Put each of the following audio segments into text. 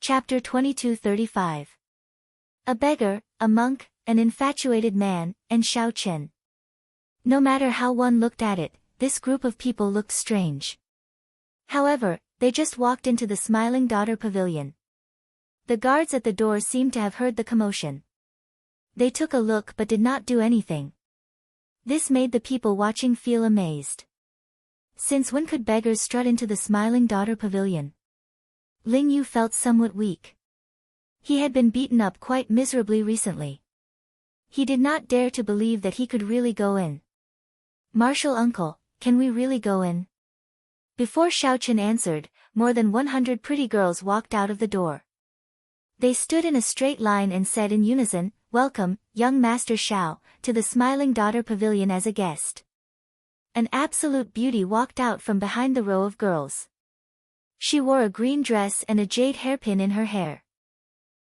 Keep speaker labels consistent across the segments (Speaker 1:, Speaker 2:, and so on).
Speaker 1: Chapter 2235. A beggar, a monk, an infatuated man, and Xiao Qian. No matter how one looked at it, this group of people looked strange. However, they just walked into the Smiling Daughter Pavilion. The guards at the door seemed to have heard the commotion. They took a look but did not do anything. This made the people watching feel amazed. Since when could beggars strut into the Smiling Daughter Pavilion? Ling Yu felt somewhat weak. He had been beaten up quite miserably recently. He did not dare to believe that he could really go in. Martial uncle, can we really go in? Before Xiao Qian answered, more than 100 pretty girls walked out of the door. They stood in a straight line and said in unison, "Welcome, young Master Xiao, to the Smiling Daughter Pavilion as a guest." An absolute beauty walked out from behind the row of girls. She wore a green dress and a jade hairpin in her hair.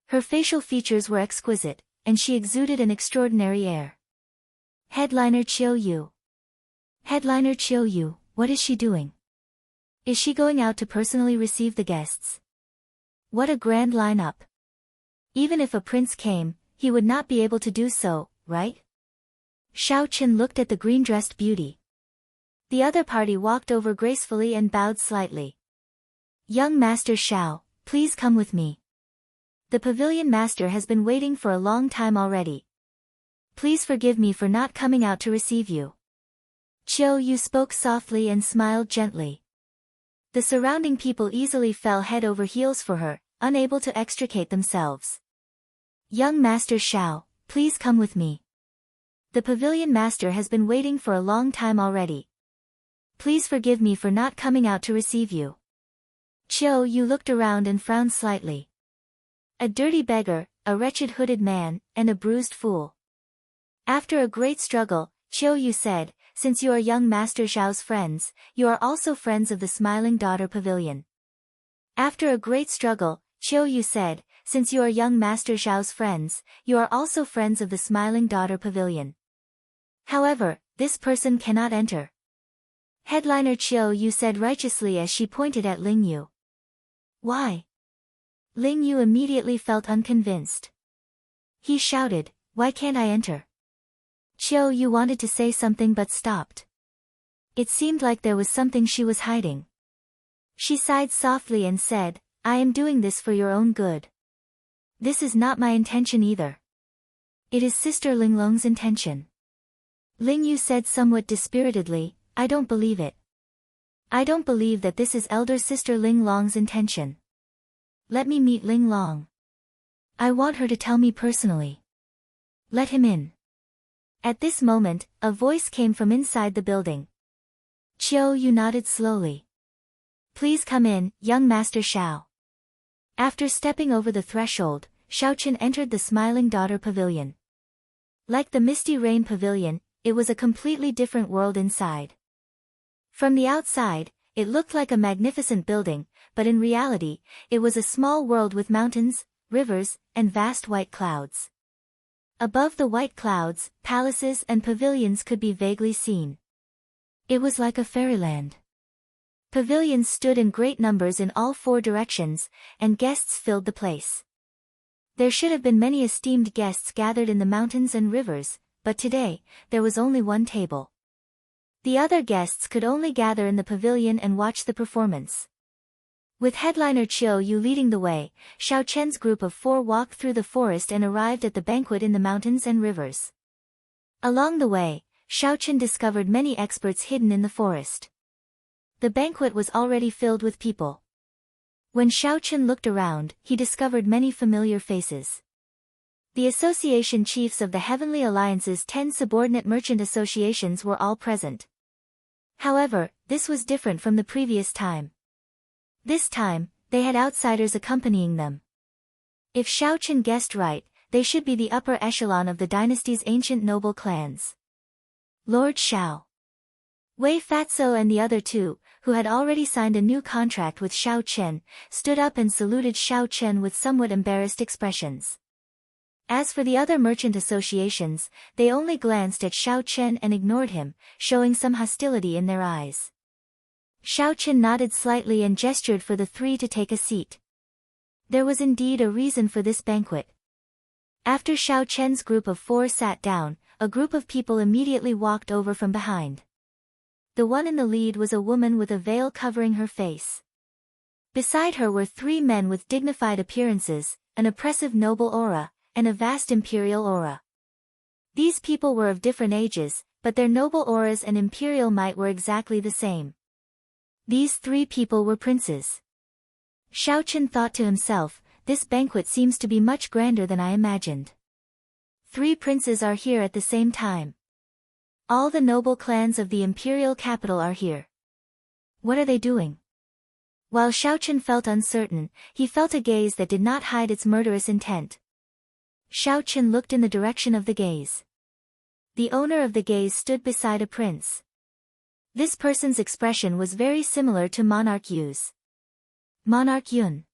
Speaker 1: Her facial features were exquisite, and she exuded an extraordinary air. Headliner Qiu Yu. Headliner Qiu Yu, what is she doing? Is she going out to personally receive the guests? What a grand lineup. Even if a prince came, he would not be able to do so, right? Xiao Qian looked at the green-dressed beauty. The other party walked over gracefully and bowed slightly. Young Master Xiao, please come with me. The pavilion master has been waiting for a long time already. Please forgive me for not coming out to receive you. Qiu Yu spoke softly and smiled gently. The surrounding people easily fell head over heels for her, unable to extricate themselves. Young Master Xiao, please come with me. The pavilion master has been waiting for a long time already. Please forgive me for not coming out to receive you. Qiu Yu looked around and frowned slightly. A dirty beggar, a wretched hooded man, and a bruised fool. After a great struggle, Qiu Yu said, "Since you are young Master Xiao's friends, you are also friends of the Smiling Daughter Pavilion." After a great struggle, Qiu Yu said, "Since you are young Master Xiao's friends, you are also friends of the Smiling Daughter Pavilion. However, this person cannot enter." Headliner Qiu Yu said righteously as she pointed at Ling Yu. Why? Ling Yu immediately felt unconvinced. He shouted, "Why can't I enter?" Qiu Yu wanted to say something but stopped. It seemed like there was something she was hiding. She sighed softly and said, "I am doing this for your own good. This is not my intention either. It is Sister Ling Long's intention." Ling Yu said somewhat dispiritedly, "I don't believe it. I don't believe that this is elder sister Ling Long's intention. Let me meet Ling Long. I want her to tell me personally. Let him in." At this moment, a voice came from inside the building. Qiu Yu nodded slowly. "Please come in, young Master Xiao." After stepping over the threshold, Xiao Qian entered the Smiling Daughter Pavilion. Like the Misty Rain Pavilion, it was a completely different world inside. From the outside, it looked like a magnificent building, but in reality, it was a small world with mountains, rivers, and vast white clouds. Above the white clouds, palaces and pavilions could be vaguely seen. It was like a fairyland. Pavilions stood in great numbers in all four directions, and guests filled the place. There should have been many esteemed guests gathered in the mountains and rivers, but today, there was only one table. The other guests could only gather in the pavilion and watch the performance. With headliner Qiu Yu leading the way, Xiao Qian's group of 4 walked through the forest and arrived at the banquet in the mountains and rivers. Along the way, Xiao Qian discovered many experts hidden in the forest. The banquet was already filled with people. When Xiao Qian looked around, he discovered many familiar faces. The association chiefs of the Heavenly Alliance's 10 subordinate merchant associations were all present. However, this was different from the previous time. This time, they had outsiders accompanying them. If Xiao Qian guessed right, they should be the upper echelon of the dynasty's ancient noble clans. Lord Xiao, Wei Fatso and the other two, who had already signed a new contract with Xiao Qian, stood up and saluted Xiao Qian with somewhat embarrassed expressions. As for the other merchant associations, they only glanced at Xiao Qian and ignored him, showing some hostility in their eyes. Xiao Qian nodded slightly and gestured for the 3 to take a seat. There was indeed a reason for this banquet. After Xiao Chen's group of 4 sat down, a group of people immediately walked over from behind. The one in the lead was a woman with a veil covering her face. Beside her were 3 men with dignified appearances, an oppressive noble aura, and a vast imperial aura. These people were of different ages, but their noble auras and imperial might were exactly the same. These 3 people were princes. Xiao Chen thought to himself, this banquet seems to be much grander than I imagined. 3 princes are here at the same time. All the noble clans of the imperial capital are here. What are they doing? While Xiao Chen felt uncertain, he felt a gaze that did not hide its murderous intent. Xiao Chen looked in the direction of the gaze. The owner of the gaze stood beside a prince. This person's expression was very similar to Monarch Yu's. Monarch Yun.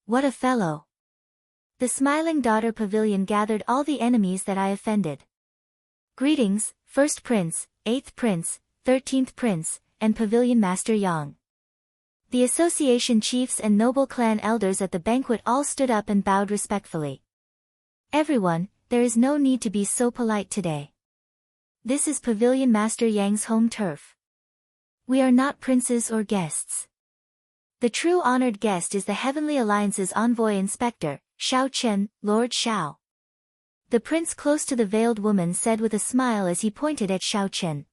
Speaker 1: What a fellow! The Smiling Daughter Pavilion gathered all the enemies that I offended. Greetings, 1st Prince, 8th Prince, 13th Prince, and Pavilion Master Yang. The association chiefs and noble clan elders at the banquet all stood up and bowed respectfully. Everyone, there is no need to be so polite today. This is Pavilion Master Yang's home turf. We are not princes or guests. The true honored guest is the Heavenly Alliance's envoy inspector, Xiao Chen, Lord Xiao. The prince close to the veiled woman said with a smile as he pointed at Xiao Chen.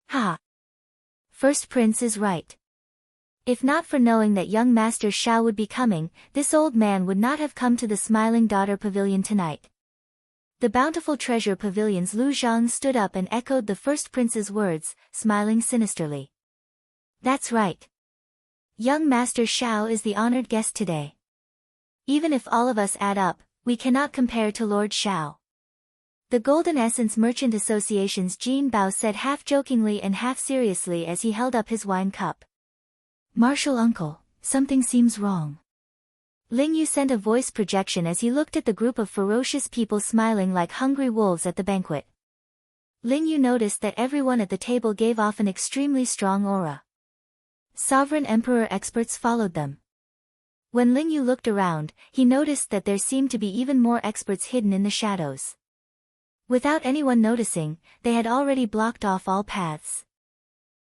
Speaker 1: Ha! 1st Prince is right. If not for knowing that young Master Xiao would be coming, this old man would not have come to the Smiling Daughter Pavilion tonight. The Bountiful Treasure Pavilion's Lu Zhang stood up and echoed the 1st Prince's words, smiling sinisterly. That's right. Young Master Xiao is the honored guest today. Even if all of us add up, we cannot compare to Lord Xiao. The Golden Essence Merchant Association's Jin Bao said half jokingly and half seriously as he held up his wine cup. Martial uncle, something seems wrong. Ling Yu sent a voice projection as he looked at the group of ferocious people smiling like hungry wolves at the banquet. Ling Yu noticed that everyone at the table gave off an extremely strong aura. Sovereign Emperor experts followed them. When Ling Yu looked around, he noticed that there seemed to be even more experts hidden in the shadows. Without anyone noticing, they had already blocked off all paths.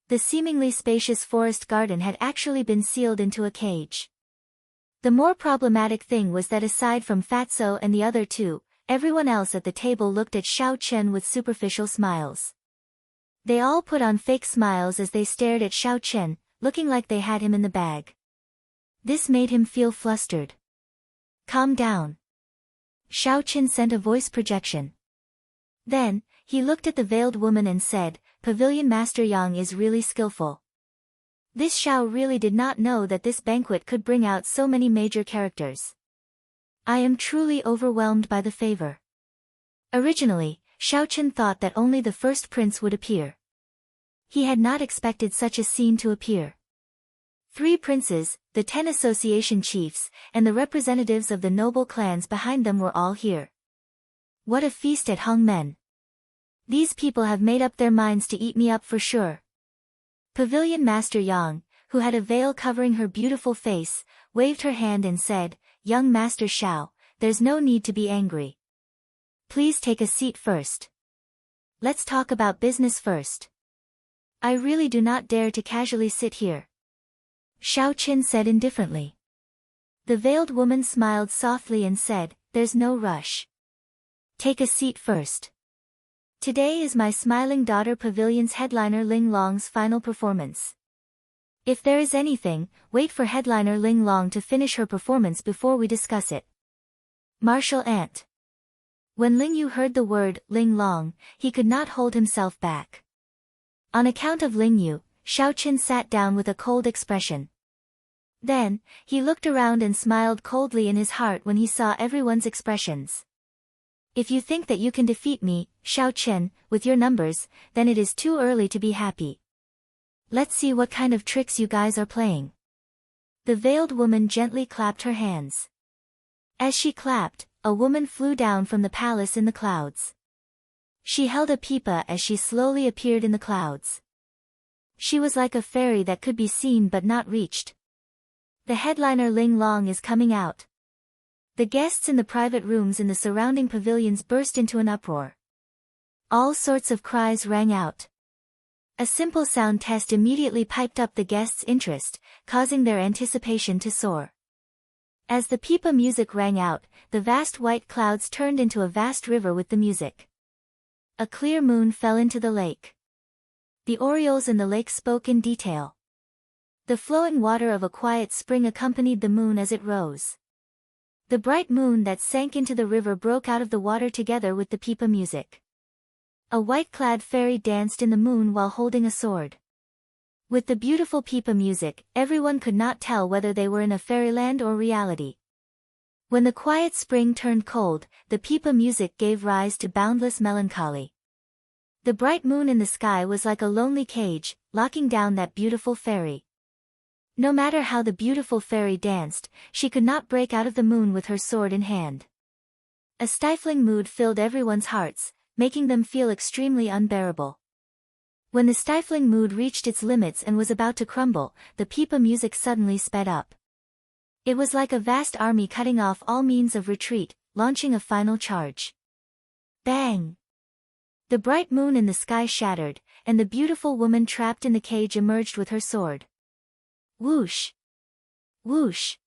Speaker 1: The seemingly spacious forest garden had actually been sealed into a cage. The more problematic thing was that aside from Fatso and the other 2, everyone else at the table looked at Xiao Chen with superficial smiles. They all put on fake smiles as they stared at Xiao Chen, looking like they had him in the bag. This made him feel flustered. Calm down. Xiao Chen sent a voice projection. Then, he looked at the veiled woman and said, Pavilion Master Yang is really skillful. This Xiao really did not know that this banquet could bring out so many major characters. I am truly overwhelmed by the favor. Originally, Xiao Chen thought that only the 1st Prince would appear. He had not expected such a scene to appear. 3 princes, the 10 association chiefs, and the representatives of the noble clans behind them were all here. What a feast at Hongmen. These people have made up their minds to eat me up for sure. Pavilion Master Yang, who had a veil covering her beautiful face, waved her hand and said, Young Master Xiao, there's no need to be angry. Please take a seat first. Let's talk about business first. I really do not dare to casually sit here. Xiao Chen said indifferently. The veiled woman smiled softly and said, There's no rush. Take a seat first. Today is my Smiling Daughter Pavilion's headliner Ling Long's final performance. If there is anything, wait for headliner Ling Long to finish her performance before we discuss it. Martial Ant. When Ling Yu heard the word Ling Long, he could not hold himself back. On account of Ling Yu, Xiao Chen sat down with a cold expression. Then, he looked around and smiled coldly in his heart when he saw everyone's expressions. If you think that you can defeat me, Xiao Chen, with your numbers, then it is too early to be happy. Let's see what kind of tricks you guys are playing. The veiled woman gently clapped her hands. As she clapped, a woman flew down from the palace in the clouds. She held a pipa as she slowly appeared in the clouds. She was like a fairy that could be seen but not reached. The headliner Ling Long is coming out. The guests in the private rooms in the surrounding pavilions burst into an uproar. All sorts of cries rang out. A simple sound test immediately piped up the guests' interest, causing their anticipation to soar. As the pipa music rang out, the vast white clouds turned into a vast river with the music. A clear moon fell into the lake. The orioles in the lake spoke in detail. The flowing water of a quiet spring accompanied the moon as it rose. The bright moon that sank into the river broke out of the water together with the pipa music. A white-clad fairy danced in the moon while holding a sword. With the beautiful pipa music, everyone could not tell whether they were in a fairyland or reality. When the quiet spring turned cold, the pipa music gave rise to boundless melancholy. The bright moon in the sky was like a lonely cage, locking down that beautiful fairy. No matter how the beautiful fairy danced, she could not break out of the moon with her sword in hand. A stifling mood filled everyone's hearts, making them feel extremely unbearable. When the stifling mood reached its limits and was about to crumble, the pipa music suddenly sped up. It was like a vast army cutting off all means of retreat, launching a final charge. Bang! The bright moon in the sky shattered, and the beautiful woman trapped in the cage emerged with her sword. Whoosh! Whoosh!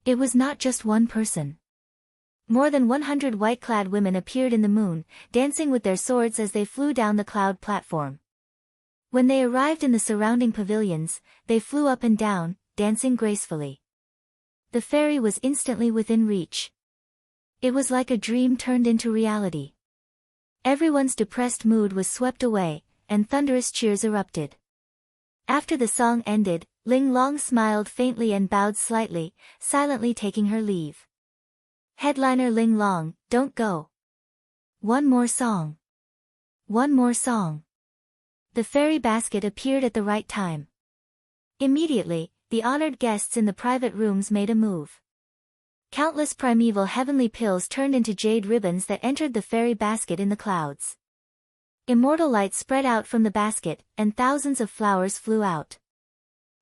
Speaker 1: It was not just one person. More than 100 white-clad women appeared in the moon, dancing with their swords as they flew down the cloud platform. When they arrived in the surrounding pavilions, they flew up and down, dancing gracefully. The fairy was instantly within reach. It was like a dream turned into reality. Everyone's depressed mood was swept away, and thunderous cheers erupted. After the song ended, Ling Long smiled faintly and bowed slightly, silently taking her leave. Headliner Ling Long, don't go. One more song. One more song. The fairy basket appeared at the right time. Immediately, the honored guests in the private rooms made a move. Countless primeval heavenly pills turned into jade ribbons that entered the fairy basket in the clouds. Immortal light spread out from the basket, and thousands of flowers flew out.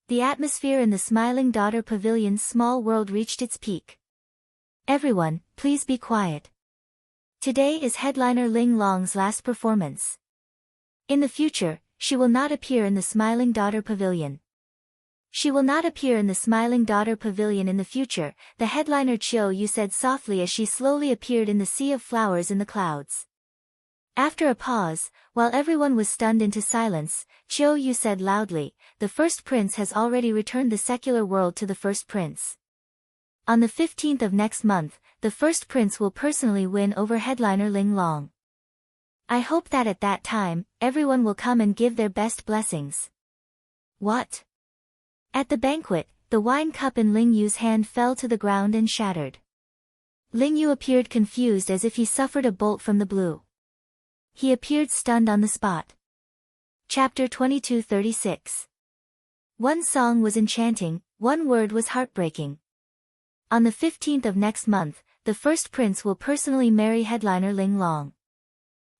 Speaker 1: The atmosphere in the Smiling Daughter Pavilion's small world reached its peak. Everyone, please be quiet. Today is headliner Ling Long's last performance. In the future, she will not appear in the Smiling Daughter Pavilion. She will not appear in the Smiling Daughter Pavilion in the future, the headliner Chiu Yu said softly as she slowly appeared in the sea of flowers in the clouds. After a pause, while everyone was stunned into silence, Chiu Yu said loudly, "The first prince has already returned the secular world to the first prince. On the 15th of next month, the first prince will personally win over headliner Ling Long. I hope that at that time, everyone will come and give their best blessings." What? At the banquet, the wine cup in Ling Yu's hand fell to the ground and shattered. Ling Yu appeared confused as if he suffered a bolt from the blue. He appeared stunned on the spot. Chapter 2236. One song was enchanting, one word was heartbreaking. On the 15th of next month, the first prince will personally marry headliner Ling Long.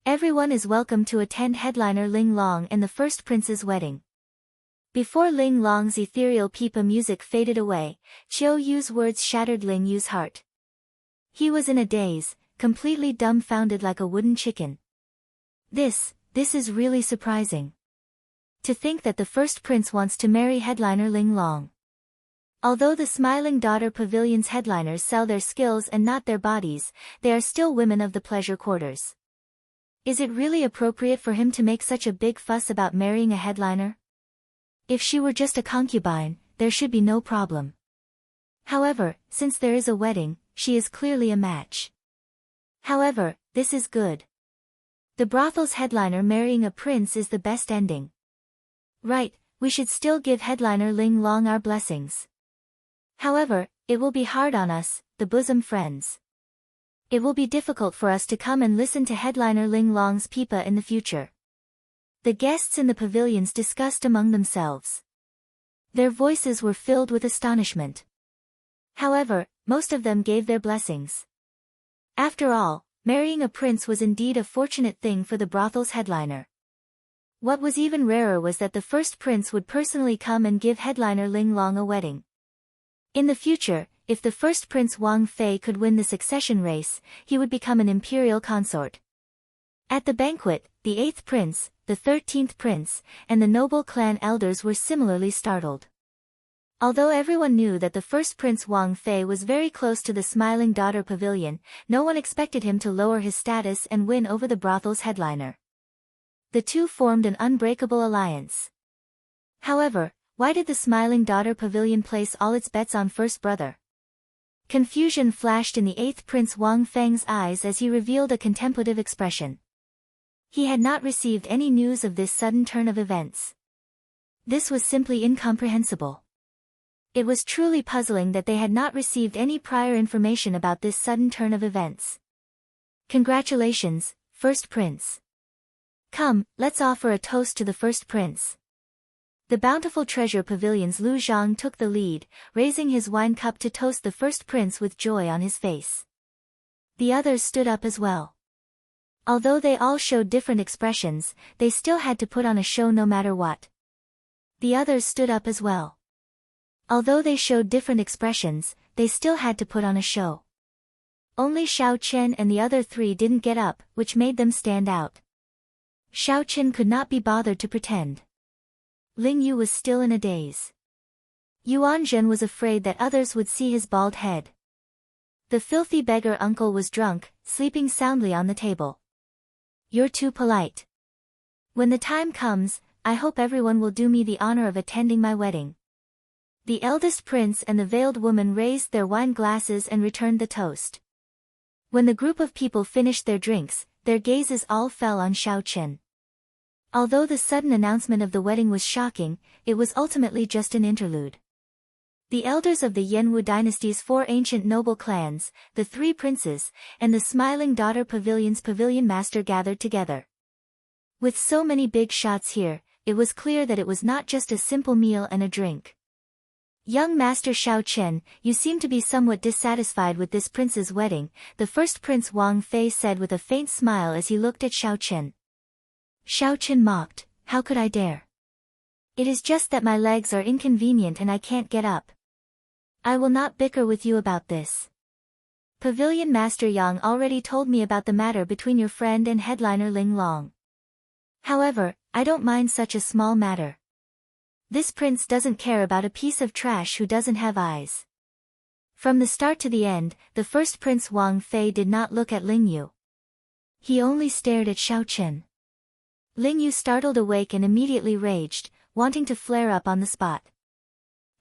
Speaker 1: Everyone is welcome to attend headliner Ling Long and the first prince's wedding. Before Ling Long's ethereal pipa music faded away, Chiu Yu's words shattered Ling Yu's heart. He was in a daze, completely dumbfounded like a wooden chicken. This is really surprising. To think that the first prince wants to marry headliner Ling Long. Although the Smiling Daughter Pavilion's headliners sell their skills and not their bodies, they are still women of the pleasure quarters. Is it really appropriate for him to make such a big fuss about marrying a headliner? If she were just a concubine, there should be no problem. However, since there is a wedding, she is clearly a match. However, this is good. The brothel's headliner marrying a prince is the best ending. Right, we should still give headliner Ling Long our blessings. However, it will be hard on us, the bosom friends. It will be difficult for us to come and listen to headliner Ling Long's pipa in the future. The guests in the pavilions discussed among themselves. Their voices were filled with astonishment. However, most of them gave their blessings. After all, marrying a prince was indeed a fortunate thing for the brothel's headliner. What was even rarer was that the first prince would personally come and give headliner Ling Long a wedding. In the future, if the first Prince Wang Fei could win the succession race, he would become an imperial consort. At the banquet, the 8th prince, the 13th prince, and the noble clan elders were similarly startled. Although everyone knew that the first Prince Wang Fei was very close to the Smiling Daughter Pavilion, no one expected him to lower his status and win over the brothel's headliner. The two formed an unbreakable alliance. However, why did the Smiling Daughter Pavilion place all its bets on first brother? Confusion flashed in the 8th Prince Wang Fei's eyes as he revealed a contemplative expression. He had not received any news of this sudden turn of events. This was simply incomprehensible. It was truly puzzling that they had not received any prior information about this sudden turn of events. Congratulations, first prince. Come, let's offer a toast to the first prince. The Bountiful Treasure Pavilion's Lu Zhang took the lead, raising his wine cup to toast the first prince with joy on his face. The others stood up as well. Although they all showed different expressions, they still had to put on a show no matter what. The others stood up as well. Although they showed different expressions, they still had to put on a show. Only Xiao Qian and the other three didn't get up, which made them stand out. Xiao Qian could not be bothered to pretend. Ling Yu was still in a daze. Yuan Zhen was afraid that others would see his bald head. The filthy beggar uncle was drunk, sleeping soundly on the table. You're too polite. When the time comes, I hope everyone will do me the honor of attending my wedding. The eldest prince and the veiled woman raised their wine glasses and returned the toast. When the group of people finished their drinks, their gazes all fell on Xiao Qian. Although the sudden announcement of the wedding was shocking, it was ultimately just an interlude. The elders of the Yanwu dynasty's 4 ancient noble clans, the 3 princes, and the Smiling Daughter Pavilion's pavilion master gathered together. With so many big shots here, it was clear that it was not just a simple meal and a drink. Young Master Xiao Qian, you seem to be somewhat dissatisfied with this prince's wedding, the first Prince Wang Fei said with a faint smile as he looked at Xiao Qian. Xiao Qian mocked, how could I dare? It is just that my legs are inconvenient and I can't get up. I will not bicker with you about this. Pavilion Master Yang already told me about the matter between your friend and headliner Ling Long. However, I don't mind such a small matter. This prince doesn't care about a piece of trash who doesn't have eyes. From the start to the end, the first Prince Wang Fei did not look at Ling Yu. He only stared at Xiao Qian. Ling Yu startled awake and immediately raged, wanting to flare up on the spot.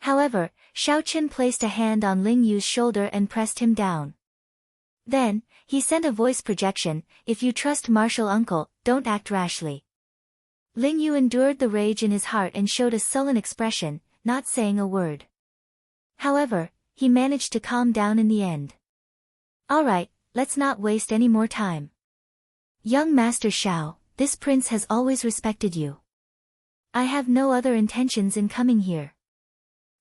Speaker 1: However, Xiao Qian placed a hand on Ling Yu's shoulder and pressed him down. Then, he sent a voice projection, if you trust martial uncle, don't act rashly. Ling Yu endured the rage in his heart and showed a sullen expression, not saying a word. However, he managed to calm down in the end. Alright, let's not waste any more time. Young Master Xiao, this prince has always respected you. I have no other intentions in coming here.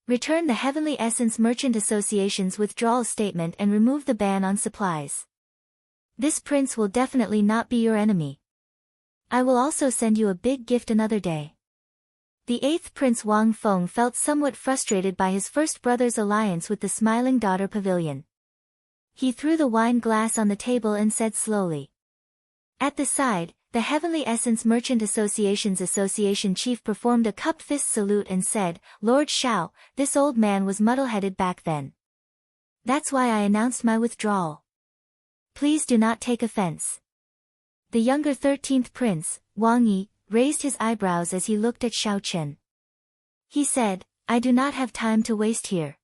Speaker 1: Return the Heavenly Essence Merchant Association's withdrawal statement and remove the ban on supplies. This prince will definitely not be your enemy. I will also send you a big gift another day. The 8th Prince Wang Feng felt somewhat frustrated by his first brother's alliance with the Smiling Daughter Pavilion. He threw the wine glass on the table and said slowly. At the side, the Heavenly Essence Merchant Association's association chief performed a cupped fist salute and said, Lord Xiao, this old man was muddle-headed back then. That's why I announced my withdrawal. Please do not take offense. The younger 13th prince, Wang Yi, raised his eyebrows as he looked at Xiao Qian. He said, I do not have time to waste here.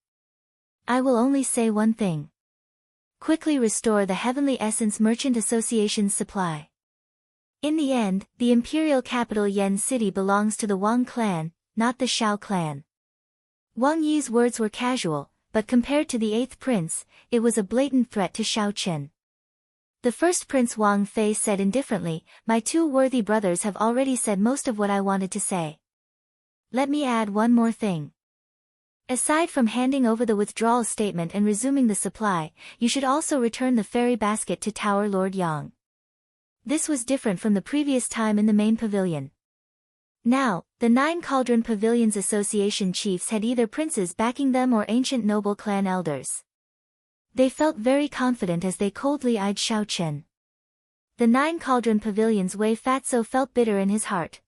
Speaker 1: I will only say one thing. Quickly restore the Heavenly Essence Merchant Association's supply. In the end, the imperial capital Yen City belongs to the Wang clan, not the Xiao clan. Wang Yi's words were casual, but compared to the 8th prince, it was a blatant threat to Xiao Qian. The first Prince Wang Fei said indifferently, my 2 worthy brothers have already said most of what I wanted to say. Let me add one more thing. Aside from handing over the withdrawal statement and resuming the supply, you should also return the fairy basket to Tower Lord Yang. This was different from the previous time in the main pavilion. Now, the 9 Cauldron Pavilions Association chiefs had either princes backing them or ancient noble clan elders. They felt very confident as they coldly eyed Xiao Chen. The 9 Cauldron Pavilions Wei Fatso felt bitter in his heart.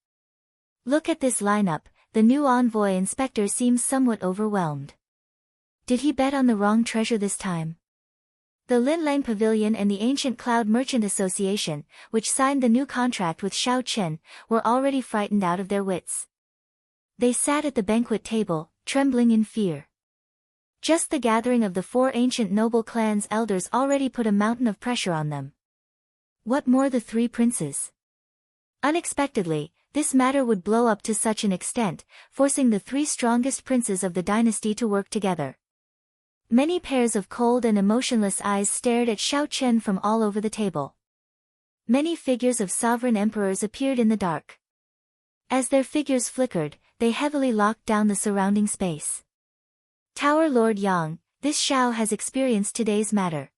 Speaker 1: Look at this lineup, the new envoy inspector seems somewhat overwhelmed. Did he bet on the wrong treasure this time? The Lin Lang Pavilion and the Ancient Cloud Merchant Association, which signed the new contract with Xiao Chen, were already frightened out of their wits. They sat at the banquet table, trembling in fear. Just the gathering of the 4 ancient noble clans' elders already put a mountain of pressure on them. What more the 3 princes? Unexpectedly, this matter would blow up to such an extent, forcing the 3 strongest princes of the dynasty to work together. Many pairs of cold and emotionless eyes stared at Xiao Chen from all over the table. Many figures of sovereign emperors appeared in the dark. As their figures flickered, they heavily locked down the surrounding space. Tower Lord Yang, this Xiao has experienced today's matter.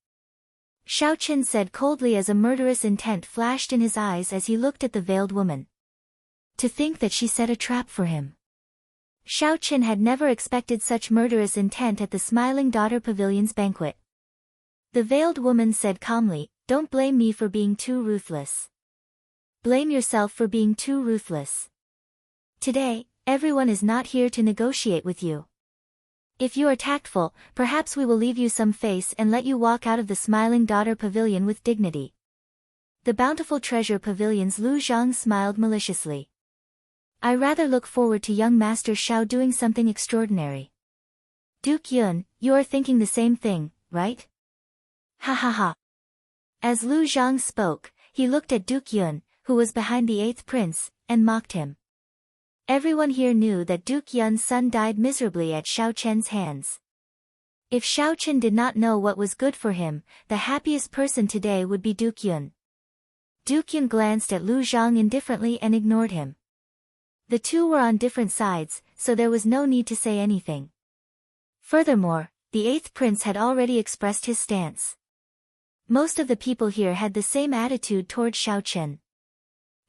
Speaker 1: Xiao Chen said coldly as a murderous intent flashed in his eyes as he looked at the veiled woman. To think that she set a trap for him. Xiao Chen had never expected such murderous intent at the Smiling Daughter Pavilion's banquet. The veiled woman said calmly, "Don't blame me for being too ruthless. Blame yourself for being too ruthless. Today, everyone is not here to negotiate with you. If you are tactful, perhaps we will leave you some face and let you walk out of the Smiling Daughter Pavilion with dignity." The Bountiful Treasure Pavilion's Lu Zhang smiled maliciously. "I rather look forward to young Master Xiao doing something extraordinary." Duke Yun, you are thinking the same thing, right? Ha ha ha. As Lu Zhang spoke, he looked at Duke Yun, who was behind the 8th prince, and mocked him. Everyone here knew that Duke Yun's son died miserably at Xiao Chen's hands. If Xiao Chen did not know what was good for him, the happiest person today would be Duke Yun. Duke Yun glanced at Lu Zhang indifferently and ignored him. The two were on different sides, so there was no need to say anything. Furthermore, the 8th prince had already expressed his stance. Most of the people here had the same attitude toward Xiao Chen.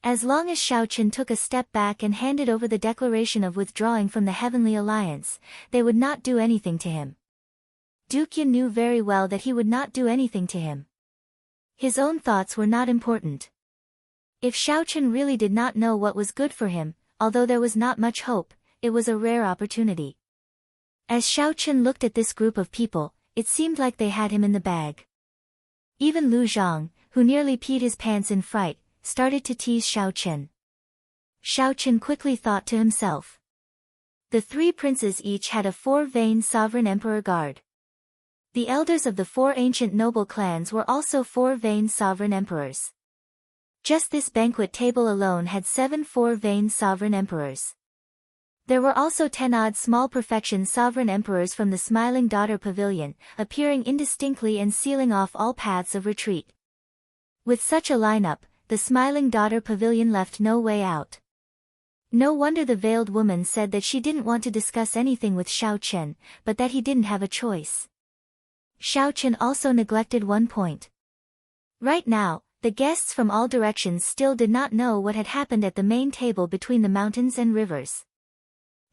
Speaker 1: As long as Xiao Chen took a step back and handed over the declaration of withdrawing from the Heavenly Alliance, they would not do anything to him. Duke Yun knew very well that he would not do anything to him. His own thoughts were not important. If Xiao Chen really did not know what was good for him, although there was not much hope, it was a rare opportunity. As Xiao Chen looked at this group of people, it seemed like they had him in the bag. Even Lu Zhang, who nearly peed his pants in fright, started to tease Xiao Chen. Xiao Chen quickly thought to himself. The 3 princes each had a 4-vein sovereign emperor guard. The elders of the 4 ancient noble clans were also 4-vein sovereign emperors. Just this banquet table alone had 7 4-vein sovereign emperors. There were also 10 odd small perfection sovereign emperors from the Smiling Daughter Pavilion, appearing indistinctly and sealing off all paths of retreat. With such a lineup, the Smiling Daughter Pavilion left no way out. No wonder the veiled woman said that she didn't want to discuss anything with Xiao Chen, but that he didn't have a choice. Xiao Chen also neglected one point. Right now, the guests from all directions still did not know what had happened at the main table between the mountains and rivers.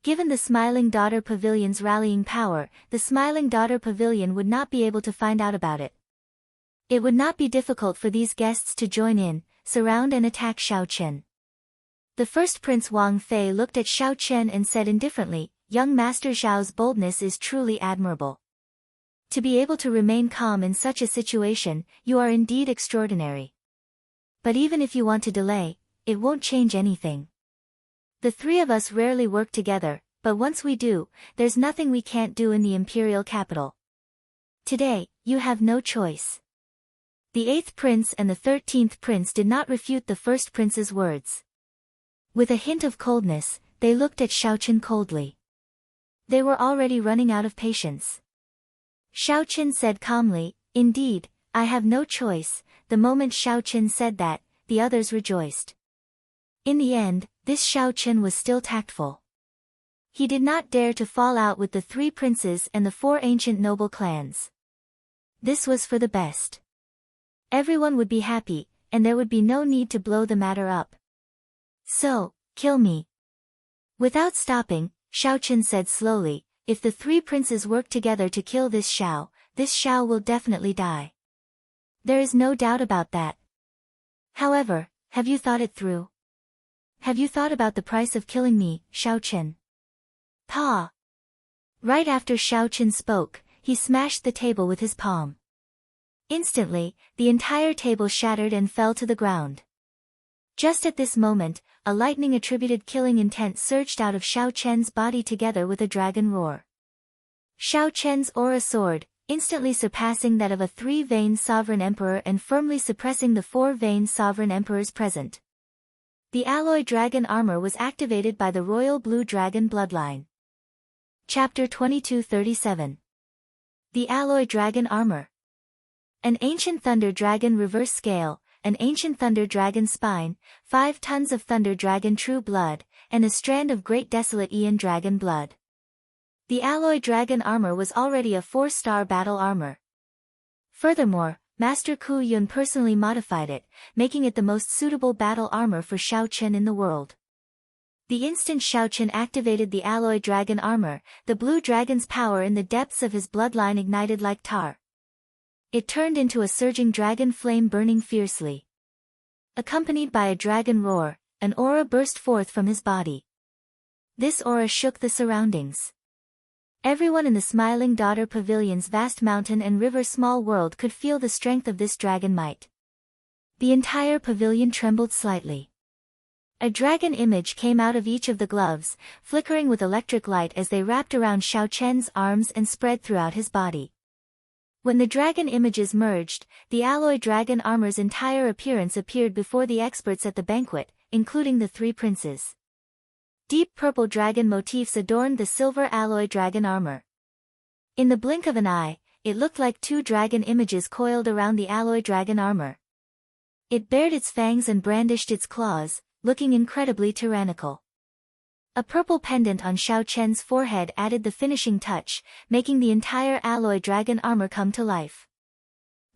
Speaker 1: Given the Smiling Daughter Pavilion's rallying power, the Smiling Daughter Pavilion would not be able to find out about it. It would not be difficult for these guests to join in, surround and attack Xiao Chen. The first Prince Wang Fei looked at Xiao Chen and said indifferently, "Young Master Zhao's boldness is truly admirable. To be able to remain calm in such a situation, you are indeed extraordinary. But even if you want to delay, it won't change anything. The 3 of us rarely work together, but once we do, there's nothing we can't do in the imperial capital. Today, you have no choice." The 8th prince and the 13th prince did not refute the first prince's words. With a hint of coldness, they looked at Xiao Chen coldly. They were already running out of patience. Xiao Chen said calmly, "Indeed, I have no choice." The moment Xiao Chen said that, the others rejoiced. In the end, this Xiao Chen was still tactful. He did not dare to fall out with the 3 princes and the 4 ancient noble clans. This was for the best. Everyone would be happy, and there would be no need to blow the matter up. "So, kill me," Without stopping, Xiaochen said slowly, if the three princes work together to kill this Xiao will definitely die. There is no doubt about that. However, have you thought it through? Have you thought about the price of killing me, Xiaochen? Pa! Right after Xiaochen spoke, he smashed the table with his palm. Instantly, the entire table shattered and fell to the ground. Just at this moment, a lightning-attributed killing intent surged out of Xiaochen's body together with a dragon roar. Xiaochen's aura soared, instantly surpassing that of a three-vein sovereign emperor and firmly suppressing the four-vein sovereign emperors present. The alloy dragon armor was activated by the royal blue dragon bloodline. Chapter 2237. The alloy dragon armor. An ancient thunder dragon reverse scale, an ancient thunder dragon spine, 5 tons of thunder dragon true blood, and a strand of great desolate Aeon dragon blood. The alloy dragon armor was already a 4-star battle armor. Furthermore, Master Ku Yun personally modified it, making it the most suitable battle armor for Xiaochen in the world. The instant Xiaochen activated the alloy dragon armor, the blue dragon's power in the depths of his bloodline ignited like tar. It turned into a surging dragon flame burning fiercely. Accompanied by a dragon roar, an aura burst forth from his body. This aura shook the surroundings. Everyone in the Smiling Daughter Pavilion's vast mountain and river small world could feel the strength of this dragon might. The entire pavilion trembled slightly. A dragon image came out of each of the gloves, flickering with electric light as they wrapped around Xiaochen's arms and spread throughout his body. When the dragon images merged, the alloy dragon armor's entire appearance appeared before the experts at the banquet, including the three princes. Deep purple dragon motifs adorned the silver alloy dragon armor. In the blink of an eye, it looked like 2 dragon images coiled around the alloy dragon armor. It bared its fangs and brandished its claws, looking incredibly tyrannical. A purple pendant on Xiaochen's forehead added the finishing touch, making the entire alloy dragon armor come to life.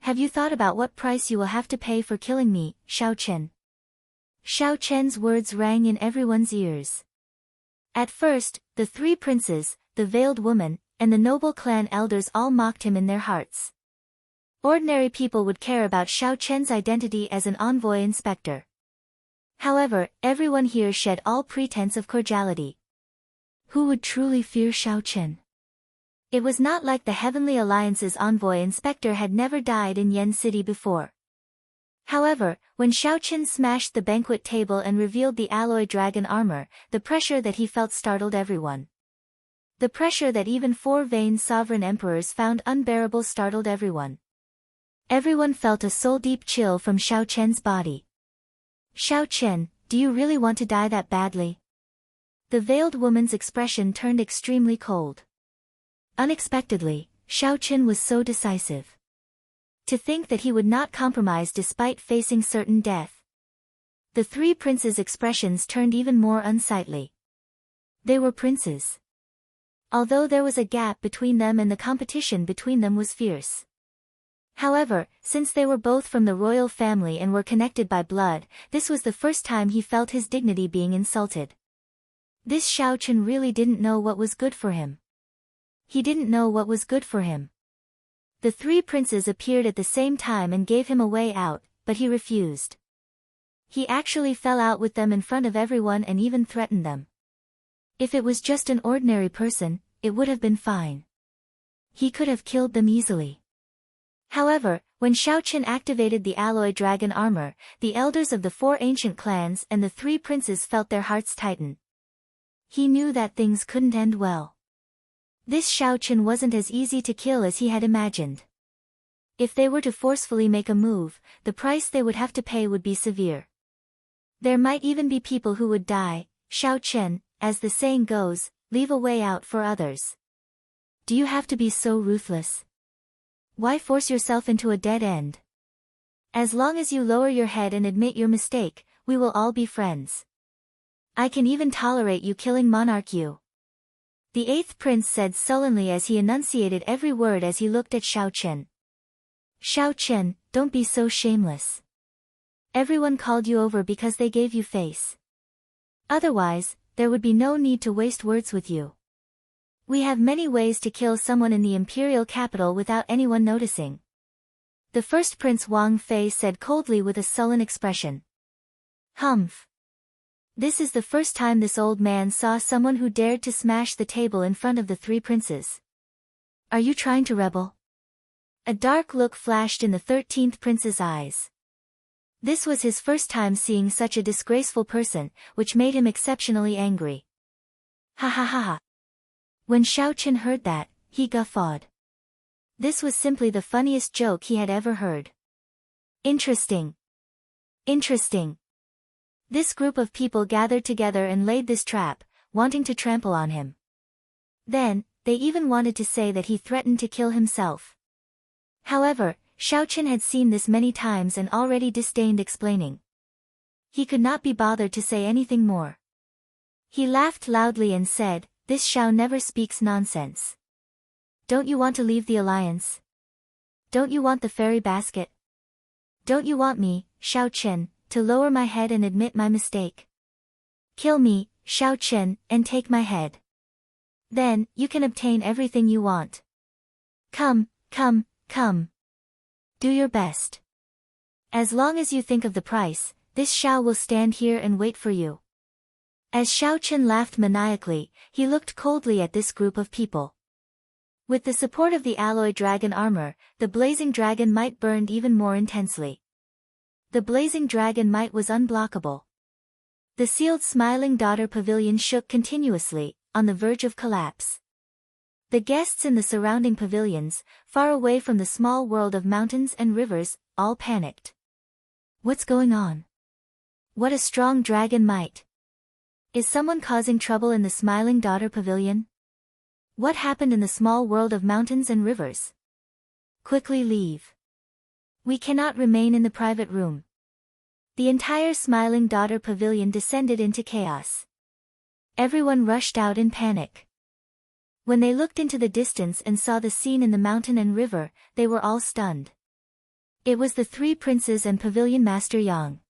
Speaker 1: Have you thought about what price you will have to pay for killing me, Xiaochen? Xiaochen's words rang in everyone's ears. At first, the three princes, the veiled woman, and the noble clan elders all mocked him in their hearts. Ordinary people would care about Xiaochen's identity as an envoy inspector. However, everyone here shed all pretense of cordiality. Who would truly fear Xiaochen? It was not like the Heavenly Alliance's envoy inspector had never died in Yen City before. However, when Xiaochen smashed the banquet table and revealed the alloy dragon armor, the pressure that he felt startled everyone. The pressure that even 4-vein sovereign emperors found unbearable startled everyone. Everyone felt a soul-deep chill from Xiaochen's body. Xiaochen, do you really want to die that badly? The veiled woman's expression turned extremely cold. Unexpectedly, Xiaochen was so decisive. To think that he would not compromise despite facing certain death. The three princes' expressions turned even more unsightly. They were princes. Although there was a gap between them and the competition between them was fierce. However, since they were both from the royal family and were connected by blood, this was the first time he felt his dignity being insulted. This Xiaochen really didn't know what was good for him. He didn't know what was good for him. The three princes appeared at the same time and gave him a way out, but he refused. He actually fell out with them in front of everyone and even threatened them. If it was just an ordinary person, it would have been fine. He could have killed them easily. However, when Xiaochen activated the alloy dragon armor, the elders of the 4 ancient clans and the 3 princes felt their hearts tighten. He knew that things couldn't end well. This Xiaochen wasn't as easy to kill as he had imagined. If they were to forcefully make a move, the price they would have to pay would be severe. There might even be people who would die. Xiaochen, as the saying goes, leave a way out for others. Do you have to be so ruthless? Why force yourself into a dead end? As long as you lower your head and admit your mistake, we will all be friends. I can even tolerate you killing Monarch Yu. The 8th prince said sullenly as he enunciated every word as he looked at Xiaochen. Xiaochen, don't be so shameless. Everyone called you over because they gave you face. Otherwise, there would be no need to waste words with you. We have many ways to kill someone in the imperial capital without anyone noticing. The first Prince Wang Fei said coldly with a sullen expression. Humph. This is the first time this old man saw someone who dared to smash the table in front of the three princes. Are you trying to rebel? A dark look flashed in the 13th prince's eyes. This was his first time seeing such a disgraceful person, which made him exceptionally angry. Ha ha ha ha. When Xiaoqin heard that, he guffawed. This was simply the funniest joke he had ever heard. Interesting. Interesting. This group of people gathered together and laid this trap, wanting to trample on him. Then, they even wanted to say that he threatened to kill himself. However, Xiaoqin had seen this many times and already disdained explaining. He could not be bothered to say anything more. He laughed loudly and said, "This Xiao never speaks nonsense. Don't you want to leave the alliance? Don't you want the fairy basket? Don't you want me, Xiaoqin, to lower my head and admit my mistake? Kill me, Xiaoqin, and take my head. Then, you can obtain everything you want. Come, come, come. Do your best. As long as you think of the price, this Xiao will stand here and wait for you." As Xiaoqin laughed maniacally, he looked coldly at this group of people. With the support of the alloy dragon armor, the blazing dragon might burned even more intensely. The blazing dragon might was unblockable. The sealed Smiling Daughter Pavilion shook continuously, on the verge of collapse. The guests in the surrounding pavilions, far away from the small world of mountains and rivers, all panicked. What's going on? What a strong dragon might! Is someone causing trouble in the Smiling Daughter Pavilion? What happened in the small world of mountains and rivers? Quickly leave. We cannot remain in the private room. The entire Smiling Daughter Pavilion descended into chaos. Everyone rushed out in panic. When they looked into the distance and saw the scene in the mountain and river, they were all stunned. It was the three princes and Pavilion Master Yang.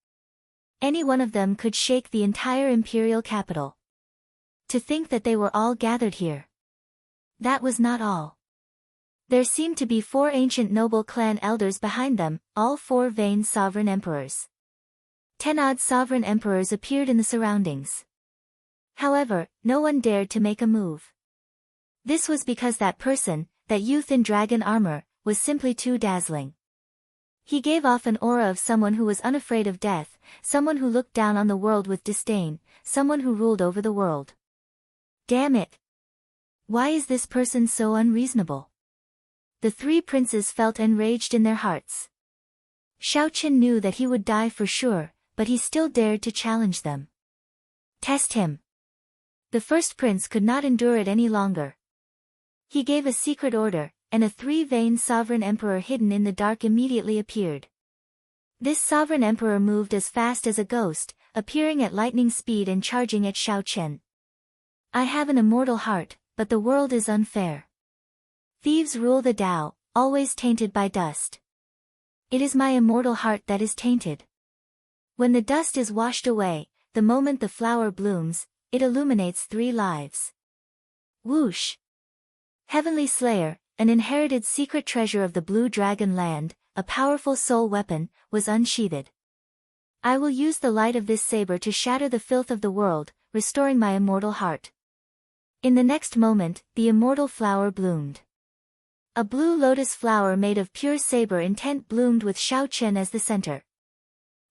Speaker 1: Any one of them could shake the entire imperial capital. To think that they were all gathered here. That was not all. There seemed to be 4 ancient noble clan elders behind them, all 4 vain sovereign emperors. 10 odd sovereign emperors appeared in the surroundings. However, no one dared to make a move. This was because that person, that youth in dragon armor, was simply too dazzling. He gave off an aura of someone who was unafraid of death, someone who looked down on the world with disdain, someone who ruled over the world. Damn it! Why is this person so unreasonable? The three princes felt enraged in their hearts. Xiaoqin knew that he would die for sure, but he still dared to challenge them. Test him. The first prince could not endure it any longer. He gave a secret order, and a 3-vain sovereign emperor hidden in the dark immediately appeared. This sovereign emperor moved as fast as a ghost, appearing at lightning speed and charging at Xiaoqin. I have an immortal heart, but the world is unfair. Thieves rule the Tao, always tainted by dust. It is my immortal heart that is tainted. When the dust is washed away, the moment the flower blooms, it illuminates 3 lives. Whoosh! Heavenly Slayer, an inherited secret treasure of the Blue Dragon Land, a powerful soul weapon, was unsheathed. I will use the light of this saber to shatter the filth of the world, restoring my immortal heart. In the next moment, the immortal flower bloomed. A blue lotus flower made of pure saber intent bloomed with Xiaoqin as the center.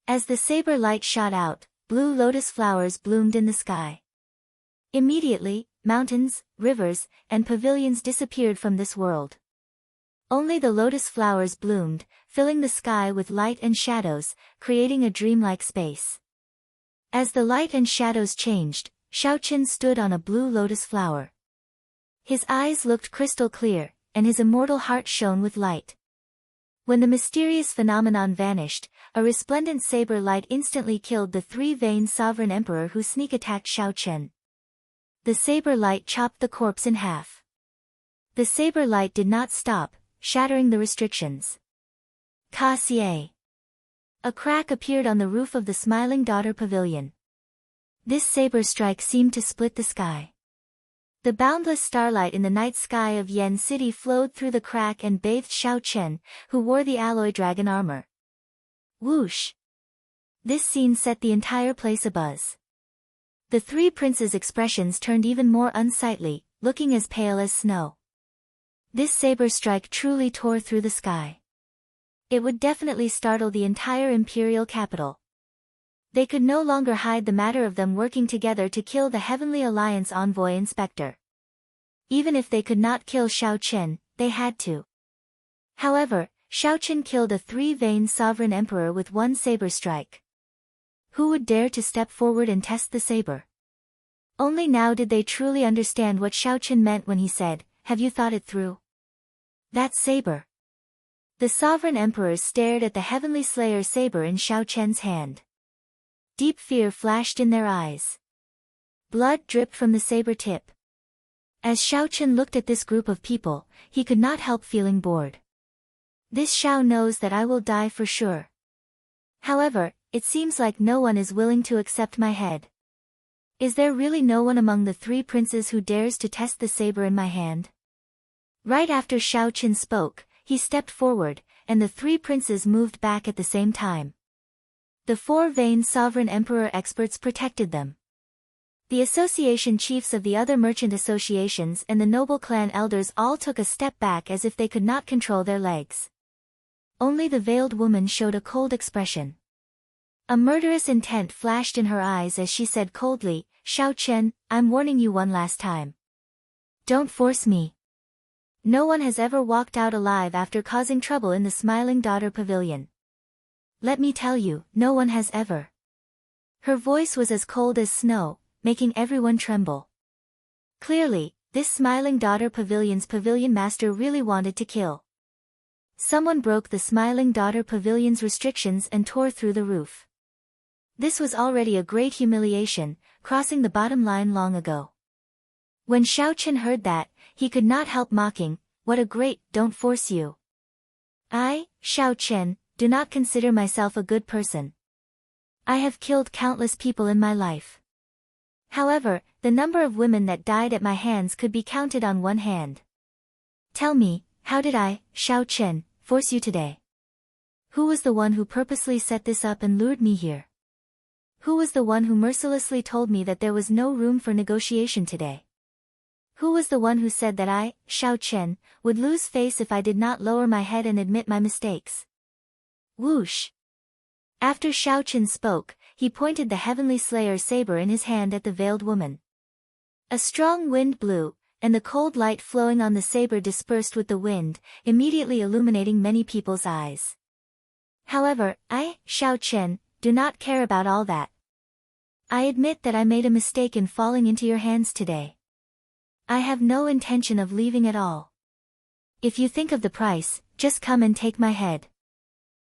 Speaker 1: As the saber light shot out, blue lotus flowers bloomed in the sky. Immediately, mountains, rivers, and pavilions disappeared from this world. Only the lotus flowers bloomed, filling the sky with light and shadows, creating a dreamlike space. As the light and shadows changed, Xiaoqin stood on a blue lotus flower. His eyes looked crystal clear, and his immortal heart shone with light. When the mysterious phenomenon vanished, a resplendent saber light instantly killed the 3-vain sovereign emperor who sneak-attacked Xiaoqin. The saber light chopped the corpse in half. The saber light did not stop, shattering the restrictions. Ka-sie. A crack appeared on the roof of the Smiling Daughter Pavilion. This saber strike seemed to split the sky. The boundless starlight in the night sky of Yen City flowed through the crack and bathed Xiao Chen, who wore the alloy dragon armor. Whoosh! This scene set the entire place abuzz. The three princes' expressions turned even more unsightly, looking as pale as snow. This saber strike truly tore through the sky. It would definitely startle the entire imperial capital. They could no longer hide the matter of them working together to kill the Heavenly Alliance envoy inspector. Even if they could not kill Xiao Chen, they had to. However, Xiao Chen killed a three-veined sovereign emperor with one saber strike. Who would dare to step forward and test the saber? Only now did they truly understand what Xiao Chen meant when he said, "Have you thought it through?" That saber. The sovereign emperors stared at the Heavenly Slayer saber in Xiao Chen's hand. Deep fear flashed in their eyes. Blood dripped from the saber tip. As Xiao Chen looked at this group of people, he could not help feeling bored. This Xiao knows that I will die for sure. However, it seems like no one is willing to accept my head. Is there really no one among the three princes who dares to test the saber in my hand? Right after Xiao Chen spoke, he stepped forward, and the three princes moved back at the same time. The four-veined sovereign emperor experts protected them. The association chiefs of the other merchant associations and the noble clan elders all took a step back as if they could not control their legs. Only the veiled woman showed a cold expression. A murderous intent flashed in her eyes as she said coldly, "Xiao Chen, I'm warning you one last time. Don't force me. No one has ever walked out alive after causing trouble in the Smiling Daughter Pavilion. Let me tell you, no one has ever." Her voice was as cold as snow, making everyone tremble. Clearly, this Smiling Daughter Pavilion's pavilion master really wanted to kill. Someone broke the Smiling Daughter Pavilion's restrictions and tore through the roof. This was already a great humiliation, crossing the bottom line long ago. When Xiao Chen heard that, he could not help mocking, "What a great, don't force you. I, Xiao Chen, do not consider myself a good person. I have killed countless people in my life. However, the number of women that died at my hands could be counted on one hand. Tell me, how did I, Xiao Chen, force you today? Who was the one who purposely set this up and lured me here? Who was the one who mercilessly told me that there was no room for negotiation today? Who was the one who said that I, Xiao Chen, would lose face if I did not lower my head and admit my mistakes?" Whoosh! After Xiao Chen spoke, he pointed the Heavenly Slayer saber in his hand at the veiled woman. A strong wind blew, and the cold light flowing on the saber dispersed with the wind, immediately illuminating many people's eyes. However, I, Xiao Chen, do not care about all that. I admit that I made a mistake in falling into your hands today. I have no intention of leaving at all. If you think of the price, just come and take my head.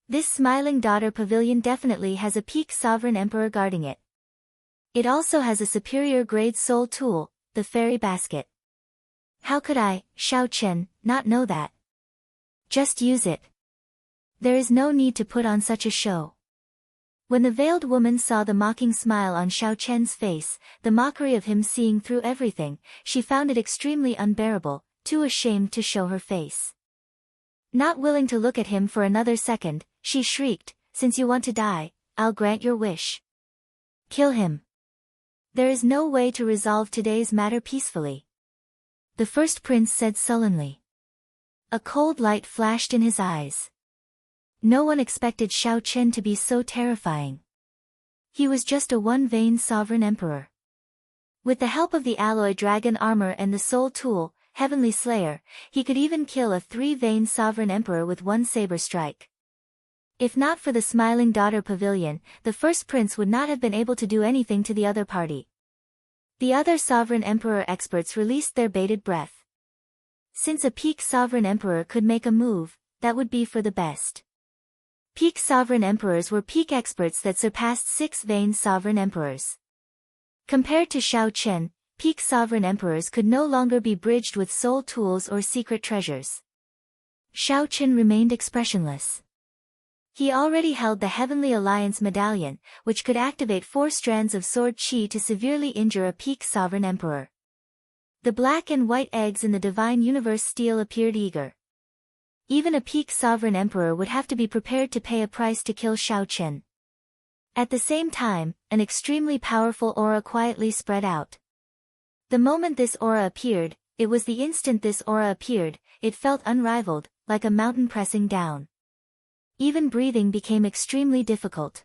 Speaker 1: This Smiling Daughter Pavilion definitely has a peak sovereign emperor guarding it. It also has a superior grade soul tool, the fairy basket. How could I, Xiao Chen, not know that? Just use it. There is no need to put on such a show. When the veiled woman saw the mocking smile on Xiao Chen's face, the mockery of him seeing through everything, she found it extremely unbearable, too ashamed to show her face. Not willing to look at him for another second, she shrieked, "Since you want to die, I'll grant your wish. Kill him. There is no way to resolve today's matter peacefully." The first prince said sullenly. A cold light flashed in his eyes. No one expected Xiao Chen to be so terrifying. He was just a one-veined sovereign emperor. With the help of the alloy dragon armor and the soul tool, Heavenly Slayer, he could even kill a three-veined sovereign emperor with one saber strike. If not for the Smiling Daughter Pavilion, the first prince would not have been able to do anything to the other party. The other sovereign emperor experts released their bated breath. Since a peak sovereign emperor could make a move, that would be for the best. Peak sovereign emperors were peak experts that surpassed six-veined sovereign emperors. Compared to Xiao Chen, peak sovereign emperors could no longer be bridged with soul tools or secret treasures. Xiao Chen remained expressionless. He already held the Heavenly Alliance medallion, which could activate 4 strands of sword chi to severely injure a peak sovereign emperor. The black and white eggs in the divine universe steel appeared eager. Even a peak sovereign emperor would have to be prepared to pay a price to kill Shao Chen. At the same time, an extremely powerful aura quietly spread out. The moment this aura appeared, it was the instant this aura appeared, it felt unrivaled, like a mountain pressing down. Even breathing became extremely difficult.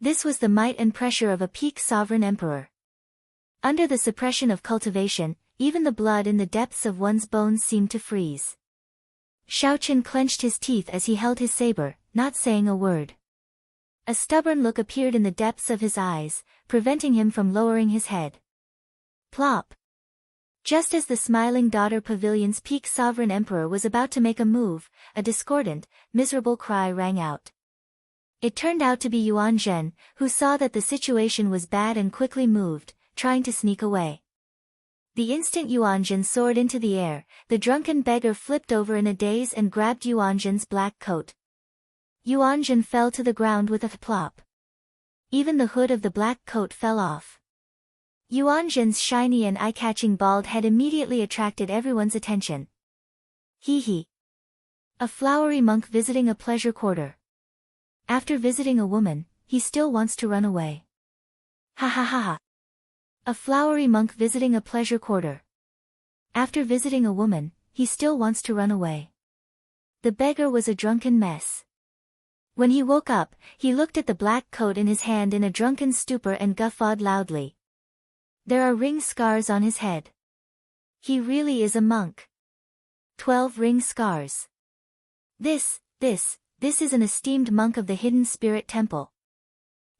Speaker 1: This was the might and pressure of a peak sovereign emperor. Under the suppression of cultivation, even the blood in the depths of one's bones seemed to freeze. Shao Chen clenched his teeth as he held his saber, not saying a word. A stubborn look appeared in the depths of his eyes, preventing him from lowering his head. Plop! Just as the Smiling Daughter Pavilion's peak sovereign emperor was about to make a move, a discordant, miserable cry rang out. It turned out to be Yuan Zhen, who saw that the situation was bad and quickly moved, trying to sneak away. The instant Yuan Zhen soared into the air, the drunken beggar flipped over in a daze and grabbed Yuan Zhen's black coat. Yuan Zhen fell to the ground with a plop. Even the hood of the black coat fell off. Yuan Zhen's shiny and eye-catching bald head immediately attracted everyone's attention. Hee hee. A flowery monk visiting a pleasure quarter. After visiting a woman, he still wants to run away. Ha ha ha ha. A flowery monk visiting a pleasure quarter. After visiting a woman, he still wants to run away. The beggar was a drunken mess. When he woke up, he looked at the black coat in his hand in a drunken stupor and guffawed loudly. There are ring scars on his head. He really is a monk. 12 ring scars. This is an esteemed monk of the Hidden Spirit Temple.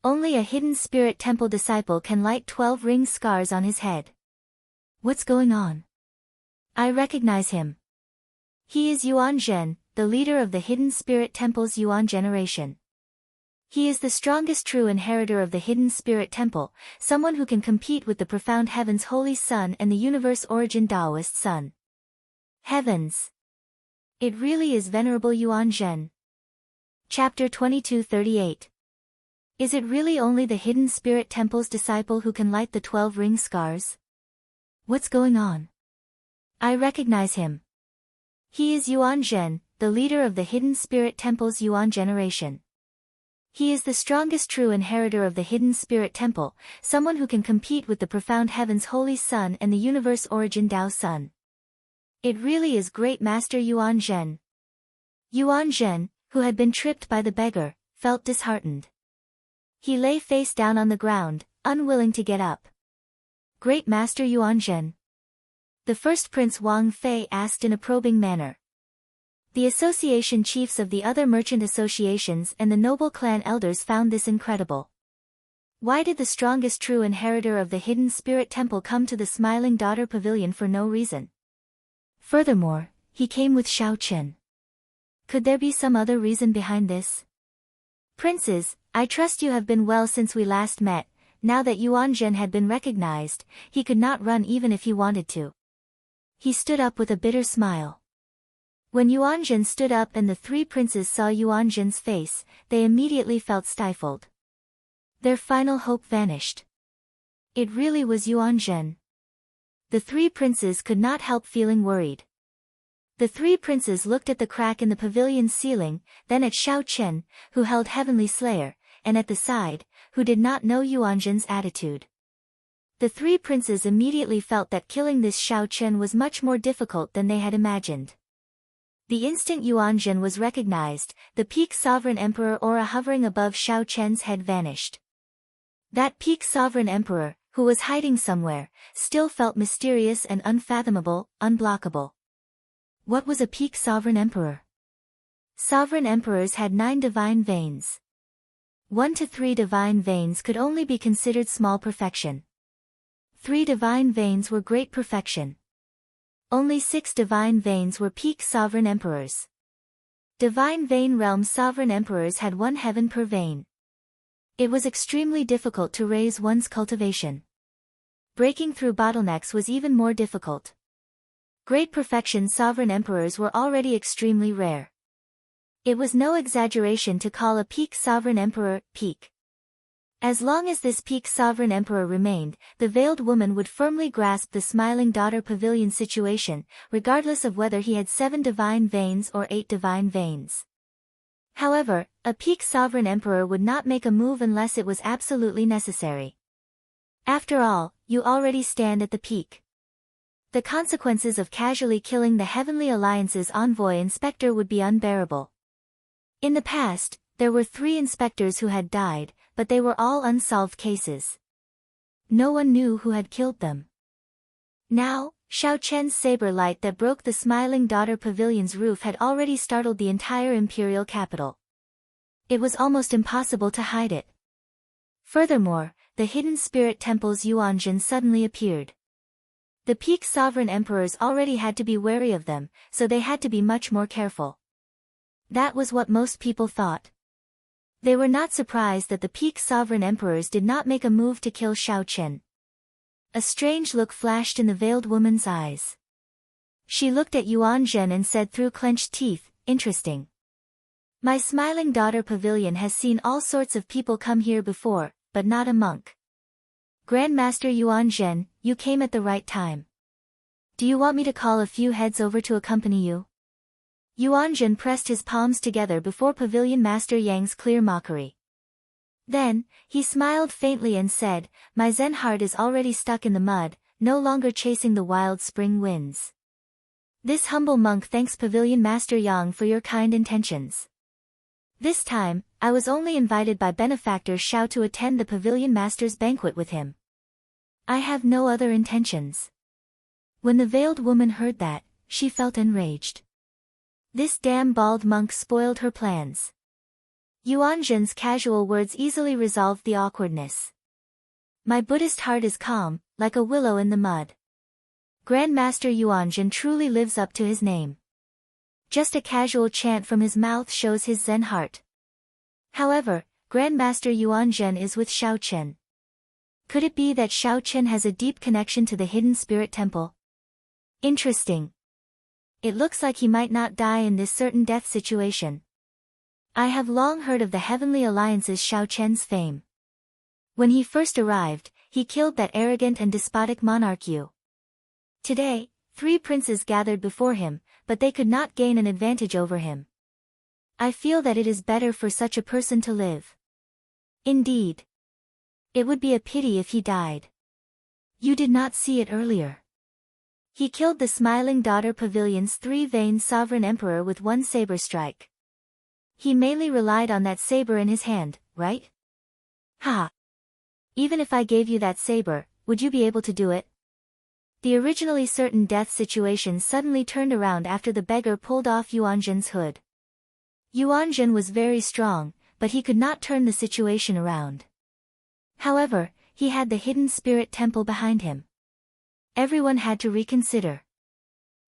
Speaker 1: Only a Hidden Spirit Temple disciple can light 12 ring scars on his head. What's going on? I recognize him. He is Yuan Zhen, the leader of the Hidden Spirit Temple's Yuan generation. He is the strongest true inheritor of the Hidden Spirit Temple, someone who can compete with the profound Heaven's Holy Sun and the Universe Origin Taoist Sun. Heavens! It really is Venerable Yuan Zhen. Chapter 2238. Is it really only the Hidden Spirit Temple's disciple who can light the 12 ring scars? What's going on? I recognize him. He is Yuan Zhen, the leader of the Hidden Spirit Temple's Yuan generation. He is the strongest true inheritor of the Hidden Spirit Temple, someone who can compete with the profound Heaven's Holy Sun and the Universe Origin Tao Sun. It really is Great Master Yuan Zhen. Yuan Zhen, who had been tripped by the beggar, felt disheartened. He lay face down on the ground, unwilling to get up. Great Master Yuan Zhen. The first Prince Wang Fei asked in a probing manner. The association chiefs of the other merchant associations and the noble clan elders found this incredible. Why did the strongest true inheritor of the Hidden Spirit Temple come to the Smiling Daughter Pavilion for no reason? Furthermore, he came with Shao Chen. Could there be some other reason behind this? Princes, I trust you have been well since we last met. Now that Yuan Zhen had been recognized, he could not run even if he wanted to. He stood up with a bitter smile. When Yuan Zhen stood up and the 3 princes saw Yuan Zhen's face, they immediately felt stifled. Their final hope vanished. It really was Yuan Zhen. The 3 princes could not help feeling worried. The 3 princes looked at the crack in the pavilion's ceiling, then at Shao Chen, who held Heavenly Slayer, and at the side, who did not know Yuan Zhen's attitude. The 3 princes immediately felt that killing this Shao Chen was much more difficult than they had imagined. The instant Yuan Zhen was recognized, the peak sovereign emperor aura hovering above Shao Chen's head vanished. That peak sovereign emperor, who was hiding somewhere, still felt mysterious and unfathomable, unblockable. What was a peak sovereign emperor? Sovereign emperors had 9 divine veins. 1 to 3 divine veins could only be considered small perfection. 3 divine veins were great perfection. Only 6 divine veins were peak sovereign emperors. Divine vein realm sovereign emperors had 1 heaven per vein. It was extremely difficult to raise one's cultivation. Breaking through bottlenecks was even more difficult. Great perfection sovereign emperors were already extremely rare. It was no exaggeration to call a peak sovereign emperor, peak. As long as this peak sovereign emperor remained, the veiled woman would firmly grasp the smiling daughter pavilion situation, regardless of whether he had 7 divine veins or 8 divine veins. However, a peak sovereign emperor would not make a move unless it was absolutely necessary. After all, you already stand at the peak. The consequences of casually killing the Heavenly Alliance's envoy inspector would be unbearable. In the past, there were 3 inspectors who had died, but they were all unsolved cases. No one knew who had killed them. Now, Xiao Chen's saber light that broke the Smiling Daughter Pavilion's roof had already startled the entire imperial capital. It was almost impossible to hide it. Furthermore, the hidden spirit temple's Yuanjin suddenly appeared. The peak sovereign emperors already had to be wary of them, so they had to be much more careful. That was what most people thought. They were not surprised that the peak sovereign emperors did not make a move to kill Xiao Chen. A strange look flashed in the veiled woman's eyes. She looked at Yuanjin and said through clenched teeth, "Interesting. My Smiling Daughter Pavilion has seen all sorts of people come here before, but not a monk. Grandmaster Yuanjin, you came at the right time. Do you want me to call a few heads over to accompany you?" Yuanjin pressed his palms together before Pavilion Master Yang's clear mockery. Then, he smiled faintly and said, "My Zen heart is already stuck in the mud, no longer chasing the wild spring winds. This humble monk thanks Pavilion Master Yang for your kind intentions. This time, I was only invited by benefactor Xiao to attend the Pavilion Master's banquet with him. I have no other intentions." When the veiled woman heard that, she felt enraged. This damn bald monk spoiled her plans. Yuanjin's casual words easily resolved the awkwardness. "My Buddhist heart is calm, like a willow in the mud. Grandmaster Yuanjin truly lives up to his name. Just a casual chant from his mouth shows his Zen heart. However, Grandmaster Yuanjin is with Xiao Chen. Could it be that Xiao Chen has a deep connection to the hidden spirit temple? Interesting. It looks like he might not die in this certain death situation. I have long heard of the Heavenly Alliance's Xiao Chen's fame. When he first arrived, he killed that arrogant and despotic monarch Yu. Today, 3 princes gathered before him, but they could not gain an advantage over him. I feel that it is better for such a person to live. Indeed. It would be a pity if he died. You did not see it earlier. He killed the Smiling Daughter Pavilion's 3-veined sovereign emperor with 1 saber strike. He mainly relied on that saber in his hand, right? Ha! Even if I gave you that saber, would you be able to do it?" The originally certain death situation suddenly turned around after the beggar pulled off Yuanjin's hood. Yuanjin was very strong, but he could not turn the situation around. However, he had the hidden spirit temple behind him. Everyone had to reconsider.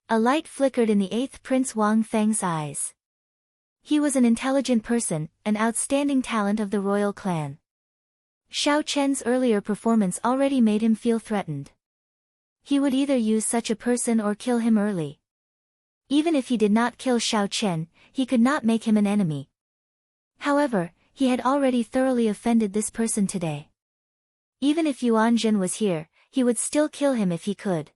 Speaker 1: A light flickered in the 8th Prince Wang Feng's eyes. He was an intelligent person, an outstanding talent of the royal clan. Xiao Chen's earlier performance already made him feel threatened. He would either use such a person or kill him early. Even if he did not kill Xiao Chen, he could not make him an enemy. However, he had already thoroughly offended this person today. Even if Yuanjin was here, he would still kill him if he could.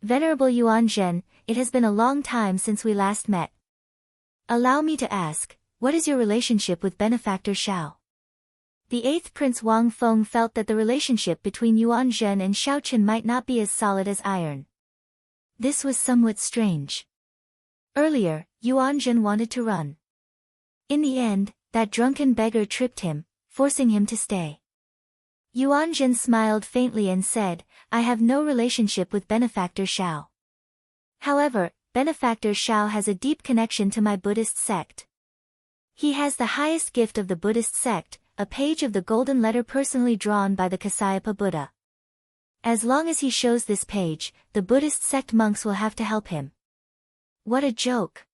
Speaker 1: "Venerable Yuanjin, it has been a long time since we last met. Allow me to ask, what is your relationship with benefactor Xiao?" The 8th Prince Wang Feng felt that the relationship between Yuanjin and Xiao Chen might not be as solid as iron. This was somewhat strange. Earlier, Yuanjin wanted to run. In the end, that drunken beggar tripped him, forcing him to stay. Yuanjin smiled faintly and said, "I have no relationship with benefactor Xiao. However, benefactor Xiao has a deep connection to my Buddhist sect. He has the highest gift of the Buddhist sect, a page of the golden letter personally drawn by the Kasyapa Buddha. As long as he shows this page, the Buddhist sect monks will have to help him." What a joke.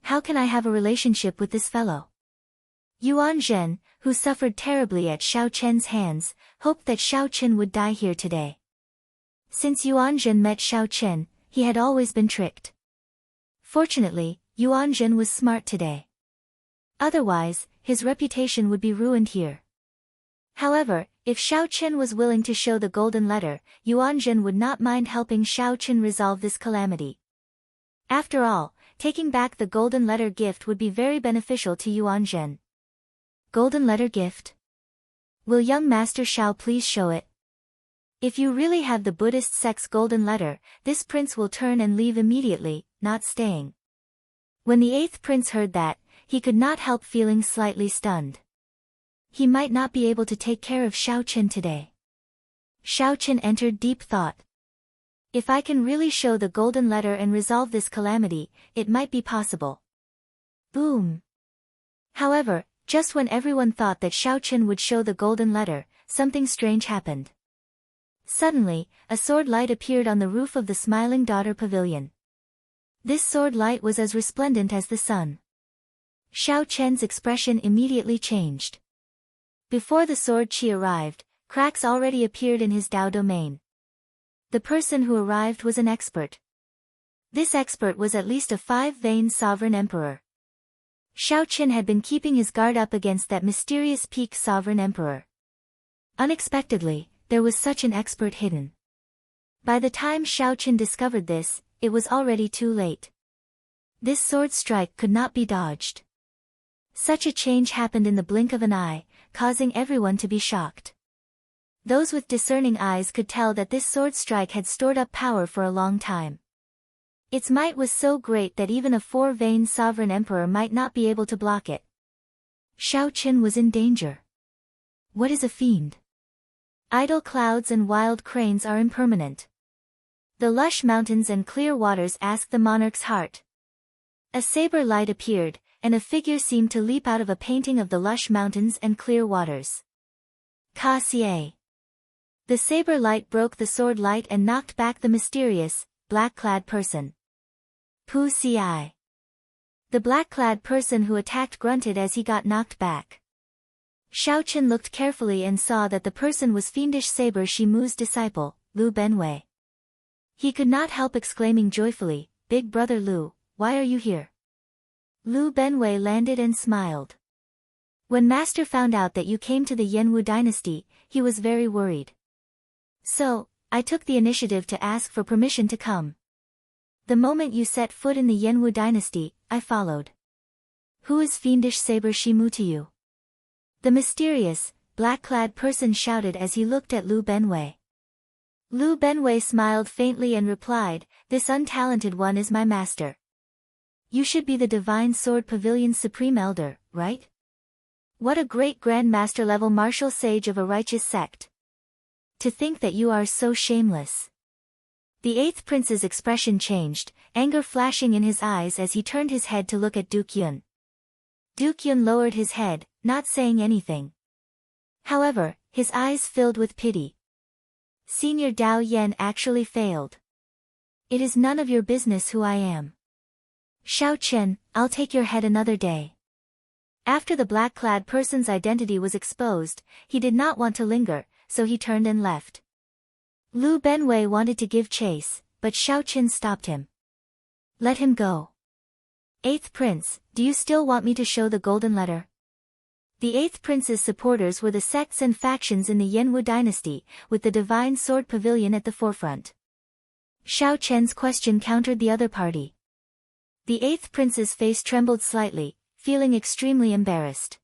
Speaker 1: How can I have a relationship with this fellow? Yuanjin, who suffered terribly at Xiao Chen's hands, hoped that Xiao Chen would die here today. Since Yuanjin met Xiao Chen, he had always been tricked. Fortunately, Yuanjin was smart today. Otherwise, his reputation would be ruined here. However, if Xiao Qian was willing to show the golden letter, Yuan Zhen would not mind helping Xiao Qian resolve this calamity. After all, taking back the golden letter gift would be very beneficial to Yuan Zhen. Golden letter gift? Will young Master Xiao please show it? If you really have the Buddhist sect's golden letter, this prince will turn and leave immediately, not staying. When the 8th prince heard that, he could not help feeling slightly stunned. He might not be able to take care of Xiao Qian today. Xiao Qian entered deep thought. If I can really show the golden letter and resolve this calamity, it might be possible. Boom. However, just when everyone thought that Xiao Qian would show the golden letter, something strange happened. Suddenly, a sword light appeared on the roof of the Smiling Daughter Pavilion. This sword light was as resplendent as the sun. Xiao Qian's expression immediately changed. Before the sword chi arrived, cracks already appeared in his Dao domain. The person who arrived was an expert. This expert was at least a 5-veined sovereign emperor. Xiao Qian had been keeping his guard up against that mysterious peak sovereign emperor. Unexpectedly, there was such an expert hidden. By the time Xiao Qian discovered this, it was already too late. This sword strike could not be dodged. Such a change happened in the blink of an eye, causing everyone to be shocked. Those with discerning eyes could tell that this sword strike had stored up power for a long time. Its might was so great that even a 4-veined sovereign emperor might not be able to block it. Xiao Qian was in danger. What is a fiend? Idle clouds and wild cranes are impermanent. The lush mountains and clear waters asked the monarch's heart. A saber light appeared, and a figure seemed to leap out of a painting of the lush mountains and clear waters. Ka Xie. The saber light broke the sword light and knocked back the mysterious, black-clad person. Pu Xi. The black-clad person who attacked grunted as he got knocked back. Xiao Qian looked carefully and saw that the person was fiendish Saber Shimu's disciple, Lu Benwei. He could not help exclaiming joyfully, "Big brother Lu, why are you here?" Lu Benwei landed and smiled. When Master found out that you came to the Yanwu dynasty, he was very worried. So, I took the initiative to ask for permission to come. The moment you set foot in the Yanwu dynasty, I followed. Who is fiendish Saber Shimu to you? The mysterious, black-clad person shouted as he looked at Lu Benwei. Lu Benwei smiled faintly and replied, "This untalented one is my master." You should be the Divine Sword Pavilion's supreme elder, right? What a great Grand Master-level martial sage of a righteous sect. To think that you are so shameless. The 8th prince's expression changed, anger flashing in his eyes as he turned his head to look at Duke Yun. Duke Yun lowered his head, not saying anything. However, his eyes filled with pity. Senior Dao Yan actually failed. It is none of your business who I am. Xiao Qian, I'll take your head another day. After the black-clad person's identity was exposed, he did not want to linger, so he turned and left. Lu Benwei wanted to give chase, but Xiao Qian stopped him. Let him go. 8th Prince, do you still want me to show the golden letter? The 8th Prince's supporters were the sects and factions in the Yanwu dynasty, with the Divine Sword Pavilion at the forefront. Xiao Qian's question countered the other party. The 8th Prince's face trembled slightly, feeling extremely embarrassed.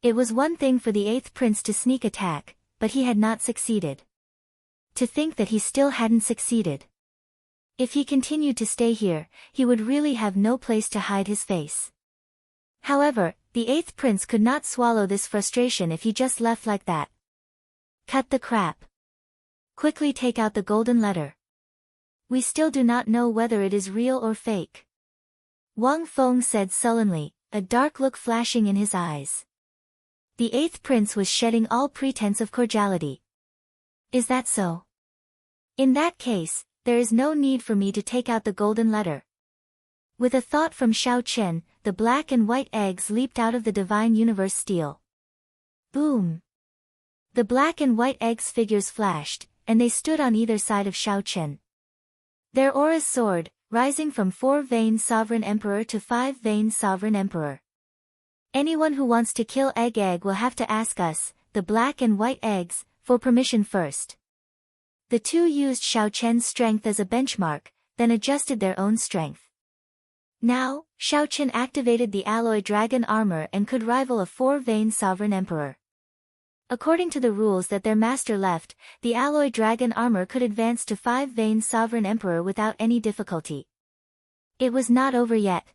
Speaker 1: It was one thing for the 8th Prince to sneak attack, but he had not succeeded. To think that he still hadn't succeeded. If he continued to stay here, he would really have no place to hide his face. However, the 8th Prince could not swallow this frustration if he just left like that. Cut the crap. Quickly take out the golden letter. We still do not know whether it is real or fake. Wang Feng said sullenly, a dark look flashing in his eyes. The 8th Prince was shedding all pretense of cordiality. Is that so? In that case, there is no need for me to take out the golden letter. With a thought from Xiao Qian, the black and white eggs leaped out of the Divine Universe steel. Boom! The black and white eggs figures flashed, and they stood on either side of Xiao Qian. Their auras soared, rising from 4-veined Sovereign Emperor to 5-veined Sovereign Emperor. Anyone who wants to kill Egg will have to ask us, the black and white eggs, for permission first. The two used Xiao Chen's strength as a benchmark, then adjusted their own strength. Now, Xiao Chen activated the alloy dragon armor and could rival a 4-vein sovereign emperor. According to the rules that their master left, the alloy dragon armor could advance to 5-vein sovereign emperor without any difficulty. It was not over yet.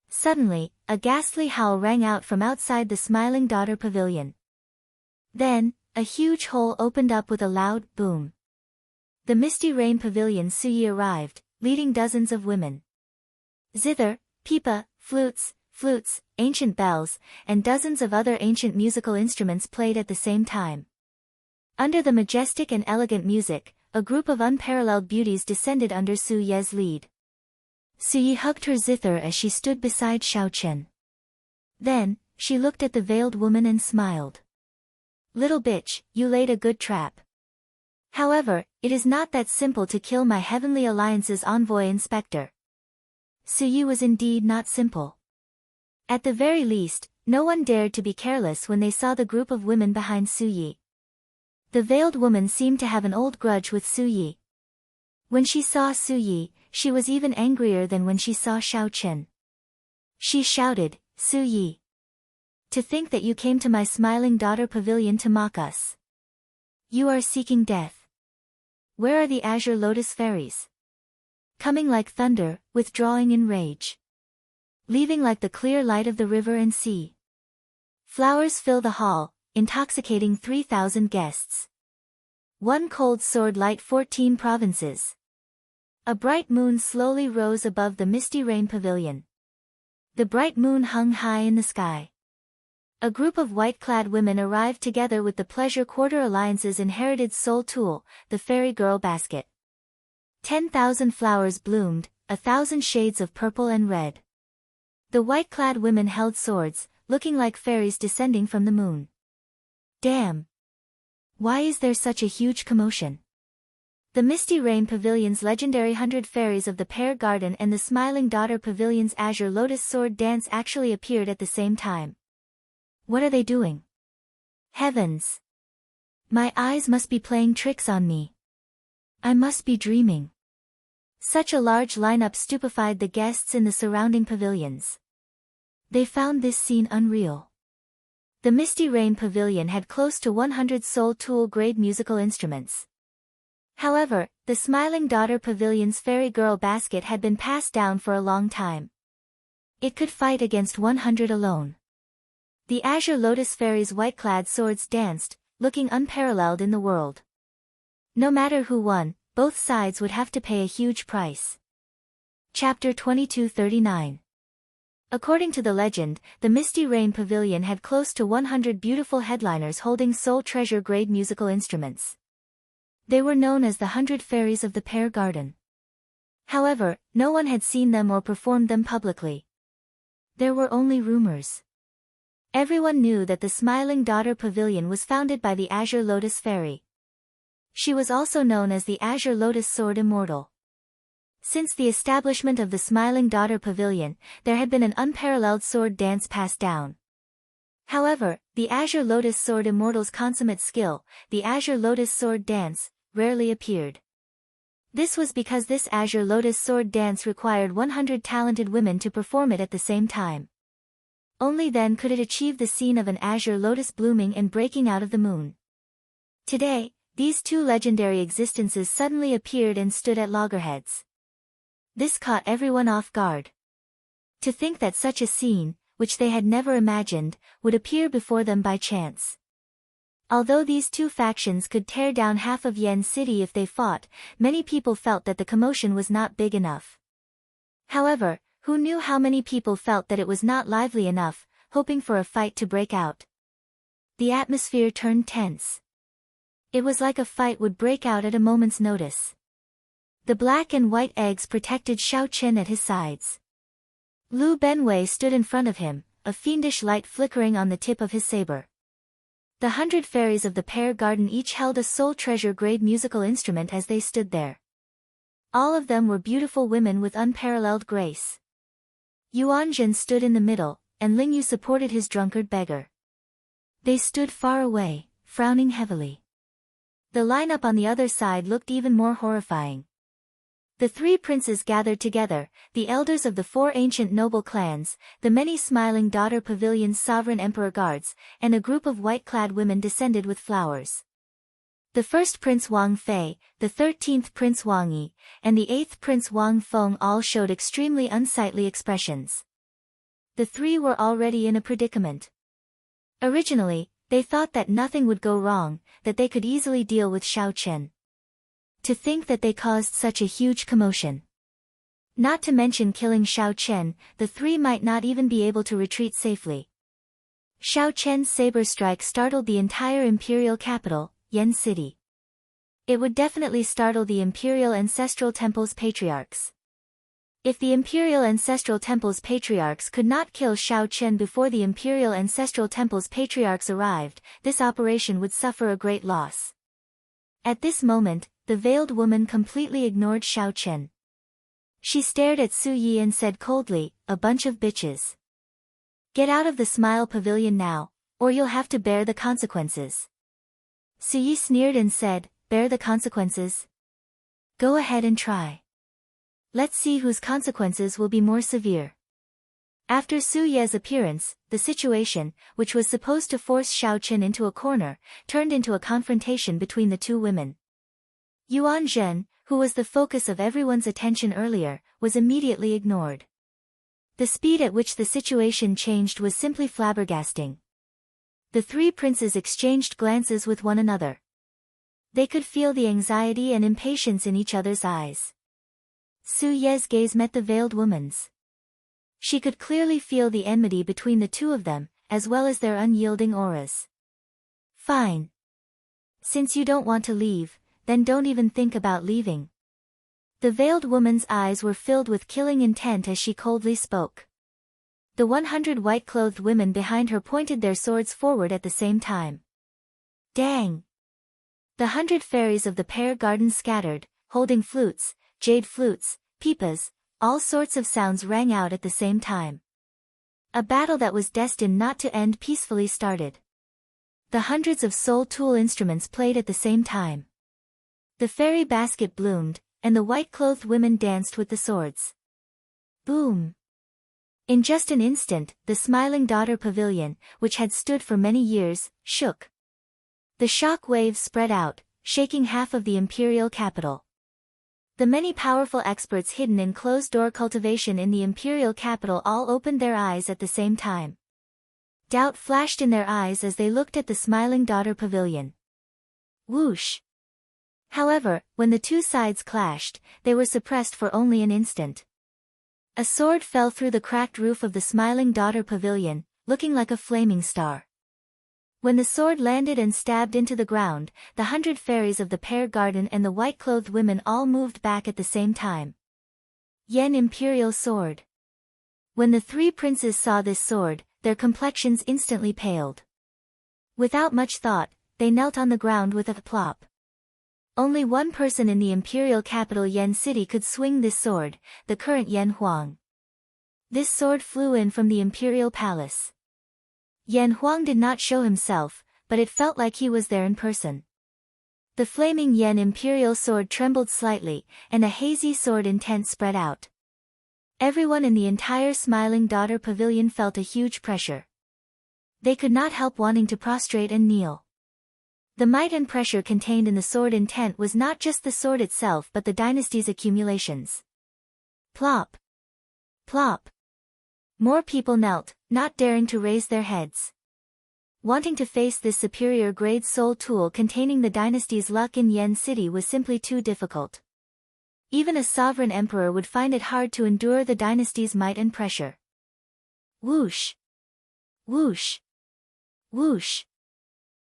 Speaker 1: Suddenly, a ghastly howl rang out from outside the Smiling Daughter Pavilion. Then, a huge hole opened up with a loud boom. The Misty Rain Pavilion Suyi arrived, leading dozens of women. Zither, pipa, flutes, ancient bells, and dozens of other ancient musical instruments played at the same time. Under the majestic and elegant music, a group of unparalleled beauties descended under Su Ye's lead. Su Yi hugged her zither as she stood beside Xiao Chen. Then, she looked at the veiled woman and smiled. "Little bitch, you laid a good trap. However, it is not that simple to kill my Heavenly Alliance's envoy inspector." Su Yi was indeed not simple. At the very least, no one dared to be careless when they saw the group of women behind Su Yi. The veiled woman seemed to have an old grudge with Su Yi. When she saw Su Yi, she was even angrier than when she saw Xiao Chen. She shouted, "Su Yi! To think that you came to my Smiling Daughter Pavilion to mock us. You are seeking death. Where are the Azure Lotus Fairies? Coming like thunder, withdrawing in rage. Leaving like the clear light of the river and sea. Flowers fill the hall, intoxicating 3,000 guests. One cold sword light 14 provinces." A bright moon slowly rose above the Misty Rain Pavilion. The bright moon hung high in the sky. A group of white-clad women arrived together with the Pleasure Quarter Alliance's inherited soul tool, the Fairy Girl Basket. 10,000 flowers bloomed, 1,000 shades of purple and red. The white-clad women held swords, looking like fairies descending from the moon. Damn! Why is there such a huge commotion? The Misty Rain Pavilion's legendary 100 Fairies of the Pear Garden and the Smiling Daughter Pavilion's Azure Lotus Sword Dance actually appeared at the same time. What are they doing? Heavens! My eyes must be playing tricks on me. I must be dreaming. Such a large lineup stupefied the guests in the surrounding pavilions. They found this scene unreal. The Misty Rain Pavilion had close to 100 Soul Tool-grade musical instruments. However, the Smiling Daughter Pavilion's Fairy Girl Basket had been passed down for a long time. It could fight against 100 alone. The Azure Lotus Fairy's white-clad swords danced, looking unparalleled in the world. No matter who won, both sides would have to pay a huge price. Chapter 2239. According to the legend, the Misty Rain Pavilion had close to 100 beautiful headliners holding soul treasure-grade musical instruments. They were known as the 100 Fairies of the Pear Garden. However, no one had seen them or performed them publicly. There were only rumors. Everyone knew that the Smiling Daughter Pavilion was founded by the Azure Lotus Fairy. She was also known as the Azure Lotus Sword Immortal. Since the establishment of the Smiling Daughter Pavilion, there had been an unparalleled sword dance passed down. However, the Azure Lotus Sword Immortal's consummate skill, the Azure Lotus Sword Dance, rarely appeared. This was because this Azure Lotus Sword Dance required 100 talented women to perform it at the same time. Only then could it achieve the scene of an Azure Lotus blooming and breaking out of the moon. Today, these two legendary existences suddenly appeared and stood at loggerheads. This caught everyone off guard. To think that such a scene, which they had never imagined, would appear before them by chance. Although these two factions could tear down half of Yen City if they fought, many people felt that the commotion was not big enough. However, who knew how many people felt that it was not lively enough, hoping for a fight to break out. The atmosphere turned tense. It was like a fight would break out at a moment's notice. The black and white eggs protected Xiao Chen at his sides. Lu Benwei stood in front of him, a fiendish light flickering on the tip of his saber. The 100 Fairies of the Pear Garden each held a soul treasure-grade musical instrument as they stood there. All of them were beautiful women with unparalleled grace. Yuanjun stood in the middle, and Ling Yu supported his drunkard beggar. They stood far away, frowning heavily. The lineup on the other side looked even more horrifying. The three princes gathered together, the elders of the four ancient noble clans, the many smiling daughter pavilions' sovereign emperor guards, and a group of white-clad women descended with flowers. The first Prince Wang Fei, the 13th Prince Wang Yi, and the 8th Prince Wang Feng all showed extremely unsightly expressions. The three were already in a predicament. Originally, they thought that nothing would go wrong, that they could easily deal with Xiao Chen. To think that they caused such a huge commotion. Not to mention killing Xiao Chen, the three might not even be able to retreat safely. Xiao Chen's saber strike startled the entire imperial capital, Yan City. It would definitely startle the Imperial Ancestral Temple's patriarchs. If the Imperial Ancestral Temple's patriarchs could not kill Xiao Chen before the Imperial Ancestral Temple's patriarchs arrived, this operation would suffer a great loss. At this moment, the veiled woman completely ignored Xiao Chen. She stared at Su Yi and said coldly, "A bunch of bitches. Get out of the Smile Pavilion now, or you'll have to bear the consequences." Su Yi sneered and said, "Bear the consequences? Go ahead and try. Let's see whose consequences will be more severe." After Su Ye's appearance, the situation, which was supposed to force Xiao Chen into a corner, turned into a confrontation between the two women. Yuan Zhen, who was the focus of everyone's attention earlier, was immediately ignored. The speed at which the situation changed was simply flabbergasting. The three princes exchanged glances with one another. They could feel the anxiety and impatience in each other's eyes. Su Ye's gaze met the veiled woman's. She could clearly feel the enmity between the two of them, as well as their unyielding auras. "Fine. Since you don't want to leave, then don't even think about leaving." The veiled woman's eyes were filled with killing intent as she coldly spoke. The 100 white-clothed women behind her pointed their swords forward at the same time. Dang! The 100 fairies of the pear garden scattered, holding flutes, jade flutes, pipas, all sorts of sounds rang out at the same time. A battle that was destined not to end peacefully started. The hundreds of soul tool instruments played at the same time. The fairy basket bloomed, and the white-clothed women danced with the swords. Boom! In just an instant, the Smiling Daughter Pavilion, which had stood for many years, shook. The shock waves spread out, shaking half of the imperial capital. The many powerful experts hidden in closed-door cultivation in the imperial capital all opened their eyes at the same time. Doubt flashed in their eyes as they looked at the Smiling Daughter Pavilion. Whoosh! However, when the two sides clashed, they were suppressed for only an instant. A sword fell through the cracked roof of the Smiling Daughter Pavilion, looking like a flaming star. When the sword landed and stabbed into the ground, the 100 fairies of the pear garden and the white-clothed women all moved back at the same time. Yen Imperial Sword. When the three princes saw this sword, their complexions instantly paled. Without much thought, they knelt on the ground with a plop. Only one person in the imperial capital Yan City could swing this sword, the current Yan Huang. This sword flew in from the imperial palace. Yan Huang did not show himself, but it felt like he was there in person. The flaming Yan imperial sword trembled slightly, and a hazy sword intent spread out. Everyone in the entire Smiling Daughter Pavilion felt a huge pressure. They could not help wanting to prostrate and kneel. The might and pressure contained in the sword intent was not just the sword itself but the dynasty's accumulations. Plop! Plop! More people knelt, not daring to raise their heads. Wanting to face this superior grade soul tool containing the dynasty's luck in Yen City was simply too difficult. Even a sovereign emperor would find it hard to endure the dynasty's might and pressure. Whoosh! Whoosh! Whoosh!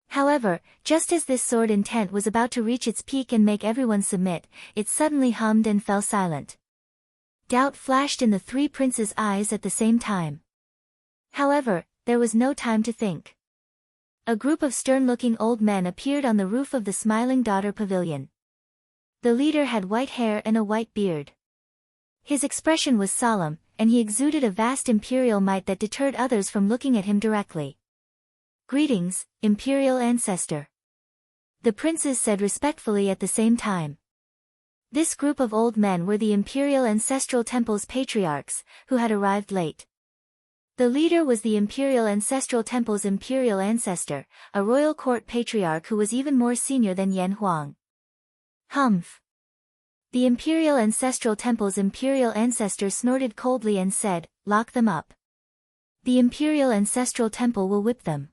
Speaker 1: However, just as this sword intent was about to reach its peak and make everyone submit, it suddenly hummed and fell silent. Doubt flashed in the three princes' eyes at the same time. However, there was no time to think. A group of stern-looking old men appeared on the roof of the Smiling Daughter Pavilion. The leader had white hair and a white beard. His expression was solemn, and he exuded a vast imperial might that deterred others from looking at him directly. "Greetings, imperial ancestor," the princes said respectfully at the same time. This group of old men were the imperial ancestral temple's patriarchs, who had arrived late. The leader was the imperial ancestral temple's imperial ancestor, a royal court patriarch who was even more senior than Yan Huang. "Humph." The imperial ancestral temple's imperial ancestor snorted coldly and said, "Lock them up. The imperial ancestral temple will whip them.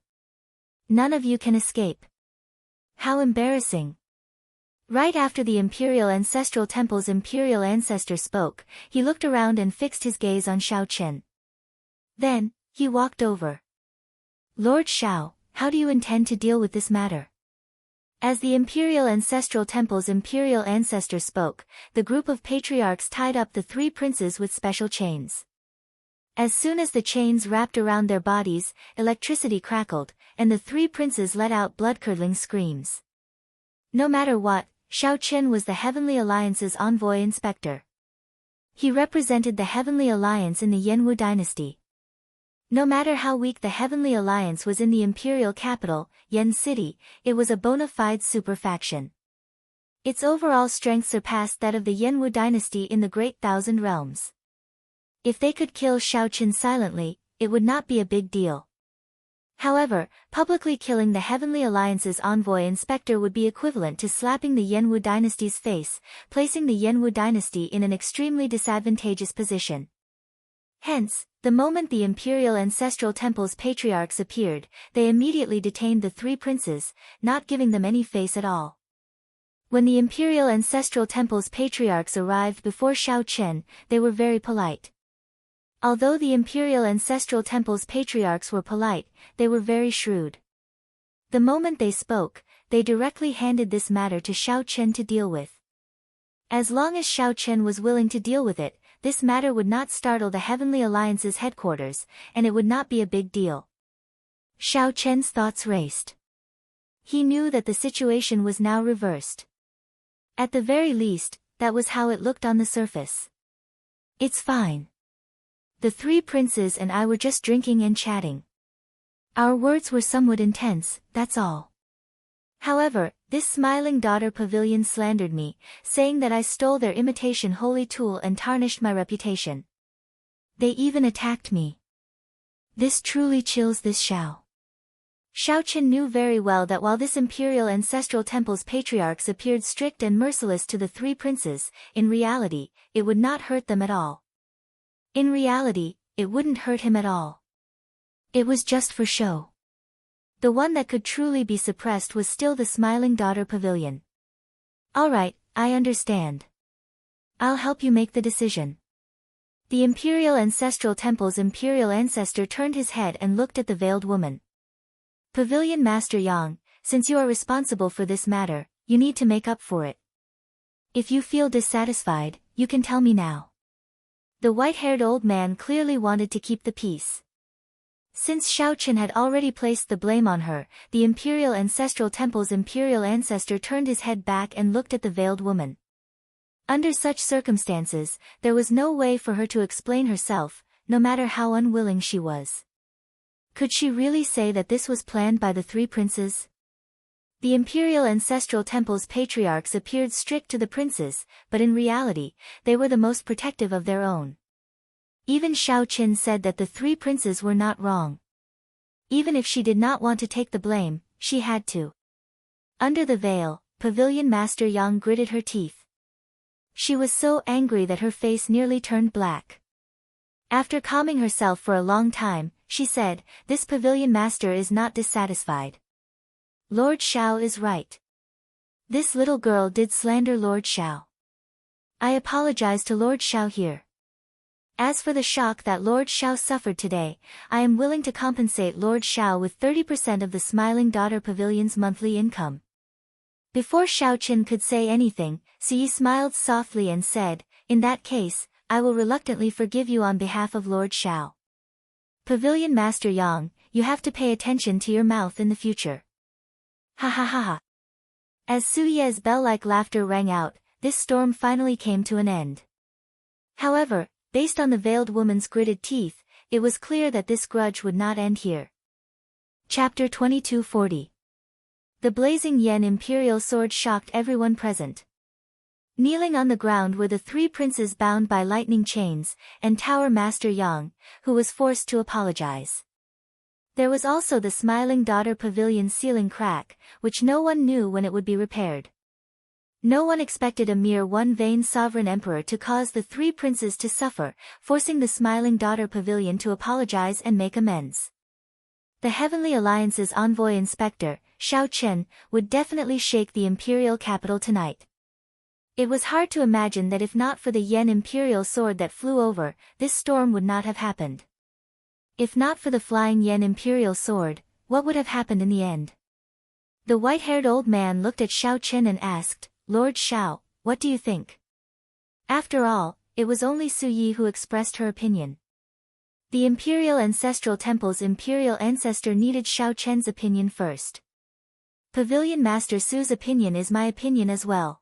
Speaker 1: None of you can escape." How embarrassing. Right after the imperial ancestral temple's imperial ancestor spoke, he looked around and fixed his gaze on Xiao Chen. Then, he walked over. "Lord Xiao, how do you intend to deal with this matter?" As the imperial ancestral temple's imperial ancestor spoke, the group of patriarchs tied up the three princes with special chains. As soon as the chains wrapped around their bodies, electricity crackled, and the three princes let out blood-curdling screams. No matter what, Xiao Chen was the Heavenly Alliance's envoy inspector. He represented the Heavenly Alliance in the Yanwu dynasty. No matter how weak the Heavenly Alliance was in the imperial capital, Yan City, it was a bona fide super faction. Its overall strength surpassed that of the Yanwu dynasty in the Great Thousand Realms. If they could kill Xiao Chen silently, it would not be a big deal. However, publicly killing the Heavenly Alliance's envoy inspector would be equivalent to slapping the Yanwu dynasty's face, placing the Yanwu dynasty in an extremely disadvantageous position. Hence, the moment the imperial ancestral temple's patriarchs appeared, they immediately detained the three princes, not giving them any face at all. When the imperial ancestral temple's patriarchs arrived before Xiao Chen, they were very polite. Although the imperial ancestral temple's patriarchs were polite, they were very shrewd. The moment they spoke, they directly handed this matter to Xiao Chen to deal with. As long as Xiao Chen was willing to deal with it, this matter would not startle the Heavenly Alliance's headquarters, and it would not be a big deal. Xiao Chen's thoughts raced. He knew that the situation was now reversed. At the very least, that was how it looked on the surface. "It's fine. The three princes and I were just drinking and chatting. Our words were somewhat intense, that's all. However, this smiling daughter pavilion slandered me, saying that I stole their imitation holy tool and tarnished my reputation. They even attacked me. This truly chills this Xiao." Xiao Chen knew very well that while this imperial ancestral temple's patriarchs appeared strict and merciless to the three princes, in reality, it would not hurt them at all. In reality, it wouldn't hurt him at all. It was just for show. The one that could truly be suppressed was still the smiling daughter pavilion. "All right, I understand. I'll help you make the decision." The imperial ancestral temple's imperial ancestor turned his head and looked at the veiled woman. "Pavilion Master Yang, since you are responsible for this matter, you need to make up for it. If you feel dissatisfied, you can tell me now." The white-haired old man clearly wanted to keep the peace. Since Xiao Chen had already placed the blame on her, the imperial ancestral temple's imperial ancestor turned his head back and looked at the veiled woman. Under such circumstances, there was no way for her to explain herself, no matter how unwilling she was. Could she really say that this was planned by the three princes? The imperial ancestral temple's patriarchs appeared strict to the princes, but in reality, they were the most protective of their own. Even Xiao Chen said that the three princes were not wrong. Even if she did not want to take the blame, she had to. Under the veil, Pavilion Master Yang gritted her teeth. She was so angry that her face nearly turned black. After calming herself for a long time, she said, "This Pavilion Master is not dissatisfied. Lord Xiao is right. This little girl did slander Lord Xiao. I apologize to Lord Xiao here. As for the shock that Lord Xiao suffered today, I am willing to compensate Lord Xiao with 30% of the Smiling Daughter Pavilion's monthly income." Before Xiao Chen could say anything, Yi smiled softly and said, "In that case, I will reluctantly forgive you on behalf of Lord Xiao. Pavilion Master Yang, you have to pay attention to your mouth in the future." Ha ha ha ha. As Su Ye's bell-like laughter rang out, this storm finally came to an end. However, based on the veiled woman's gritted teeth, it was clear that this grudge would not end here. Chapter 2240. The blazing yen imperial sword shocked everyone present. Kneeling on the ground were the three princes bound by lightning chains, and Tower Master Yang, who was forced to apologize. There was also the Smiling Daughter Pavilion ceiling crack, which no one knew when it would be repaired. No one expected a mere one vain sovereign emperor to cause the three princes to suffer, forcing the Smiling Daughter Pavilion to apologize and make amends. The Heavenly Alliance's envoy inspector, Xiao Chen, would definitely shake the imperial capital tonight. It was hard to imagine that if not for the yen imperial sword that flew over, this storm would not have happened. If not for the flying yen imperial sword, what would have happened in the end? The white-haired old man looked at Xiao Chen and asked, "Lord Xiao, what do you think?" After all, it was only Su Yi who expressed her opinion. The Imperial Ancestral Temple's imperial ancestor needed Xiao Chen's opinion first. Pavilion Master Su's opinion is my opinion as well.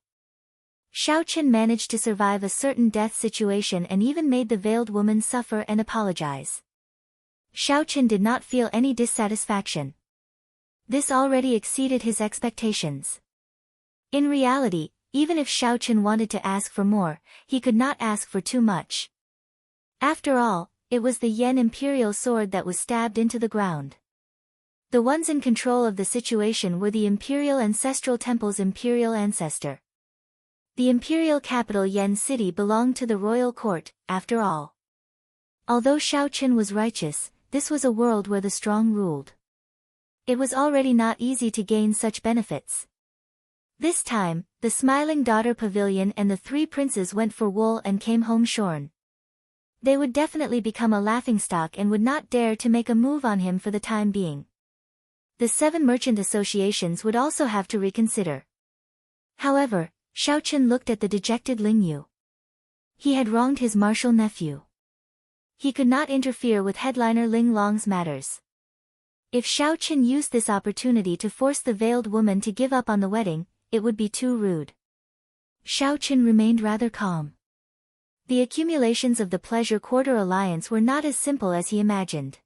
Speaker 1: Xiao Chen managed to survive a certain death situation and even made the veiled woman suffer and apologize. Xiao Chen did not feel any dissatisfaction. This already exceeded his expectations. In reality, even if Xiao Chen wanted to ask for more, he could not ask for too much. After all, it was the yen imperial sword that was stabbed into the ground. The ones in control of the situation were the Imperial Ancestral Temple's imperial ancestor. The imperial capital Yen City belonged to the royal court, after all. Although Xiao Chen was righteous, this was a world where the strong ruled. It was already not easy to gain such benefits. This time, the Smiling Daughter Pavilion and the three princes went for wool and came home shorn. They would definitely become a laughingstock and would not dare to make a move on him for the time being. The 7 merchant associations would also have to reconsider. However, Xiao Chen looked at the dejected Ling Yu. He had wronged his martial nephew. He could not interfere with headliner Ling Long's matters. If Xiao Chen used this opportunity to force the veiled woman to give up on the wedding, it would be too rude. Xiao Chen remained rather calm. The accumulations of the Pleasure Quarter Alliance were not as simple as he imagined.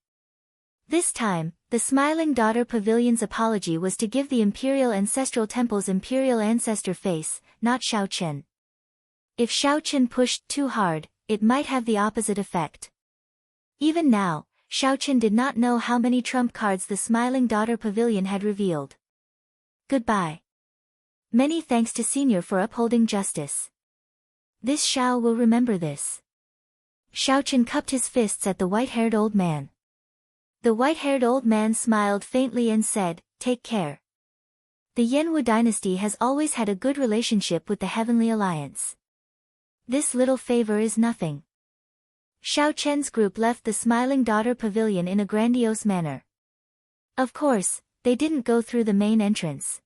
Speaker 1: This time, the Smiling Daughter Pavilion's apology was to give the Imperial Ancestral Temple's imperial ancestor face, not Xiao Chen. If Xiao Chen pushed too hard, it might have the opposite effect. Even now, Xiao Chen did not know how many trump cards the Smiling Daughter Pavilion had revealed. Goodbye. Many thanks to Senior for upholding justice. This Xiao will remember this. Xiao Chen cupped his fists at the white-haired old man. The white-haired old man smiled faintly and said, "Take care." The Yanwu dynasty has always had a good relationship with the Heavenly Alliance. This little favor is nothing. Xiao Chen's group left the Smiling Daughter Pavilion in a grandiose manner. Of course, they didn't go through the main entrance.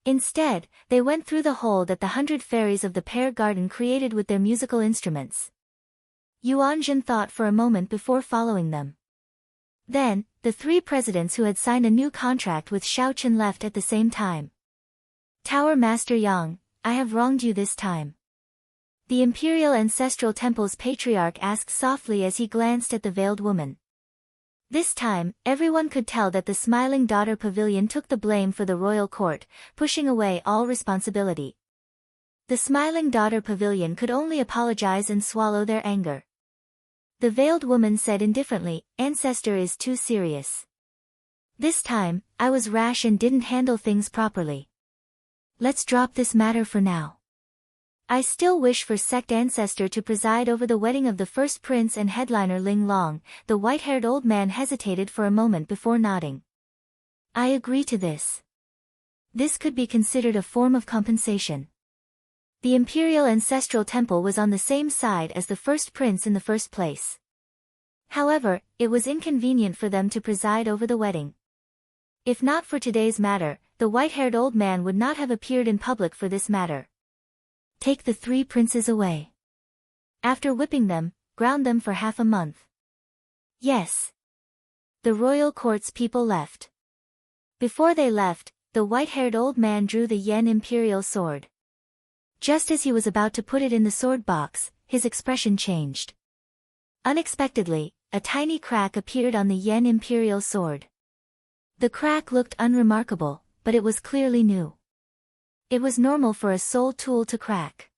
Speaker 1: Instead, they went through the hole that the 100 fairies of the Pear Garden created with their musical instruments. Yuanzhen thought for a moment before following them. Then, the 3 presidents who had signed a new contract with Xiao Chen left at the same time. Tower Master Yang, I have wronged you this time. The Imperial Ancestral Temple's patriarch asked softly as he glanced at the veiled woman. This time, everyone could tell that the Smiling Daughter Pavilion took the blame for the royal court, pushing away all responsibility. The Smiling Daughter Pavilion could only apologize and swallow their anger. The veiled woman said indifferently, "Ancestor is too serious. This time, I was rash and didn't handle things properly. Let's drop this matter for now. I still wish for Sect Ancestor to preside over the wedding of the first prince and headliner Ling Long." The white-haired old man hesitated for a moment before nodding. "I agree to this. This could be considered a form of compensation." The Imperial Ancestral Temple was on the same side as the first prince in the first place. However, it was inconvenient for them to preside over the wedding. If not for today's matter, the white-haired old man would not have appeared in public for this matter. Take the 3 princes away. After whipping them, ground them for half a month. Yes. The royal court's people left. Before they left, the white-haired old man drew the yen imperial sword. Just as he was about to put it in the sword box, his expression changed. Unexpectedly, a tiny crack appeared on the Yen Imperial sword. The crack looked unremarkable, but it was clearly new. It was normal for a soul tool to crack.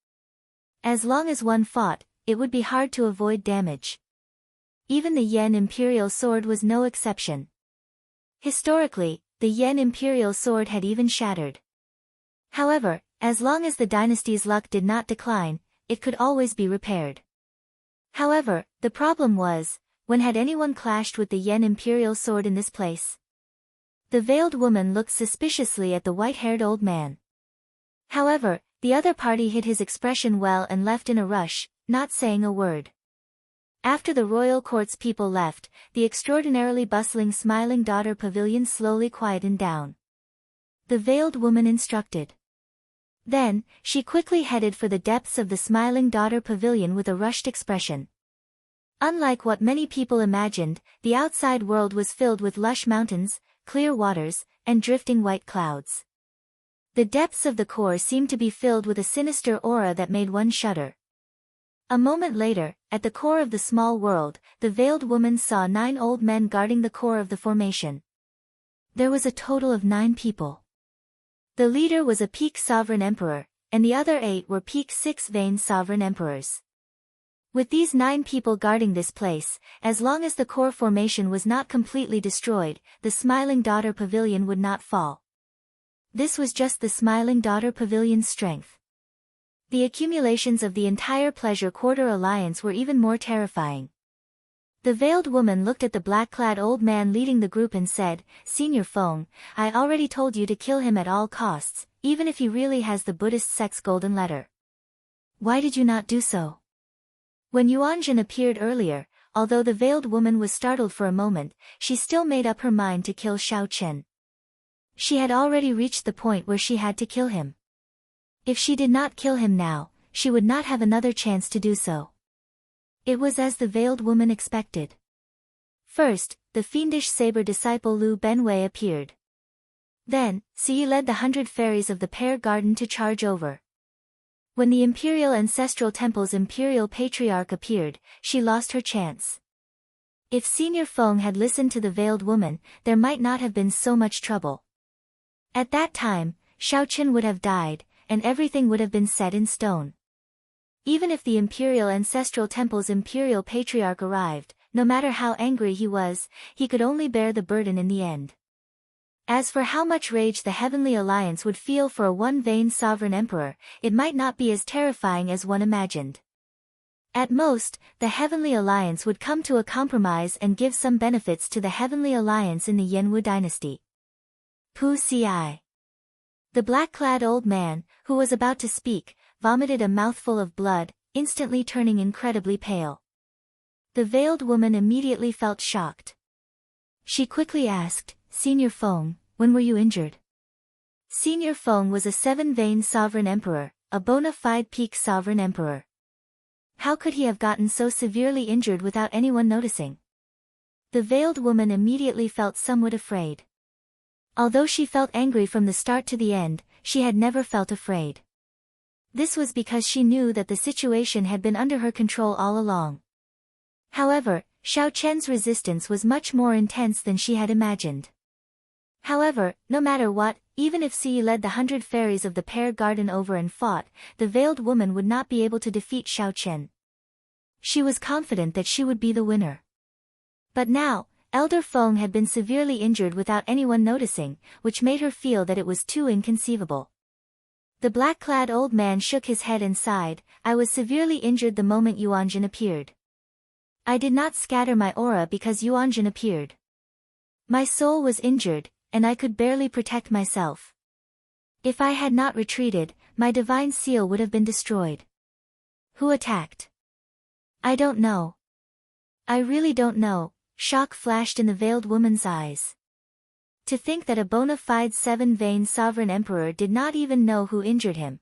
Speaker 1: As long as one fought, it would be hard to avoid damage. Even the Yen Imperial sword was no exception. Historically, the Yen Imperial sword had even shattered. However, as long as the dynasty's luck did not decline, it could always be repaired. However, the problem was, when had anyone clashed with the Yen Imperial sword in this place? The veiled woman looked suspiciously at the white-haired old man. However, the other party hid his expression well and left in a rush, not saying a word. After the royal court's people left, the extraordinarily bustling Smiling Daughter Pavilion slowly quietened down. The veiled woman instructed. Then, she quickly headed for the depths of the Smiling Daughter Pavilion with a rushed expression. Unlike what many people imagined, the outside world was filled with lush mountains, clear waters, and drifting white clouds. The depths of the core seemed to be filled with a sinister aura that made one shudder. A moment later, at the core of the small world, the veiled woman saw 9 old men guarding the core of the formation. There was a total of 9 people. The leader was a peak sovereign emperor, and the other 8 were peak 6-vein sovereign emperors. With these 9 people guarding this place, as long as the core formation was not completely destroyed, the Smiling Daughter Pavilion would not fall. This was just the Smiling Daughter Pavilion's strength. The accumulations of the entire Pleasure Quarter Alliance were even more terrifying. The veiled woman looked at the black-clad old man leading the group and said, "Senior Feng, I already told you to kill him at all costs, even if he really has the Buddhist sect's golden letter. Why did you not do so?" When Yuanjun appeared earlier, although the veiled woman was startled for a moment, she still made up her mind to kill Xiao Chen. She had already reached the point where she had to kill him. If she did not kill him now, she would not have another chance to do so. It was as the veiled woman expected. First, the fiendish saber disciple Lu Benwei appeared. Then, Xi led the 100 fairies of the Pear Garden to charge over. When the Imperial Ancestral Temple's Imperial Patriarch appeared, she lost her chance. If Senior Feng had listened to the veiled woman, there might not have been so much trouble. At that time, Xiao Chen would have died, and everything would have been set in stone. Even if the Imperial Ancestral Temple's Imperial Patriarch arrived, no matter how angry he was, he could only bear the burden in the end. As for how much rage the Heavenly Alliance would feel for a one-vein sovereign emperor, it might not be as terrifying as one imagined. At most, the Heavenly Alliance would come to a compromise and give some benefits to the Heavenly Alliance in the Yanwu dynasty. Pu Ci. The black-clad old man, who was about to speak, vomited a mouthful of blood, instantly turning incredibly pale. The veiled woman immediately felt shocked. She quickly asked, "Senior Feng, when were you injured?" Senior Feng was a 7-vein sovereign emperor, a bona fide peak sovereign emperor. How could he have gotten so severely injured without anyone noticing? The veiled woman immediately felt somewhat afraid. Although she felt angry from the start to the end, she had never felt afraid. This was because she knew that the situation had been under her control all along. However, Xiao Chen's resistance was much more intense than she had imagined. However, no matter what, even if Xi led the 100 fairies of the Pear Garden over and fought, the veiled woman would not be able to defeat Xiao Chen. She was confident that she would be the winner. But now, Elder Feng had been severely injured without anyone noticing, which made her feel that it was too inconceivable. The black-clad old man shook his head and sighed, "I was severely injured the moment Yuanjun appeared. I did not scatter my aura because Yuanjun appeared. My soul was injured, and I could barely protect myself. If I had not retreated, my divine seal would have been destroyed." "Who attacked?" "I don't know. I really don't know." Shock flashed in the veiled woman's eyes. To think that a bona fide 7-vein sovereign emperor did not even know who injured him.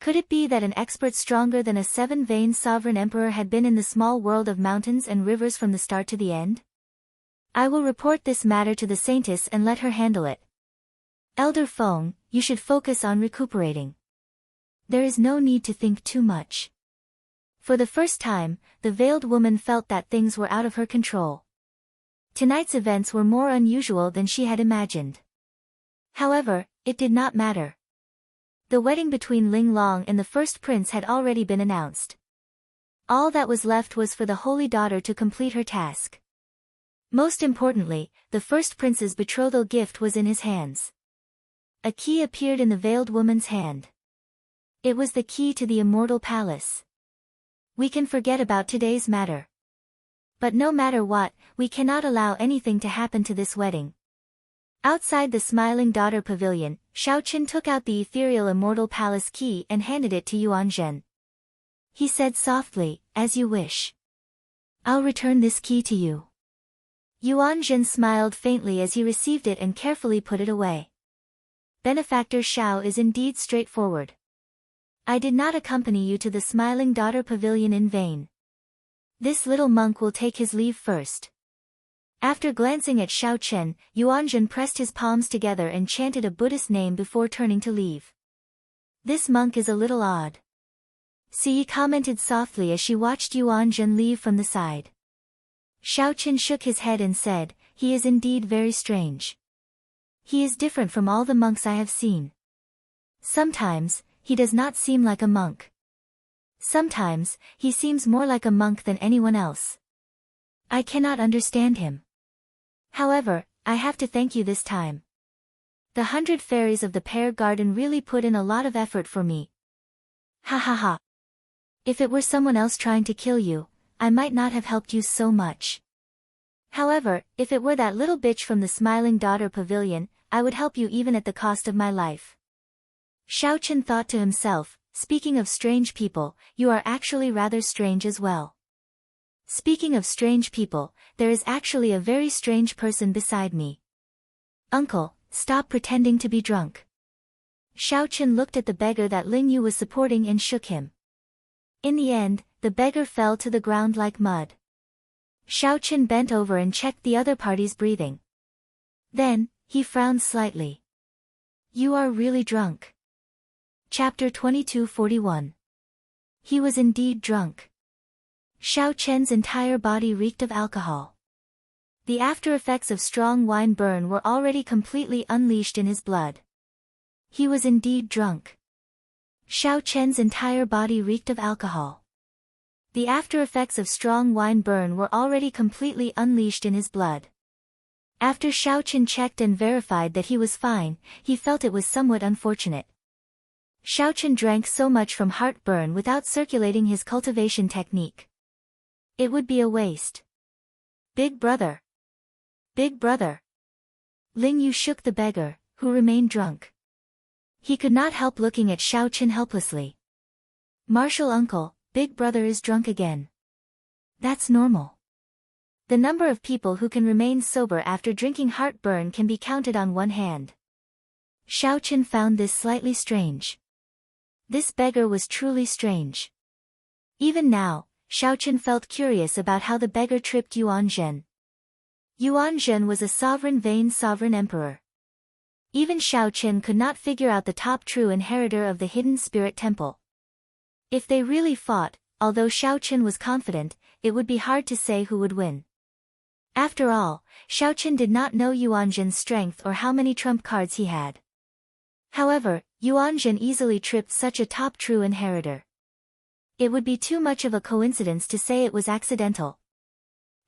Speaker 1: Could it be that an expert stronger than a 7-vein sovereign emperor had been in the small world of mountains and rivers from the start to the end? "I will report this matter to the Saintess and let her handle it. Elder Feng, you should focus on recuperating. There is no need to think too much." For the first time, the veiled woman felt that things were out of her control. Tonight's events were more unusual than she had imagined. However, it did not matter. The wedding between Ling Long and the first prince had already been announced. All that was left was for the holy daughter to complete her task. Most importantly, the first prince's betrothal gift was in his hands. A key appeared in the veiled woman's hand. It was the key to the immortal palace. We can forget about today's matter. But no matter what, we cannot allow anything to happen to this wedding. Outside the Smiling Daughter Pavilion, Xiaoqin took out the ethereal immortal palace key and handed it to Yuan Zhen. He said softly, "As you wish. I'll return this key to you." Yuan Zhen smiled faintly as he received it and carefully put it away. Benefactor Xiao is indeed straightforward. I did not accompany you to the Smiling Daughter Pavilion in vain. This little monk will take his leave first. After glancing at Xiaoqin, Yuan Zhen pressed his palms together and chanted a Buddhist name before turning to leave. This monk is a little odd. Siyi commented softly as she watched Yuan Zhen leave from the side. Xiaoqin shook his head and said, "He is indeed very strange. He is different from all the monks I have seen. Sometimes, he does not seem like a monk. Sometimes, he seems more like a monk than anyone else. I cannot understand him. However, I have to thank you this time. The 100 fairies of the pear garden really put in a lot of effort for me. Ha ha ha. If it were someone else trying to kill you, I might not have helped you so much. However, if it were that little bitch from the Smiling Daughter Pavilion, I would help you even at the cost of my life." Xiaoqin thought to himself, "Speaking of strange people, you are actually rather strange as well. Speaking of strange people, there is actually a very strange person beside me. Uncle, stop pretending to be drunk." Xiaoqin looked at the beggar that Ling Yu was supporting and shook him. In the end, the beggar fell to the ground like mud. Xiaoqin bent over and checked the other party's breathing. Then, he frowned slightly. "You are really drunk." Chapter 2241. He was indeed drunk. Xiaoqian's entire body reeked of alcohol. The after-effects of strong wine burn were already completely unleashed in his blood. He was indeed drunk. Xiaoqian's entire body reeked of alcohol. The after-effects of strong wine burn were already completely unleashed in his blood. After Xiaoqin checked and verified that he was fine, he felt it was somewhat unfortunate. Xiaoqin drank so much from heartburn without circulating his cultivation technique. It would be a waste. "Big brother. Big brother." Ling Yu shook the beggar, who remained drunk. He could not help looking at Xiaoqin helplessly. "Martial uncle, big brother is drunk again. That's normal. The number of people who can remain sober after drinking heartburn can be counted on one hand." Xiaoqin found this slightly strange. This beggar was truly strange. Even now, Xiaoqin felt curious about how the beggar tripped Yuan Zhen. Yuan Zhen was a vain sovereign emperor. Even Xiaoqin could not figure out the top true inheritor of the hidden spirit temple. If they really fought, although Xiaoqin was confident, it would be hard to say who would win. After all, Xiaoqin did not know Yuan Zhen's strength or how many trump cards he had. However, Yuan Zhen easily tripped such a top true inheritor. It would be too much of a coincidence to say it was accidental.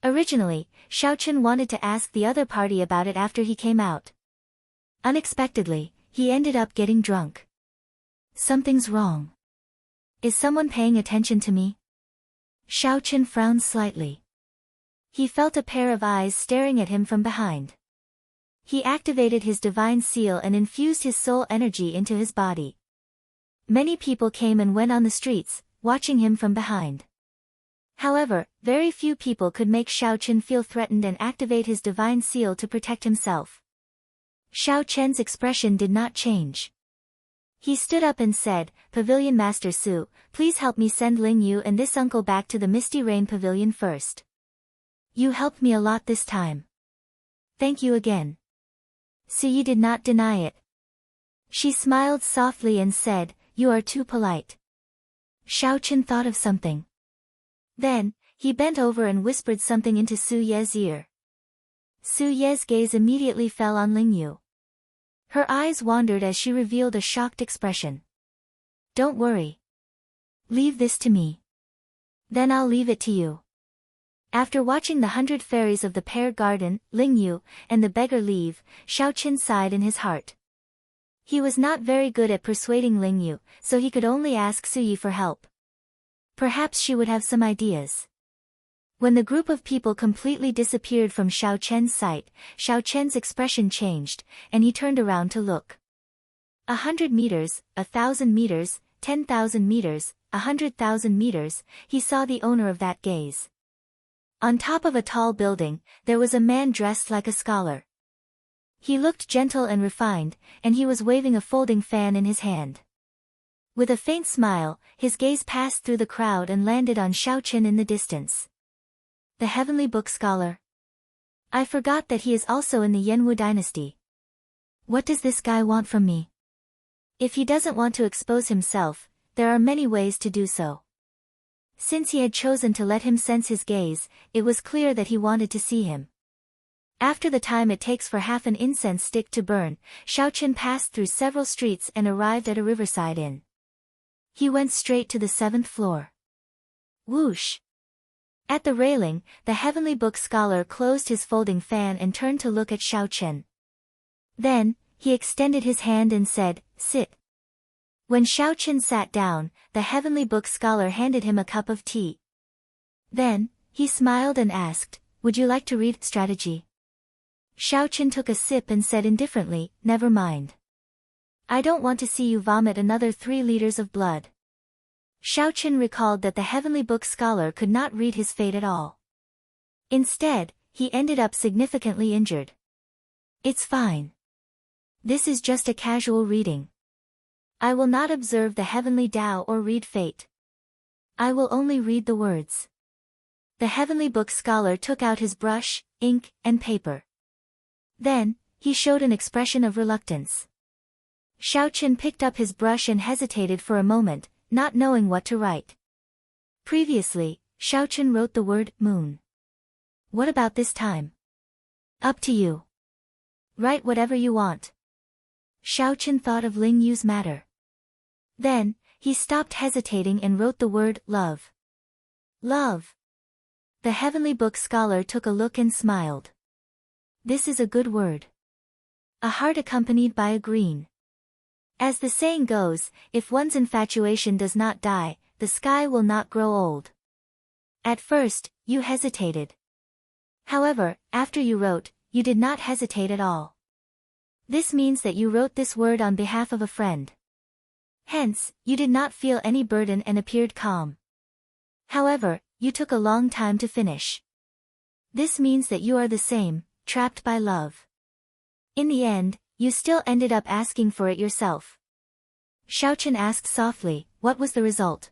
Speaker 1: Originally, Xiaoqin wanted to ask the other party about it after he came out. Unexpectedly, he ended up getting drunk. Something's wrong. Is someone paying attention to me? Xiaoqin frowned slightly. He felt a pair of eyes staring at him from behind. He activated his divine seal and infused his soul energy into his body. Many people came and went on the streets, watching him from behind. However, very few people could make Xiaoqin feel threatened and activate his divine seal to protect himself. Xiaoqian's expression did not change. He stood up and said, "Pavilion Master Su, please help me send Ling Yu and this uncle back to the Misty Rain Pavilion first. You helped me a lot this time. Thank you again." Siyi did not deny it. She smiled softly and said, "You are too polite." Xiaoqin thought of something. Then, he bent over and whispered something into Su Ye's ear. Su Ye's gaze immediately fell on Ling Yu. Her eyes wandered as she revealed a shocked expression. Don't worry. Leave this to me. Then I'll leave it to you. After watching the 100 fairies of the pear garden, Ling Yu, and the beggar leave, Xiao Qin sighed in his heart. He was not very good at persuading Ling Yu, so he could only ask Su Yi for help. Perhaps she would have some ideas. When the group of people completely disappeared from Xiao Chen's sight, Xiao Chen's expression changed, and he turned around to look. 100 meters, 1,000 meters, 10,000 meters, 100,000 meters, he saw the owner of that gaze. On top of a tall building, there was a man dressed like a scholar. He looked gentle and refined, and he was waving a folding fan in his hand. With a faint smile, his gaze passed through the crowd and landed on Xiao Qin in the distance. The Heavenly Book Scholar. I forgot that he is also in the Yanwu dynasty. What does this guy want from me? If he doesn't want to expose himself, there are many ways to do so. Since he had chosen to let him sense his gaze, it was clear that he wanted to see him. After the time it takes for half an incense stick to burn, Xiao Qin passed through several streets and arrived at a riverside inn. He went straight to the 7th floor. Whoosh! At the railing, the Heavenly Book Scholar closed his folding fan and turned to look at Xiao Qin. Then, he extended his hand and said, "Sit." When Xiao Qin sat down, the Heavenly Book Scholar handed him a cup of tea. Then, he smiled and asked, "Would you like to read strategy?" Xiao Qin took a sip and said indifferently, "Never mind. I don't want to see you vomit another 3 liters of blood." Xiao Qin recalled that the Heavenly Book Scholar could not read his fate at all. Instead, he ended up significantly injured. "It's fine. This is just a casual reading. I will not observe the heavenly Tao or read fate. I will only read the words." The Heavenly Book Scholar took out his brush, ink, and paper. Then, he showed an expression of reluctance. Xiao Qin picked up his brush and hesitated for a moment, not knowing what to write. Previously, Xiao Qin wrote the word moon. What about this time? Up to you. Write whatever you want. Xiao Qin thought of Ling Yu's matter. Then, he stopped hesitating and wrote the word love. Love. The Heavenly Book Scholar took a look and smiled. This is a good word. A heart accompanied by a green. As the saying goes, if one's infatuation does not die, the sky will not grow old. At first, you hesitated. However, after you wrote, you did not hesitate at all. This means that you wrote this word on behalf of a friend. Hence, you did not feel any burden and appeared calm. However, you took a long time to finish. This means that you are the same, trapped by love. In the end, you still ended up asking for it yourself. Xiao Qin asked softly, "What was the result?"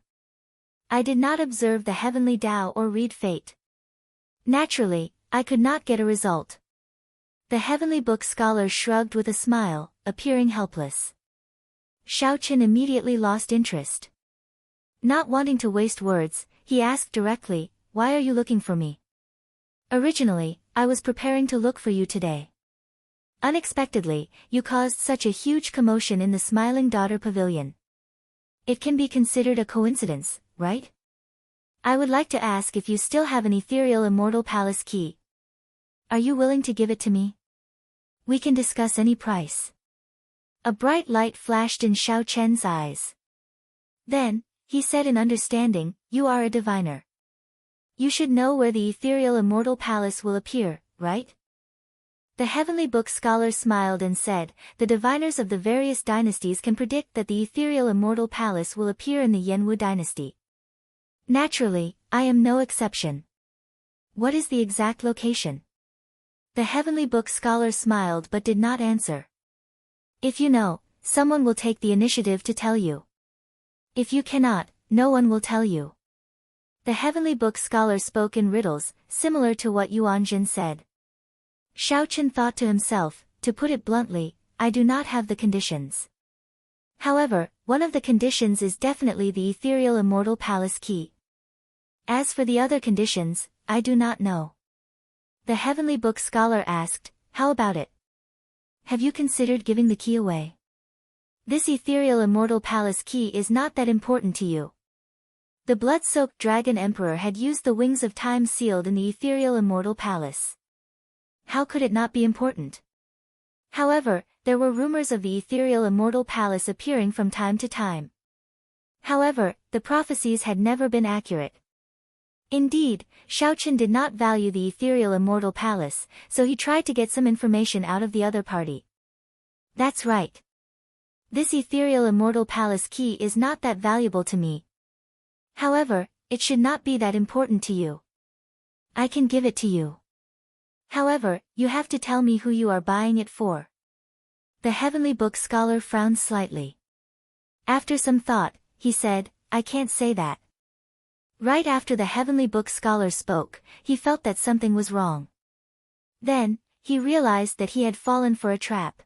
Speaker 1: "I did not observe the heavenly Tao or read fate. Naturally, I could not get a result." The Heavenly Book Scholar shrugged with a smile, appearing helpless. Xiao Qin immediately lost interest. Not wanting to waste words, he asked directly, "Why are you looking for me?" "Originally, I was preparing to look for you today. Unexpectedly, you caused such a huge commotion in the Smiling Daughter Pavilion. It can be considered a coincidence, right? I would like to ask if you still have an ethereal immortal palace key. Are you willing to give it to me? We can discuss any price." A bright light flashed in Xiao Chen's eyes. Then, he said in understanding, "You are a diviner. You should know where the ethereal immortal palace will appear, right?" The Heavenly Book Scholar smiled and said, "The diviners of the various dynasties can predict that the ethereal immortal palace will appear in the Yanwu dynasty. Naturally, I am no exception. What is the exact location?" The Heavenly Book Scholar smiled but did not answer. "If you know, someone will take the initiative to tell you. If you cannot, no one will tell you." The Heavenly Book Scholar spoke in riddles, similar to what Yuan Jin said. Xiao Qin thought to himself, "To put it bluntly, I do not have the conditions. However, one of the conditions is definitely the ethereal immortal palace key. As for the other conditions, I do not know. The Heavenly Book Scholar asked, how about it? Have you considered giving the key away? This ethereal immortal palace key is not that important to you. The blood-soaked dragon emperor had used the wings of time sealed in the ethereal immortal palace. How could it not be important? However, there were rumors of the ethereal immortal palace appearing from time to time. However, the prophecies had never been accurate. Indeed, Xiaochen did not value the ethereal immortal palace, so he tried to get some information out of the other party. That's right. This ethereal immortal palace key is not that valuable to me. However, it should not be that important to you. I can give it to you. However, you have to tell me who you are buying it for. The Heavenly Book Scholar frowned slightly. After some thought, he said, I can't say that. Right after the Heavenly Book Scholar spoke, he felt that something was wrong. Then, he realized that he had fallen for a trap.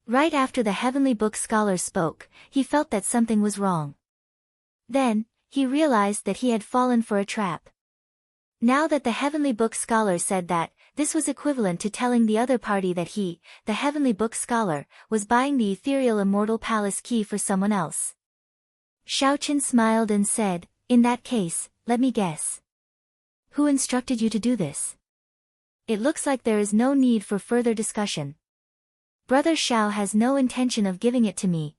Speaker 1: Right after the Heavenly Book Scholar spoke, he felt that something was wrong. Then, he realized that he had fallen for a trap. Now that the Heavenly Book Scholar said that, this was equivalent to telling the other party that he, the Heavenly Book Scholar, was buying the ethereal immortal palace key for someone else. Xiaochen smiled and said, in that case, let me guess. Who instructed you to do this? It looks like there is no need for further discussion. Brother Xiao has no intention of giving it to me.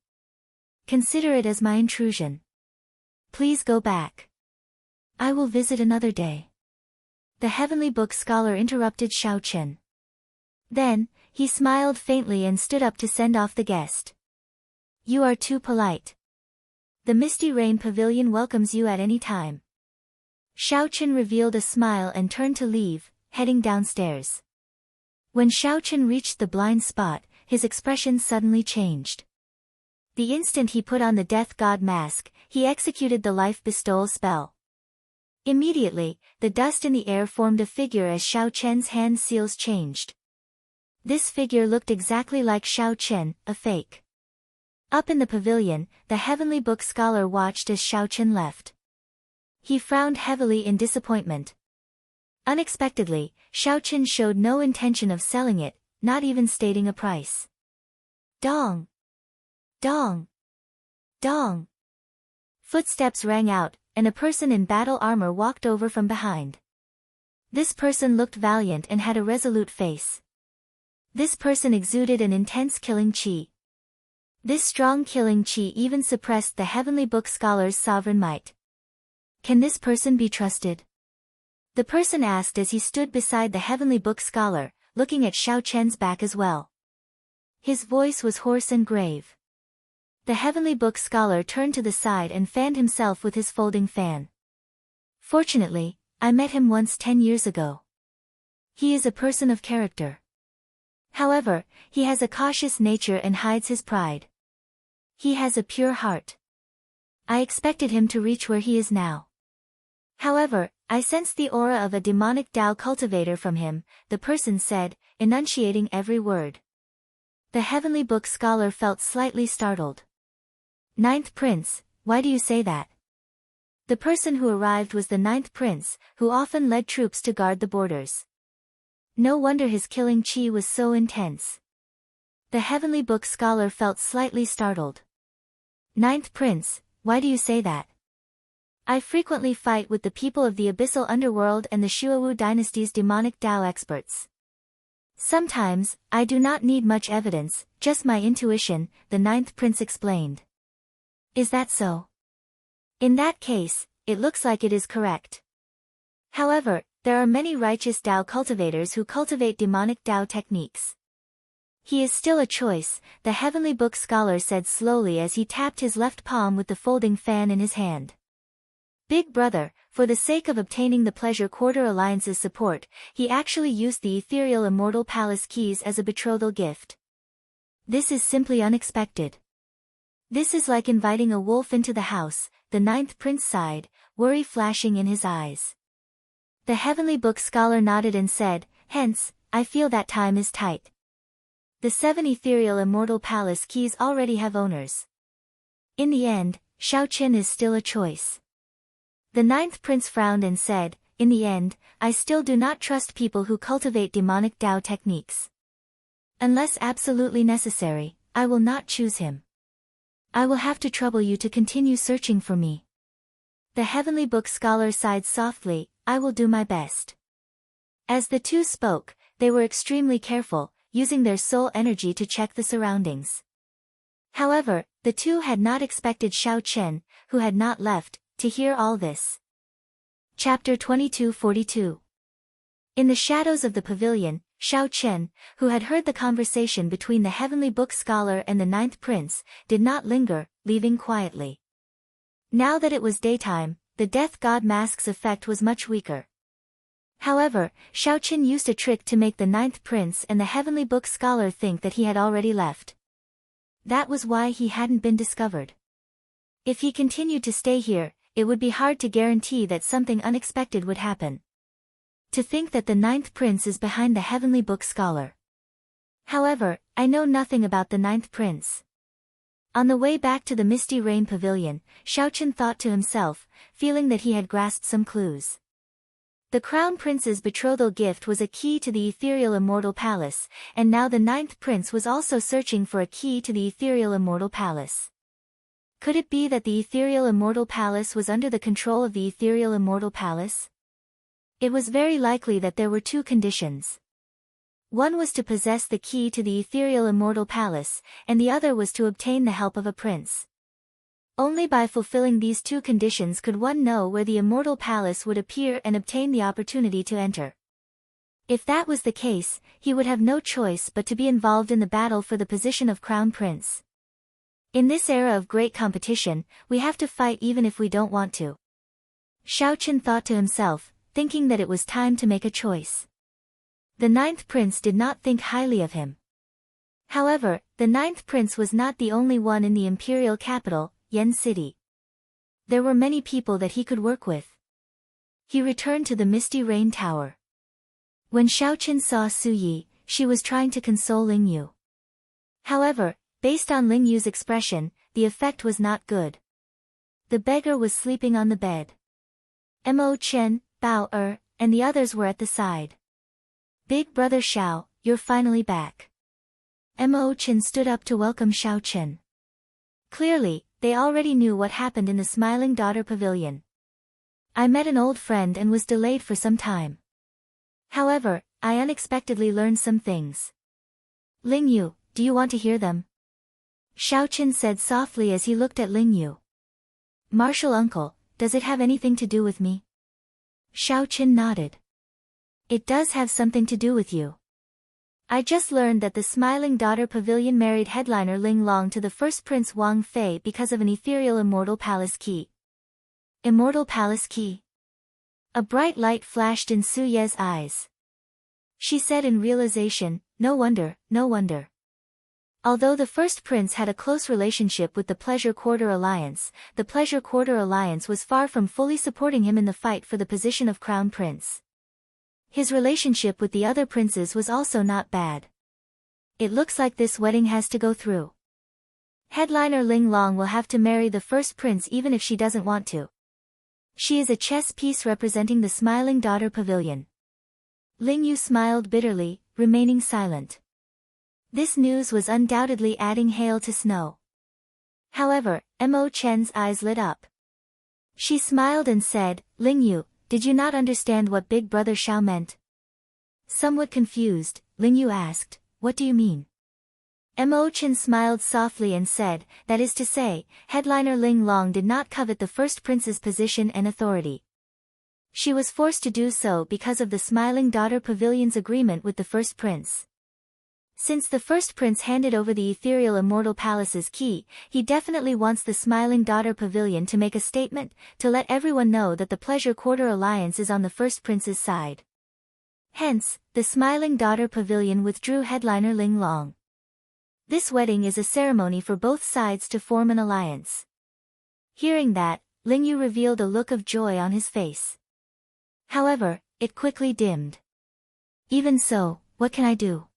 Speaker 1: Consider it as my intrusion. Please go back. I will visit another day. The Heavenly Book Scholar interrupted Xiaochen. Then, he smiled faintly and stood up to send off the guest. You are too polite. The Misty Rain Pavilion welcomes you at any time. Xiaochen revealed a smile and turned to leave, heading downstairs. When Xiaochen reached the blind spot, his expression suddenly changed. The instant he put on the Death God mask, he executed the life bestowal spell. Immediately, the dust in the air formed a figure as Xiaochen's hand seals changed. This figure looked exactly like Xiaochen, a fake. Up in the pavilion, the Heavenly Book Scholar watched as Xiaochen left. He frowned heavily in disappointment. Unexpectedly, Xiaochen showed no intention of selling it, not even stating a price. Dong! Dong! Dong! Footsteps rang out, and a person in battle armor walked over from behind. This person looked valiant and had a resolute face. This person exuded an intense killing chi. This strong killing chi even suppressed the Heavenly Book Scholar's sovereign might. Can this person be trusted? The person asked as he stood beside the Heavenly Book Scholar, looking at Xiaochen's back as well. His voice was hoarse and grave. The Heavenly Book Scholar turned to the side and fanned himself with his folding fan. Fortunately, I met him once 10 years ago. He is a person of character. However, he has a cautious nature and hides his pride. He has a pure heart. I expected him to reach where he is now. However, I sense the aura of a demonic Tao cultivator from him, the person said, enunciating every word. The Heavenly Book Scholar felt slightly startled. Ninth Prince, why do you say that? The person who arrived was the Ninth Prince, who often led troops to guard the borders. No wonder his killing chi was so intense. The Heavenly Book Scholar felt slightly startled. Ninth Prince, why do you say that? I frequently fight with the people of the Abyssal Underworld and the Shuawu dynasty's demonic Tao experts. Sometimes, I do not need much evidence, just my intuition, the Ninth Prince explained. Is that so? In that case, it looks like it is correct. However, there are many righteous Tao cultivators who cultivate demonic Tao techniques. He is still a choice, the Heavenly Book Scholar said slowly as he tapped his left palm with the folding fan in his hand. Big brother, for the sake of obtaining the Pleasure Quarter Alliance's support, he actually used the ethereal immortal palace keys as a betrothal gift. This is simply unexpected. This is like inviting a wolf into the house, the Ninth Prince sighed, worry flashing in his eyes. The Heavenly Book Scholar nodded and said, hence, I feel that time is tight. The 7 ethereal immortal palace keys already have owners. In the end, Xiaochen is still a choice. The ninth prince frowned and said, "In the end, I still do not trust people who cultivate demonic Tao techniques. Unless absolutely necessary, I will not choose him. I will have to trouble you to continue searching for me." The heavenly book scholar sighed softly, "I will do my best." As the two spoke, they were extremely careful, using their soul energy to check the surroundings. However, the two had not expected Xiao Chen, who had not left, to hear all this. Chapter 2242. In the shadows of the pavilion, Xiao Chen, who had heard the conversation between the heavenly book scholar and the ninth prince, did not linger, leaving quietly. Now that it was daytime, the death god mask's effect was much weaker. However, Xiao Chen used a trick to make the ninth prince and the heavenly book scholar think that he had already left. That was why he hadn't been discovered. If he continued to stay here, it would be hard to guarantee that something unexpected would happen. To think that the ninth prince is behind the heavenly book scholar. However, I know nothing about the ninth prince. On the way back to the Misty Rain Pavilion, Xiao Chen thought to himself, feeling that he had grasped some clues. The Crown Prince's betrothal gift was a key to the Ethereal Immortal Palace, and now the ninth prince was also searching for a key to the Ethereal Immortal Palace. Could it be that the Ethereal Immortal Palace was under the control of the Ethereal Immortal Palace? It was very likely that there were two conditions. One was to possess the key to the Ethereal Immortal Palace, and the other was to obtain the help of a prince. Only by fulfilling these two conditions could one know where the Immortal Palace would appear and obtain the opportunity to enter. If that was the case, he would have no choice but to be involved in the battle for the position of Crown Prince. In this era of great competition, we have to fight even if we don't want to. Xiao Chen thought to himself, thinking that it was time to make a choice. The ninth prince did not think highly of him. However, the ninth prince was not the only one in the imperial capital, Yen City. There were many people that he could work with. He returned to the Misty Rain Tower. When Xiao Chen saw Su Yi, she was trying to console Ling Yu. However, based on Ling Yu's expression, the effect was not good. The beggar was sleeping on the bed. Mo Chen, Bao and the others were at the side. "Big brother Xiao, you're finally back." Mo Chen stood up to welcome Xiao Chen. Clearly, they already knew what happened in the Smiling Daughter Pavilion. "I met an old friend and was delayed for some time. However, I unexpectedly learned some things." "Ling Yu, do you want to hear them?" Xiao Chen said softly as he looked at Ling Yu. "Martial uncle, does it have anything to do with me?" Xiao Chen nodded. "It does have something to do with you. I just learned that the Smiling Daughter Pavilion married headliner Ling Long to the first Prince Wang Fei because of an Ethereal Immortal Palace key." Immortal Palace key? A bright light flashed in Su Ye's eyes. She said in realization, no wonder. Although the first prince had a close relationship with the Pleasure Quarter Alliance, the Pleasure Quarter Alliance was far from fully supporting him in the fight for the position of Crown Prince. His relationship with the other princes was also not bad. It looks like this wedding has to go through. Headliner Ling Long will have to marry the first prince even if she doesn't want to. She is a chess piece representing the Smiling Daughter Pavilion. Ling Yu smiled bitterly, remaining silent. This news was undoubtedly adding hail to snow. However, Mo Chen's eyes lit up. She smiled and said, "Ling Yu, did you not understand what Big Brother Xiao meant?" Somewhat confused, Ling Yu asked, "What do you mean?" Mo Chen smiled softly and said, "That is to say, headliner Ling Long did not covet the first prince's position and authority. She was forced to do so because of the Smiling Daughter Pavilion's agreement with the first prince. Since the first prince handed over the Ethereal Immortal Palace's key, he definitely wants the Smiling Daughter Pavilion to make a statement, to let everyone know that the Pleasure Quarter Alliance is on the first prince's side. Hence, the Smiling Daughter Pavilion withdrew headliner Ling Long. This wedding is a ceremony for both sides to form an alliance." Hearing that, Ling Yu revealed a look of joy on his face. However, it quickly dimmed. "Even so, what can I do?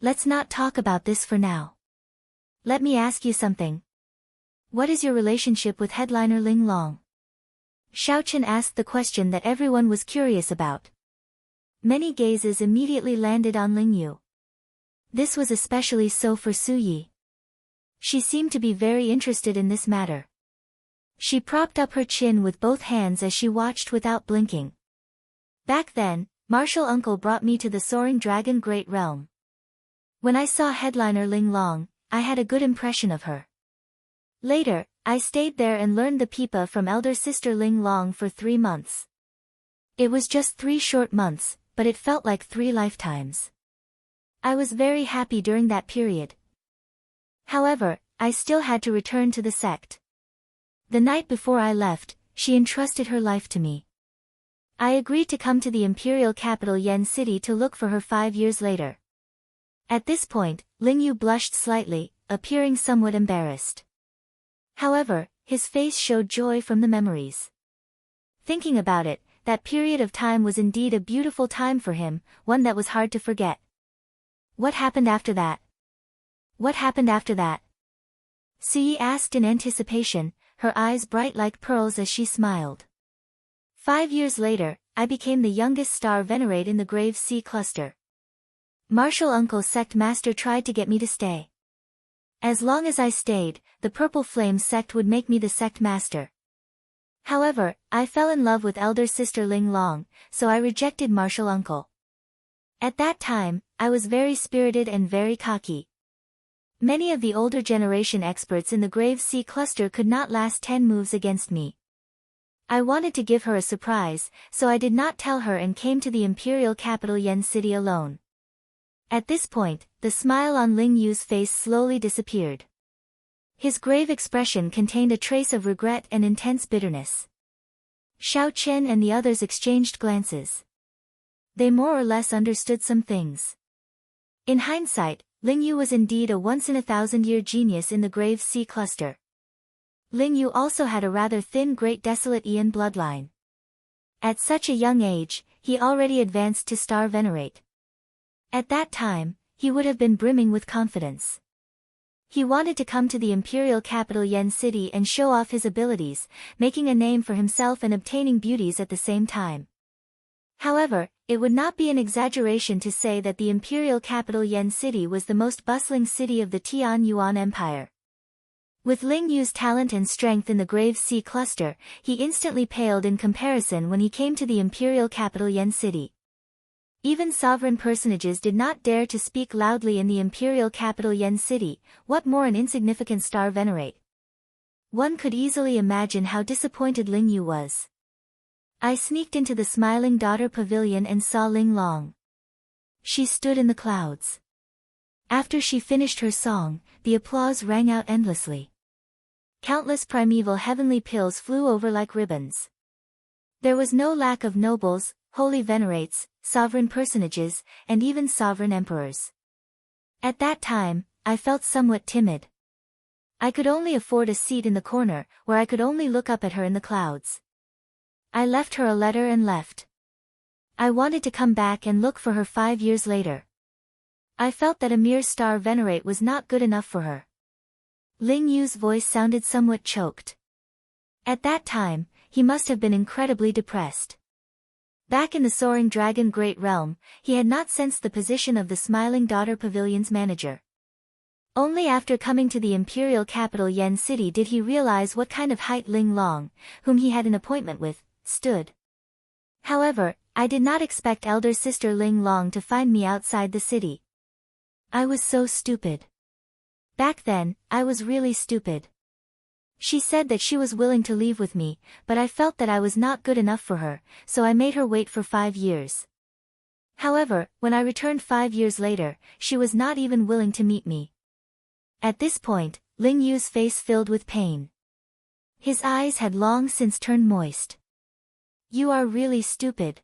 Speaker 1: Let's not talk about this for now. Let me ask you something. What is your relationship with headliner Ling Long?" Xiaochen asked the question that everyone was curious about. Many gazes immediately landed on Lingyu. This was especially so for Suyi. She seemed to be very interested in this matter. She propped up her chin with both hands as she watched without blinking. Back then, Martial Uncle brought me to the Soaring Dragon Great Realm. When I saw headliner Ling Long, I had a good impression of her. Later, I stayed there and learned the pipa from elder sister Ling Long for 3 months. It was just 3 short months, but it felt like 3 lifetimes. I was very happy during that period. However, I still had to return to the sect. The night before I left, she entrusted her life to me. I agreed to come to the imperial capital Yen City to look for her 5 years later. At this point, Lingyu blushed slightly, appearing somewhat embarrassed. However, his face showed joy from the memories. Thinking about it, that period of time was indeed a beautiful time for him, one that was hard to forget. What happened after that? What happened after that? Suyi asked in anticipation, her eyes bright like pearls as she smiled. 5 years later, I became the youngest star venerate in the Grave Sea cluster. Martial Uncle sect master tried to get me to stay. As long as I stayed, the Purple Flame sect would make me the sect master. However, I fell in love with elder sister Ling Long, so I rejected Martial Uncle. At that time, I was very spirited and very cocky. Many of the older generation experts in the Grave Sea cluster could not last 10 moves against me. I wanted to give her a surprise, so I did not tell her and came to the imperial capital Yen City alone. At this point, the smile on Ling Yu's face slowly disappeared. His grave expression contained a trace of regret and intense bitterness. Xiao Chen and the others exchanged glances. They more or less understood some things. In hindsight, Ling Yu was indeed a once-in-a-thousand-year genius in the Grave Sea cluster. Ling Yu also had a rather thin Great Desolate Aeon bloodline. At such a young age, he already advanced to Star Venerate. At that time, he would have been brimming with confidence. He wanted to come to the imperial capital Yen City and show off his abilities, making a name for himself and obtaining beauties at the same time. However, it would not be an exaggeration to say that the imperial capital Yen City was the most bustling city of the Tian Yuan Empire. With Ling Yu's talent and strength in the Grave Sea cluster, he instantly paled in comparison when he came to the imperial capital Yen City. Even sovereign personages did not dare to speak loudly in the imperial capital Yen City, what more an insignificant star venerate. One could easily imagine how disappointed Ling Yu was. I sneaked into the Smiling Daughter Pavilion and saw Ling Long. She stood in the clouds. After she finished her song, the applause rang out endlessly. Countless primeval heavenly pills flew over like ribbons. There was no lack of nobles, holy venerates, sovereign personages, and even sovereign emperors. At that time, I felt somewhat timid. I could only afford a seat in the corner, where I could only look up at her in the clouds. I left her a letter and left. I wanted to come back and look for her 5 years later. I felt that a mere star venerate was not good enough for her. Ling Yu's voice sounded somewhat choked. At that time, he must have been incredibly depressed. Back in the Soaring Dragon Great Realm, he had not sensed the position of the Smiling Daughter Pavilion's manager. Only after coming to the imperial capital Yen City did he realize what kind of height Ling Long, whom he had an appointment with, stood. However, I did not expect elder sister Ling Long to find me outside the city. I was so stupid. Back then, I was really stupid. She said that she was willing to leave with me, but I felt that I was not good enough for her, so I made her wait for 5 years. However, when I returned 5 years later, she was not even willing to meet me. At this point, Ling Yu's face filled with pain. His eyes had long since turned moist. You are really stupid.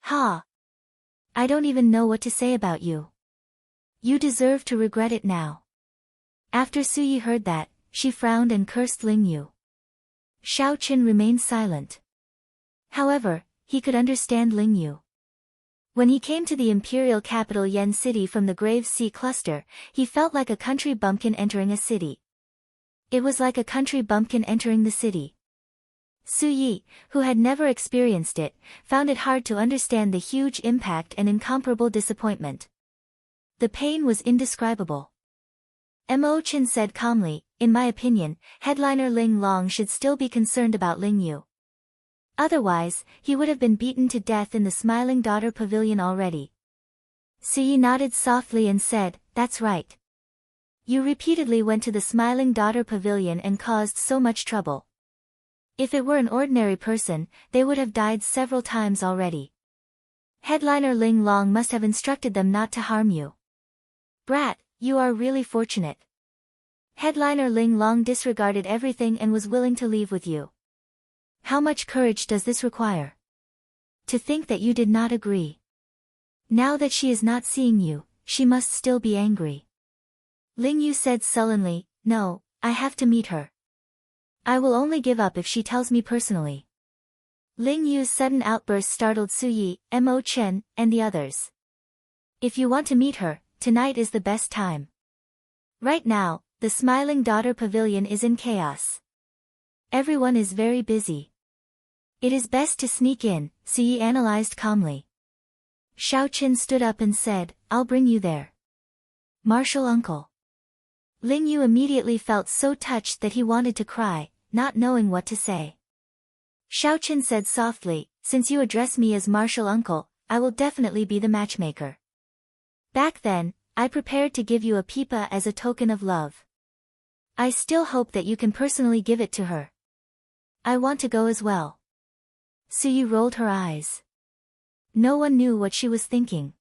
Speaker 1: Ha! I don't even know what to say about you. You deserve to regret it now. After Suyi heard that, she frowned and cursed Ling Yu. Xiao Qin remained silent. However, he could understand Ling Yu. When he came to the imperial capital Yen City from the Grave Sea cluster, he felt like a country bumpkin entering a city. It was like a country bumpkin entering the city. Su Yi, who had never experienced it, found it hard to understand the huge impact and incomparable disappointment. The pain was indescribable. Mo Chen said calmly, "In my opinion, headliner Ling Long should still be concerned about Ling Yu. Otherwise, he would have been beaten to death in the Smiling Daughter Pavilion already." Su Yi nodded softly and said, "That's right. You repeatedly went to the Smiling Daughter Pavilion and caused so much trouble. If it were an ordinary person, they would have died several times already. Headliner Ling Long must have instructed them not to harm you. Brat, you are really fortunate. Headliner Ling Long disregarded everything and was willing to leave with you. How much courage does this require? To think that you did not agree. Now that she is not seeing you, she must still be angry." Ling Yu said sullenly, "No, I have to meet her. I will only give up if she tells me personally." Ling Yu's sudden outburst startled Su Yi, Mo Chen, and the others. "If you want to meet her, tonight is the best time. Right now, the Smiling Daughter Pavilion is in chaos. Everyone is very busy. It is best to sneak in," Su Yi analyzed calmly. Xiaoqin stood up and said, "I'll bring you there." "Martial uncle." Ling Yu immediately felt so touched that he wanted to cry, not knowing what to say. Xiaoqin said softly, "Since you address me as martial uncle, I will definitely be the matchmaker. Back then, I prepared to give you a pipa as a token of love. I still hope that you can personally give it to her. I want to go as well." Su Yi rolled her eyes. No one knew what she was thinking.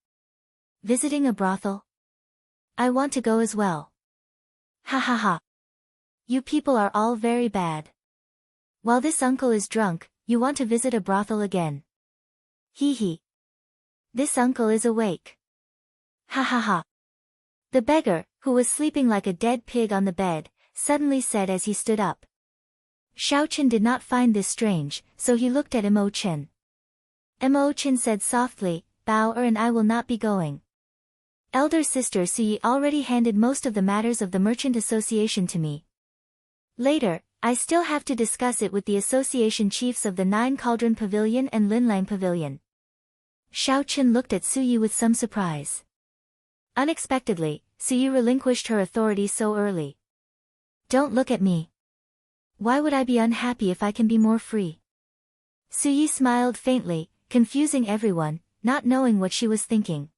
Speaker 1: Visiting a brothel? I want to go as well. Ha ha ha. You people are all very bad. While this uncle is drunk, you want to visit a brothel again. Hee hee. This uncle is awake. Ha ha ha. The beggar, who was sleeping like a dead pig on the bed, suddenly said as he stood up. Xiaoqin did not find this strange, so he looked at Mo Chen. Mo Chen said softly, "Bao Er and I will not be going. Elder sister Su Yi already handed most of the matters of the Merchant Association to me. Later, I still have to discuss it with the association chiefs of the Nine Cauldron Pavilion and Linlang Pavilion." Xiaoqin looked at Su Yi with some surprise. Unexpectedly, Su Yi relinquished her authority so early. "Don't look at me. Why would I be unhappy if I can be more free?" Su Yi smiled faintly, confusing everyone, not knowing what she was thinking.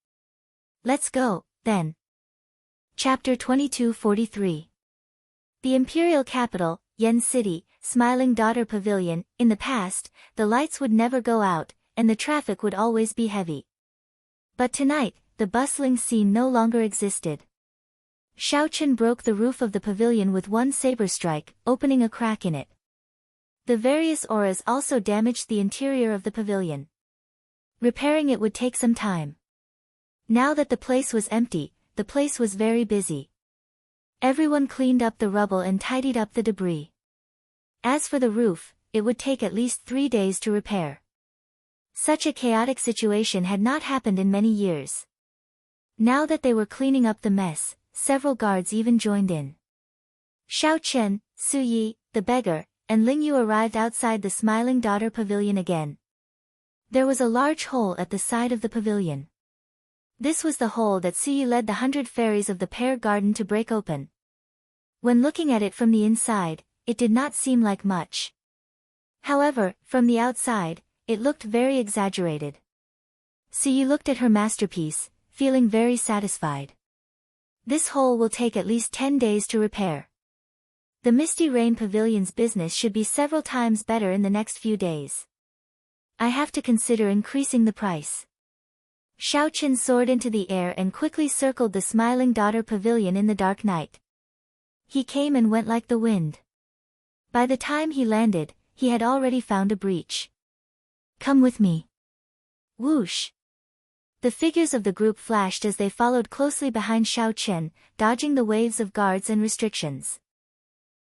Speaker 1: "Let's go, then." Chapter 2243. The imperial capital, Yen City, Smiling Daughter Pavilion. In the past, the lights would never go out, and the traffic would always be heavy. But tonight, the bustling scene no longer existed. Xiaoqin broke the roof of the pavilion with one saber strike, opening a crack in it. The various auras also damaged the interior of the pavilion. Repairing it would take some time. Now that the place was empty, the place was very busy. Everyone cleaned up the rubble and tidied up the debris. As for the roof, it would take at least 3 days to repair. Such a chaotic situation had not happened in many years. Now that they were cleaning up the mess, several guards even joined in. Xiaoqin, Su Yi, the beggar, and Ling Yu arrived outside the Smiling Daughter Pavilion again. There was a large hole at the side of the pavilion. This was the hole that Su Yi led the 100 fairies of the pear garden to break open. When looking at it from the inside, it did not seem like much. However, from the outside, it looked very exaggerated. Su Yi looked at her masterpiece, feeling very satisfied. This hole will take at least 10 days to repair. The Misty Rain Pavilion's business should be several times better in the next few days. I have to consider increasing the price. Xiaoqin soared into the air and quickly circled the Smiling Daughter Pavilion in the dark night. He came and went like the wind. By the time he landed, he had already found a breach. "Come with me." Whoosh! The figures of the group flashed as they followed closely behind Xiaoqin, dodging the waves of guards and restrictions.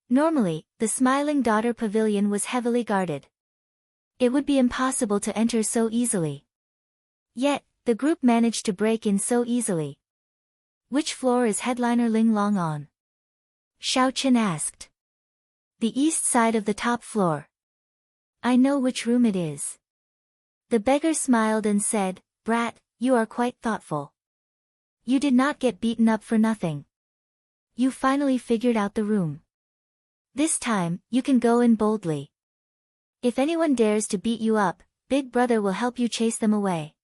Speaker 1: Normally, the Smiling Daughter Pavilion was heavily guarded. It would be impossible to enter so easily. Yet, the group managed to break in so easily. "Which floor is headliner Ling Long on?" Xiaoqin asked. "The east side of the top floor." I know which room it is. The beggar smiled and said, Brat, you are quite thoughtful. You did not get beaten up for nothing. You finally figured out the room. This time, you can go in boldly. If anyone dares to beat you up, Big Brother will help you chase them away.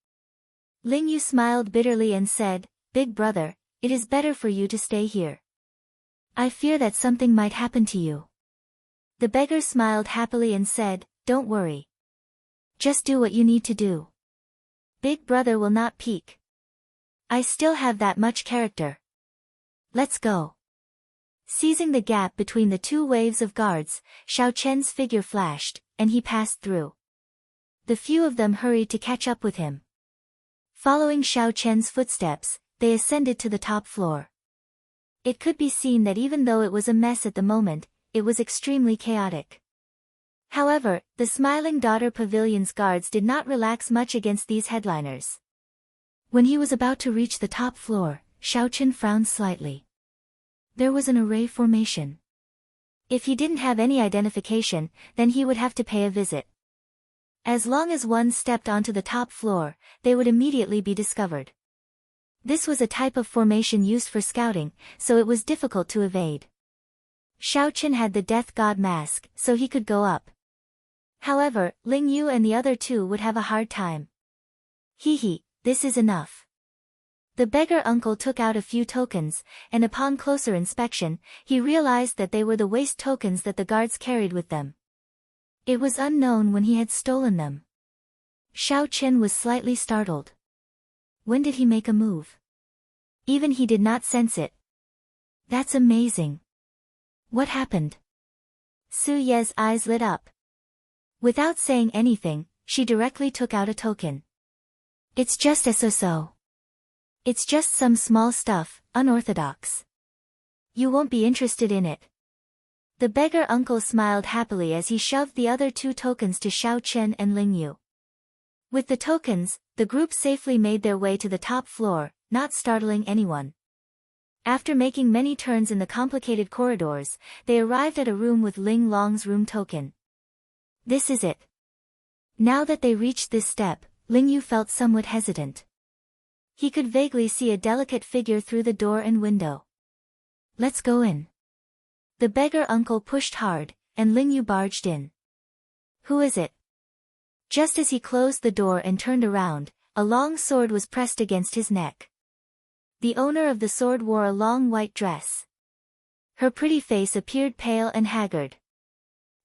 Speaker 1: Ling Yu smiled bitterly and said, Big Brother, it is better for you to stay here. I fear that something might happen to you. The beggar smiled happily and said, Don't worry. Just do what you need to do. Big Brother will not peek. I still have that much character. Let's go. Seizing the gap between the two waves of guards, Xiao Chen's figure flashed, and he passed through. The few of them hurried to catch up with him. Following Xiao Chen's footsteps, they ascended to the top floor. It could be seen that even though it was a mess at the moment, it was extremely chaotic. However, the Smiling Daughter Pavilion's guards did not relax much against these headliners. When he was about to reach the top floor, Xiao Chen frowned slightly. There was an array formation. If he didn't have any identification, then he would have to pay a visit. As long as one stepped onto the top floor, they would immediately be discovered. This was a type of formation used for scouting, so it was difficult to evade. Xiao Chen had the Death God mask, so he could go up. However, Ling Yu and the other two would have a hard time. This is enough. The beggar uncle took out a few tokens, and upon closer inspection, he realized that they were the waste tokens that the guards carried with them. It was unknown when he had stolen them. Xiao Chen was slightly startled. When did he make a move? Even he did not sense it. That's amazing. What happened? Su Ye's eyes lit up. Without saying anything, she directly took out a token. It's just a so-so. It's just some small stuff, unorthodox. You won't be interested in it. The beggar uncle smiled happily as he shoved the other two tokens to Xiao Chen and Ling Yu. With the tokens, the group safely made their way to the top floor, not startling anyone. After making many turns in the complicated corridors, they arrived at a room with Ling Long's room token. This is it. Now that they reached this step, Ling Yu felt somewhat hesitant. He could vaguely see a delicate figure through the door and window. Let's go in. The beggar uncle pushed hard, and Ling Yu barged in. Who is it? Just as he closed the door and turned around, a long sword was pressed against his neck. The owner of the sword wore a long white dress. Her pretty face appeared pale and haggard.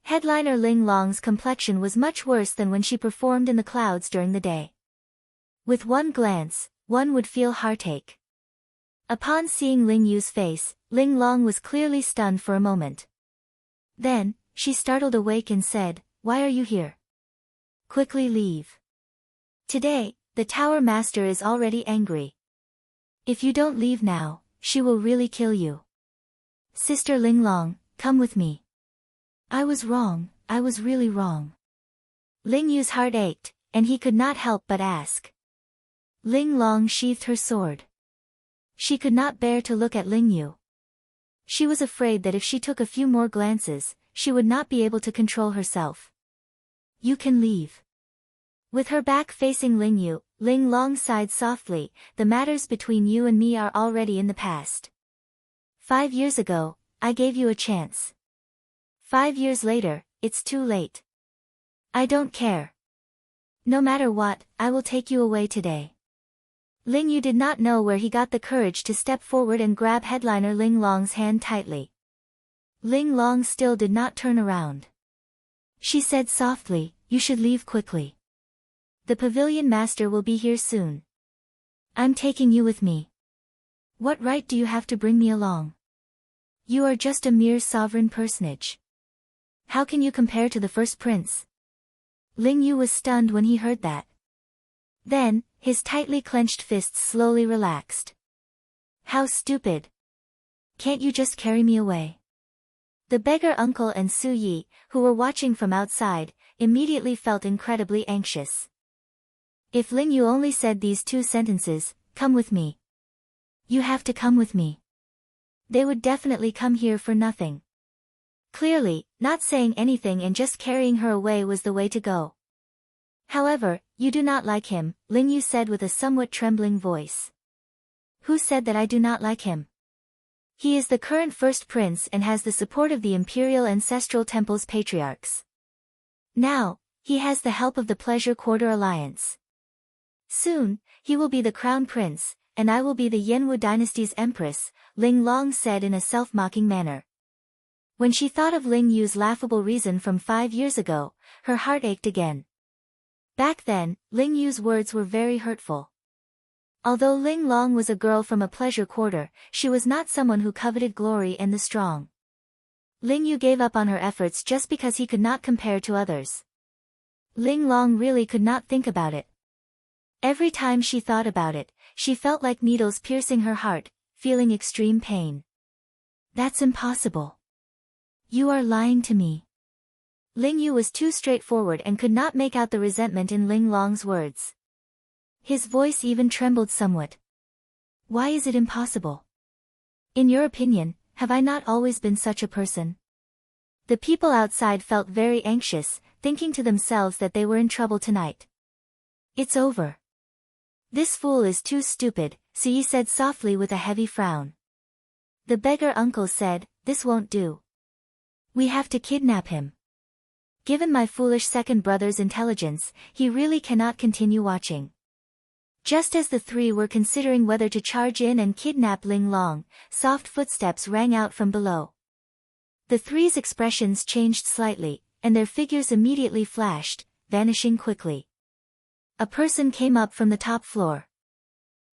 Speaker 1: Headliner Ling Long's complexion was much worse than when she performed in the clouds during the day. With one glance, one would feel heartache. Upon seeing Ling Yu's face, Ling Long was clearly stunned for a moment. Then, she startled awake and said, Why are you here? Quickly leave. Today, the Tower Master is already angry. If you don't leave now, she will really kill you. Sister Ling Long, come with me. I was wrong, I was really wrong. Ling Yu's heart ached, and he could not help but ask. Ling Long sheathed her sword. She could not bear to look at Ling Yu. She was afraid that if she took a few more glances, she would not be able to control herself. You can leave. With her back facing Ling Yu, Ling Long sighed softly, the matters between you and me are already in the past. 5 years ago, I gave you a chance. 5 years later, it's too late. I don't care. No matter what, I will take you away today. Ling Yu did not know where he got the courage to step forward and grab headliner Ling Long's hand tightly. Ling Long still did not turn around. She said softly, You should leave quickly. The pavilion master will be here soon. I'm taking you with me. What right do you have to bring me along? You are just a mere sovereign personage. How can you compare to the first prince? Ling Yu was stunned when he heard that. Then, his tightly clenched fists slowly relaxed. How stupid. Can't you just carry me away? The beggar uncle and Su Yi, who were watching from outside, immediately felt incredibly anxious. If Ling Yu only said these 2 sentences, come with me. You have to come with me. They would definitely come here for nothing. Clearly, not saying anything and just carrying her away was the way to go. However, you do not like him, Ling Yu said with a somewhat trembling voice. Who said that I do not like him? He is the current first prince and has the support of the Imperial Ancestral Temple's patriarchs. Now, he has the help of the Pleasure Quarter Alliance. Soon, he will be the crown prince, and I will be the Yanwu dynasty's empress, Ling Long said in a self-mocking manner. When she thought of Ling Yu's laughable reason from 5 years ago, her heart ached again. Back then, Ling Yu's words were very hurtful. Although Ling Long was a girl from a pleasure quarter, she was not someone who coveted glory and the strong. Ling Yu gave up on her efforts just because he could not compare to others. Ling Long really could not think about it. Every time she thought about it, she felt like needles piercing her heart, feeling extreme pain. That's impossible. You are lying to me. Ling Yu was too straightforward and could not make out the resentment in Ling Long's words. His voice even trembled somewhat. Why is it impossible? In your opinion, have I not always been such a person? The people outside felt very anxious, thinking to themselves that they were in trouble tonight. It's over. This fool is too stupid, Suyi said softly with a heavy frown. The beggar uncle said, this won't do. We have to kidnap him. Given my foolish second brother's intelligence, he really cannot continue watching. Just as the three were considering whether to charge in and kidnap Ling Long, soft footsteps rang out from below. The three's expressions changed slightly, and their figures immediately flashed, vanishing quickly. A person came up from the top floor.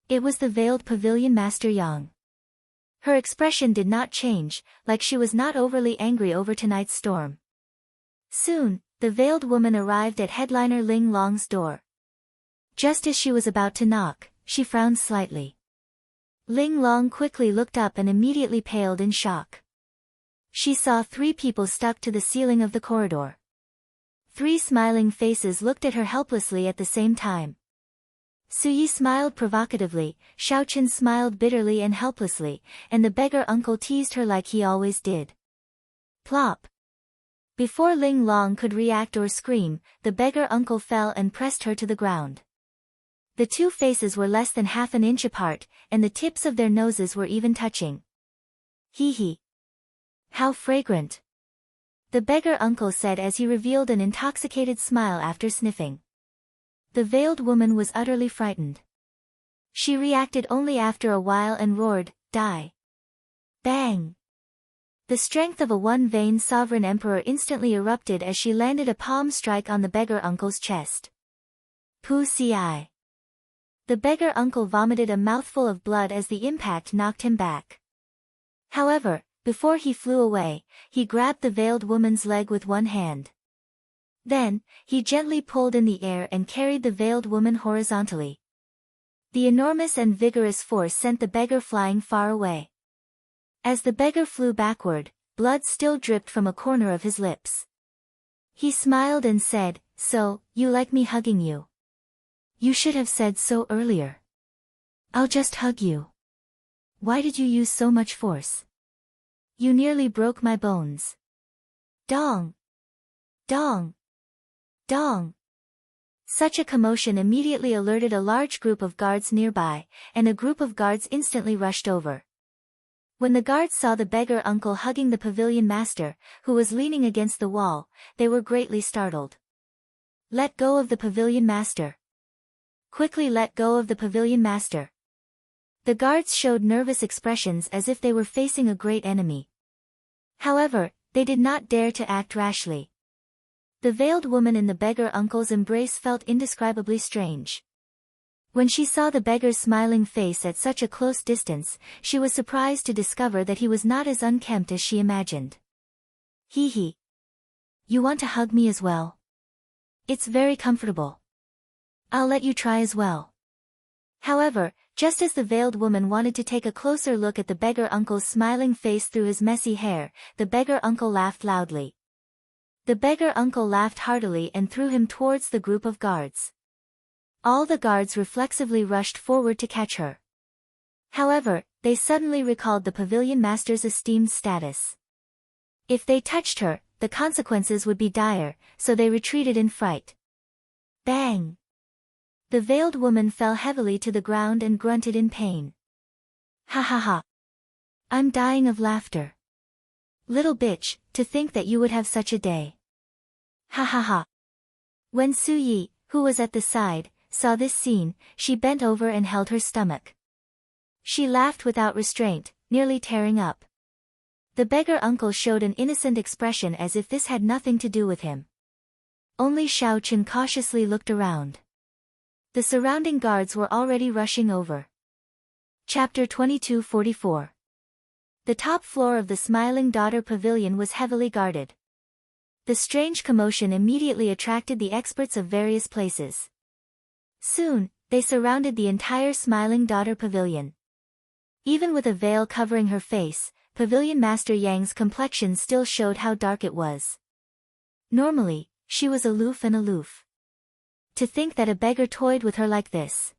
Speaker 1: It was the veiled pavilion master Yang. Her expression did not change, like she was not overly angry over tonight's storm. Soon, the veiled woman arrived at headliner Ling Long's door. Just as she was about to knock, she frowned slightly. Ling Long quickly looked up and immediately paled in shock. She saw 3 people stuck to the ceiling of the corridor. 3 smiling faces looked at her helplessly at the same time. Suyi smiled provocatively, Xiaoqin smiled bitterly and helplessly, and the beggar uncle teased her like he always did. Plop! Before Ling Long could react or scream, the beggar uncle fell and pressed her to the ground. The 2 faces were less than half an inch apart, and the tips of their noses were even touching. Hee hee. How fragrant! The beggar uncle said as he revealed an intoxicated smile after sniffing. The veiled woman was utterly frightened. She reacted only after a while and roared, die! Bang! The strength of a one-vein sovereign emperor instantly erupted as she landed a palm strike on the beggar uncle's chest. Pu ci. The beggar uncle vomited a mouthful of blood as the impact knocked him back. However, before he flew away, he grabbed the veiled woman's leg with one hand. Then, he gently pulled in the air and carried the veiled woman horizontally. The enormous and vigorous force sent the beggar flying far away. As the beggar flew backward, blood still dripped from a corner of his lips. He smiled and said, "So, you like me hugging you? You should have said so earlier. I'll just hug you. Why did you use so much force? You nearly broke my bones." Dong! Dong! Dong! Such a commotion immediately alerted a large group of guards nearby, and a group of guards instantly rushed over. When the guards saw the beggar uncle hugging the pavilion master, who was leaning against the wall, they were greatly startled. Let go of the pavilion master. Quickly let go of the pavilion master. The guards showed nervous expressions as if they were facing a great enemy. However, they did not dare to act rashly. The veiled woman in the beggar uncle's embrace felt indescribably strange. When she saw the beggar's smiling face at such a close distance, she was surprised to discover that he was not as unkempt as she imagined. Hee hee. You want to hug me as well? It's very comfortable. I'll let you try as well. However, just as the veiled woman wanted to take a closer look at the beggar uncle's smiling face through his messy hair, the beggar uncle laughed loudly. The beggar uncle laughed heartily and threw him towards the group of guards. All the guards reflexively rushed forward to catch her. However, they suddenly recalled the pavilion master's esteemed status. If they touched her, the consequences would be dire, so they retreated in fright. Bang! The veiled woman fell heavily to the ground and grunted in pain. Ha ha ha! I'm dying of laughter. Little bitch, to think that you would have such a day. Ha ha ha! When Su Yi, who was at the side, saw this scene, she bent over and held her stomach. She laughed without restraint, nearly tearing up. The beggar uncle showed an innocent expression as if this had nothing to do with him. Only Xiao Chen cautiously looked around. The surrounding guards were already rushing over. Chapter 2244. The top floor of the Smiling Daughter Pavilion was heavily guarded. The strange commotion immediately attracted the experts of various places. Soon, they surrounded the entire Smiling Daughter Pavilion. Even with a veil covering her face, Pavilion Master Yang's complexion still showed how dark it was. Normally, she was aloof and aloof. To think that a beggar toyed with her like this.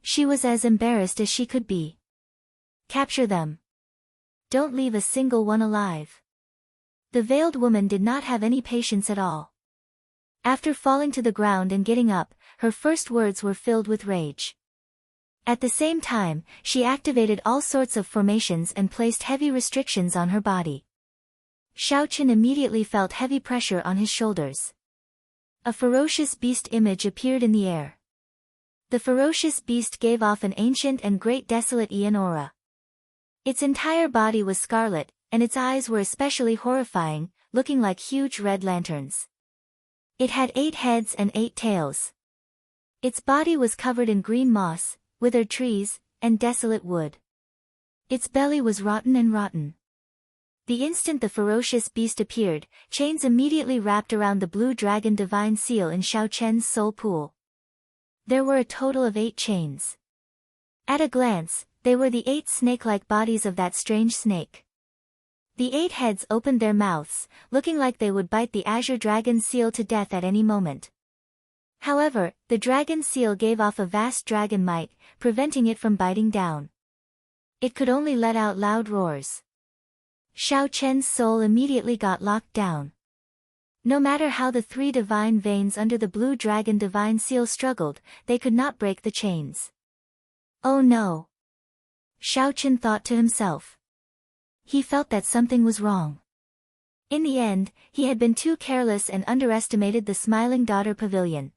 Speaker 1: She was as embarrassed as she could be. Capture them. Don't leave a single one alive. The veiled woman did not have any patience at all. After falling to the ground and getting up, her first words were filled with rage. At the same time, she activated all sorts of formations and placed heavy restrictions on her body. Xiao Chen immediately felt heavy pressure on his shoulders. A ferocious beast image appeared in the air. The ferocious beast gave off an ancient and great desolate Aeon aura. Its entire body was scarlet, and its eyes were especially horrifying, looking like huge red lanterns. It had 8 heads and 8 tails. Its body was covered in green moss, withered trees, and desolate wood. Its belly was rotten and rotten. The instant the ferocious beast appeared, chains immediately wrapped around the blue dragon divine seal in Xiao Chen's soul pool. There were a total of 8 chains. At a glance, they were the 8 snake-like bodies of that strange snake. The 8 heads opened their mouths, looking like they would bite the azure dragon seal to death at any moment. However, the dragon seal gave off a vast dragon might, preventing it from biting down. It could only let out loud roars. Xiao Chen's soul immediately got locked down. No matter how the 3 divine veins under the blue dragon divine seal struggled, they could not break the chains. Oh no! Xiao Chen thought to himself. He felt that something was wrong. In the end, he had been too careless and underestimated the Smiling Daughter Pavilion.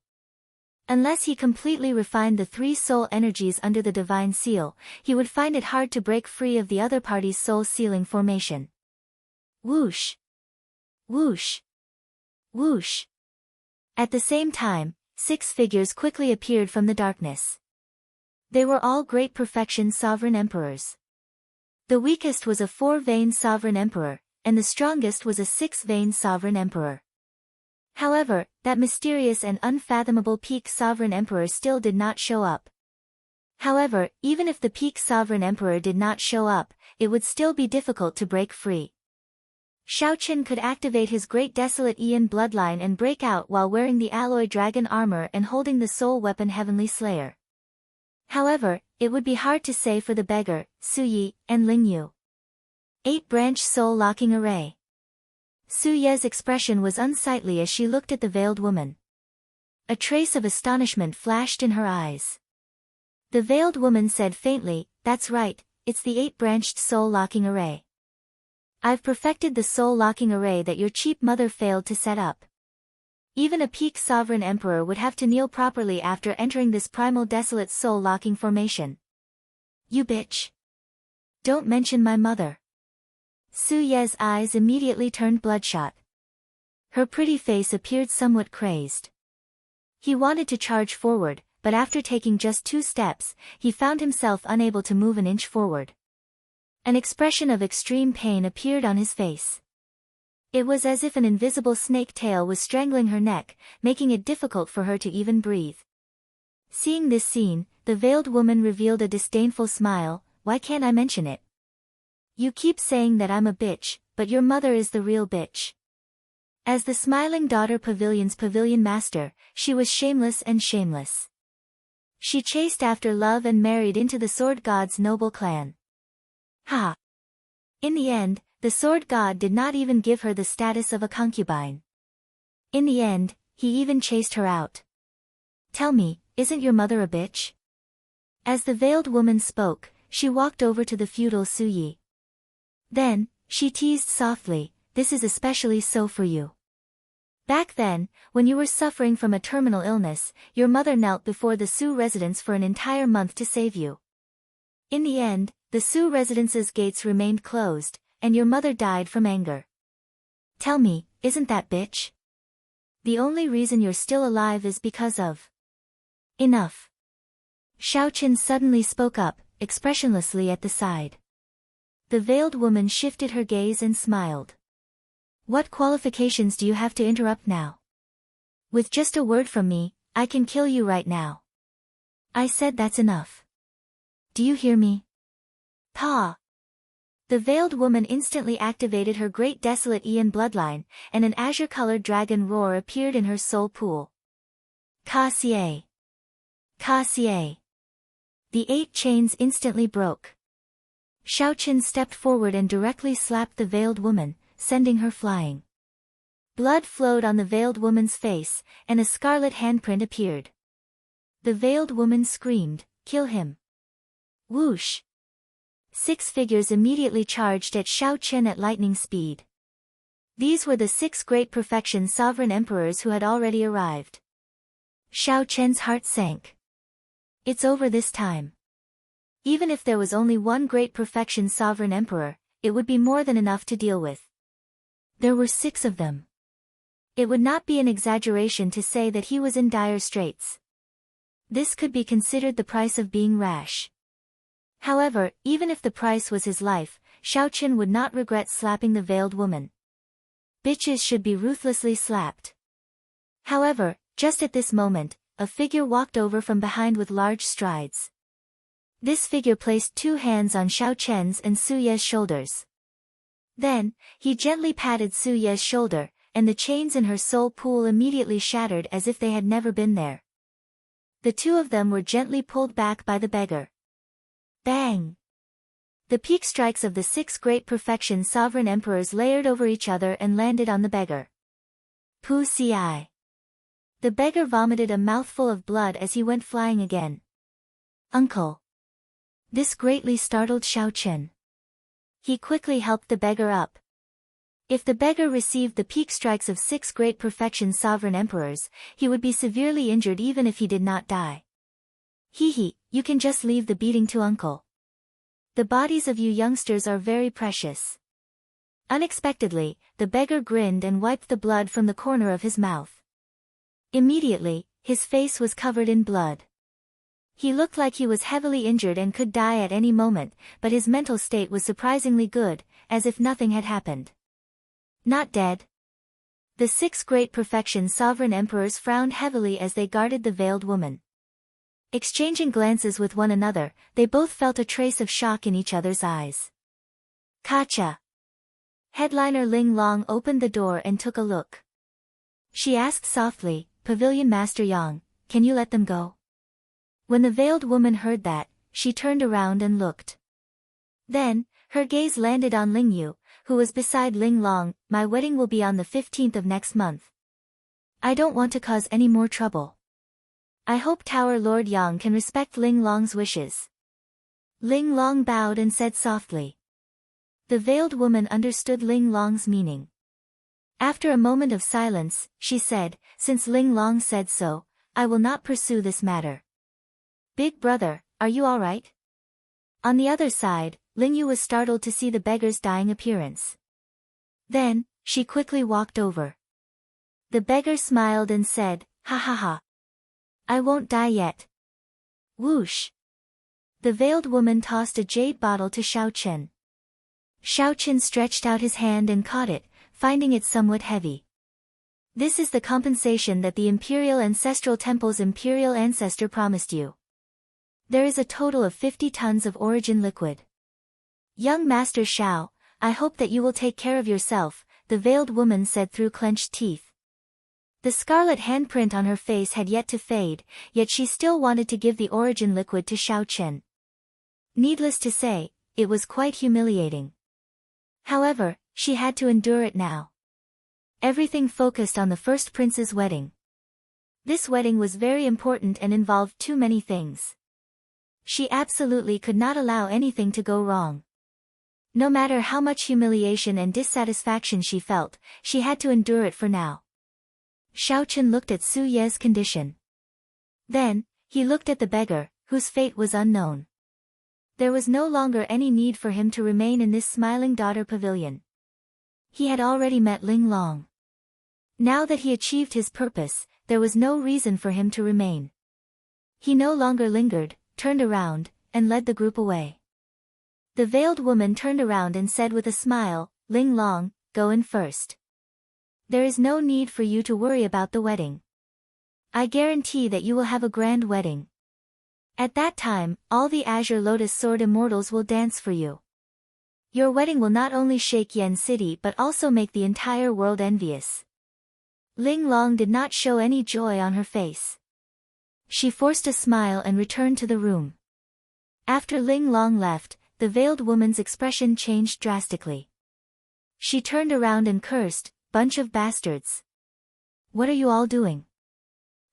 Speaker 1: Unless he completely refined the 3 soul energies under the divine seal, he would find it hard to break free of the other party's soul sealing formation. Whoosh! Whoosh! Whoosh! At the same time, 6 figures quickly appeared from the darkness. They were all great perfection sovereign emperors. The weakest was a 4-vein sovereign emperor, and the strongest was a 6-vein sovereign emperor. However, that mysterious and unfathomable peak sovereign emperor still did not show up. However, even if the peak sovereign emperor did not show up, it would still be difficult to break free. Xiao Chen could activate his great desolate Aeon bloodline and break out while wearing the alloy dragon armor and holding the soul weapon Heavenly Slayer. However, it would be hard to say for the beggar, Su Yi, and Ling Yu. 8-branch soul locking array. Su Ye's expression was unsightly as she looked at the veiled woman. A trace of astonishment flashed in her eyes. The veiled woman said faintly, "That's right, it's the 8-branched soul locking array. I've perfected the soul locking array that your cheap mother failed to set up. Even a peak sovereign emperor would have to kneel properly after entering this primal desolate soul locking formation. You bitch. Don't mention my mother." Su Ye's eyes immediately turned bloodshot. Her pretty face appeared somewhat crazed. He wanted to charge forward, but after taking just 2 steps, he found himself unable to move an inch forward. An expression of extreme pain appeared on his face. It was as if an invisible snake tail was strangling her neck, making it difficult for her to even breathe. Seeing this scene, the veiled woman revealed a disdainful smile. "Why can't I mention it? You keep saying that I'm a bitch, but your mother is the real bitch." As the Smiling Daughter Pavilion's pavilion master, she was shameless and shameless. She chased after love and married into the Sword God's noble clan. Ha! In the end, the sword god did not even give her the status of a concubine. In the end, he even chased her out. Tell me, isn't your mother a bitch? As the veiled woman spoke, she walked over to the feudal Su Yi. Then, she teased softly, this is especially so for you. Back then, when you were suffering from a terminal illness, your mother knelt before the Su residence for an entire month to save you. In the end, the Su residence's gates remained closed, and your mother died from anger. Tell me, isn't that bitch? The only reason you're still alive is because of... Enough. Xiaoqin suddenly spoke up, expressionlessly at the side. The veiled woman shifted her gaze and smiled. What qualifications do you have to interrupt now? With just a word from me, I can kill you right now. I said that's enough. Do you hear me? Pa! The veiled woman instantly activated her great desolate Aeon bloodline, and an azure-colored dragon roar appeared in her soul pool. Ka Xie! Ka Xie! The 8 chains instantly broke. Xiaoqin stepped forward and directly slapped the veiled woman, sending her flying. Blood flowed on the veiled woman's face, and a scarlet handprint appeared. The veiled woman screamed, "Kill him!" Whoosh! 6 figures immediately charged at Xiaoqin at lightning speed. These were the 6 great perfection sovereign emperors who had already arrived. Xiaoqin's heart sank. It's over this time. Even if there was only one great perfection sovereign emperor, it would be more than enough to deal with. There were 6 of them. It would not be an exaggeration to say that he was in dire straits. This could be considered the price of being rash. However, even if the price was his life, Xiaoqin would not regret slapping the veiled woman. Bitches should be ruthlessly slapped. However, just at this moment, a figure walked over from behind with large strides. This figure placed 2 hands on Xiaoqin's and Su Ye's shoulders. Then, he gently patted Su Ye's shoulder, and the chains in her soul pool immediately shattered as if they had never been there. The 2 of them were gently pulled back by the beggar. Bang! The peak strikes of the 6 great perfection sovereign emperors layered over each other and landed on the beggar. Pu Ci. The beggar vomited a mouthful of blood as he went flying again. Uncle! This greatly startled Xiaoqin. He quickly helped the beggar up. If the beggar received the peak strikes of 6 great perfection sovereign emperors, he would be severely injured even if he did not die. Hee, you can just leave the beating to uncle. The bodies of you youngsters are very precious. Unexpectedly, the beggar grinned and wiped the blood from the corner of his mouth. Immediately, his face was covered in blood. He looked like he was heavily injured and could die at any moment, but his mental state was surprisingly good, as if nothing had happened. Not dead. The 6 great perfection sovereign emperors frowned heavily as they guarded the veiled woman. Exchanging glances with one another, they both felt a trace of shock in each other's eyes. Kacha. Headliner Ling Long opened the door and took a look. She asked softly, Pavilion Master Yang, can you let them go? When the veiled woman heard that, she turned around and looked. Then, her gaze landed on Ling Yu, who was beside Ling Long. My wedding will be on the 15th of next month. I don't want to cause any more trouble. I hope Tower Lord Yang can respect Ling Long's wishes. Ling Long bowed and said softly. The veiled woman understood Ling Long's meaning. After a moment of silence, she said, since Ling Long said so, I will not pursue this matter. Big brother, are you all right? On the other side, Ling Yu was startled to see the beggar's dying appearance. Then, she quickly walked over. The beggar smiled and said, ha ha ha. I won't die yet. Whoosh. The veiled woman tossed a jade bottle to Xiaoqin. Xiaoqin stretched out his hand and caught it, finding it somewhat heavy. This is the compensation that the Imperial Ancestral Temple's Imperial Ancestor promised you. There is a total of 50 tons of origin liquid. Young Master Xiao, I hope that you will take care of yourself, the veiled woman said through clenched teeth. The scarlet handprint on her face had yet to fade, yet she still wanted to give the origin liquid to Xiaoqin. Needless to say, it was quite humiliating. However, she had to endure it now. Everything focused on the first prince's wedding. This wedding was very important and involved too many things. She absolutely could not allow anything to go wrong. No matter how much humiliation and dissatisfaction she felt, she had to endure it for now. Xiaochen looked at Su Ye's condition. Then, he looked at the beggar, whose fate was unknown. There was no longer any need for him to remain in this smiling daughter pavilion. He had already met Ling Long. Now that he achieved his purpose, there was no reason for him to remain. He no longer lingered, turned around, and led the group away. The veiled woman turned around and said with a smile, "Ling Long, go in first. There is no need for you to worry about the wedding. I guarantee that you will have a grand wedding. At that time, all the Azure Lotus Sword Immortals will dance for you. Your wedding will not only shake Yen City but also make the entire world envious." Ling Long did not show any joy on her face. She forced a smile and returned to the room. After Ling Long left, the veiled woman's expression changed drastically. She turned around and cursed, "Bunch of bastards. What are you all doing?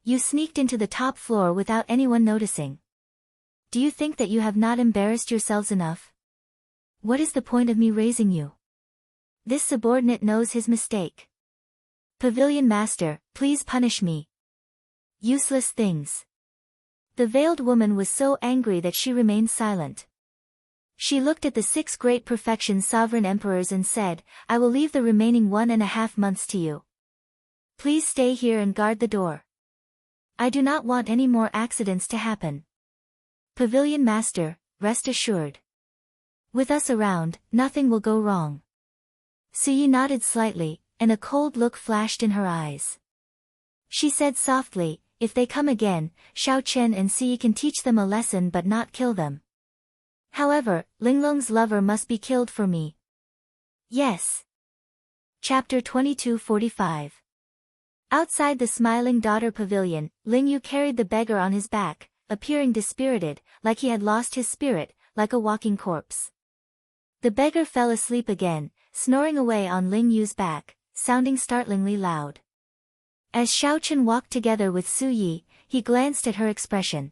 Speaker 1: You sneaked into the top floor without anyone noticing. Do you think that you have not embarrassed yourselves enough? What is the point of me raising you? This subordinate knows his mistake. Pavilion Master, please punish me. Useless things." The veiled woman was so angry that she remained silent. She looked at the 6 great perfection sovereign emperors and said, "I will leave the remaining 1.5 months to you. Please stay here and guard the door. I do not want any more accidents to happen. Pavilion Master, rest assured. With us around, nothing will go wrong." Suyi nodded slightly, and a cold look flashed in her eyes. She said softly, "If they come again, Xiaochen and Suyi can teach them a lesson but not kill them. However, Linglong's lover must be killed for me." Yes. Chapter 2245. Outside the smiling daughter pavilion, Ling Yu carried the beggar on his back, appearing dispirited, like he had lost his spirit, like a walking corpse. The beggar fell asleep again, snoring away on Ling Yu's back, sounding startlingly loud. As Xiaochen walked together with Su Yi, he glanced at her expression.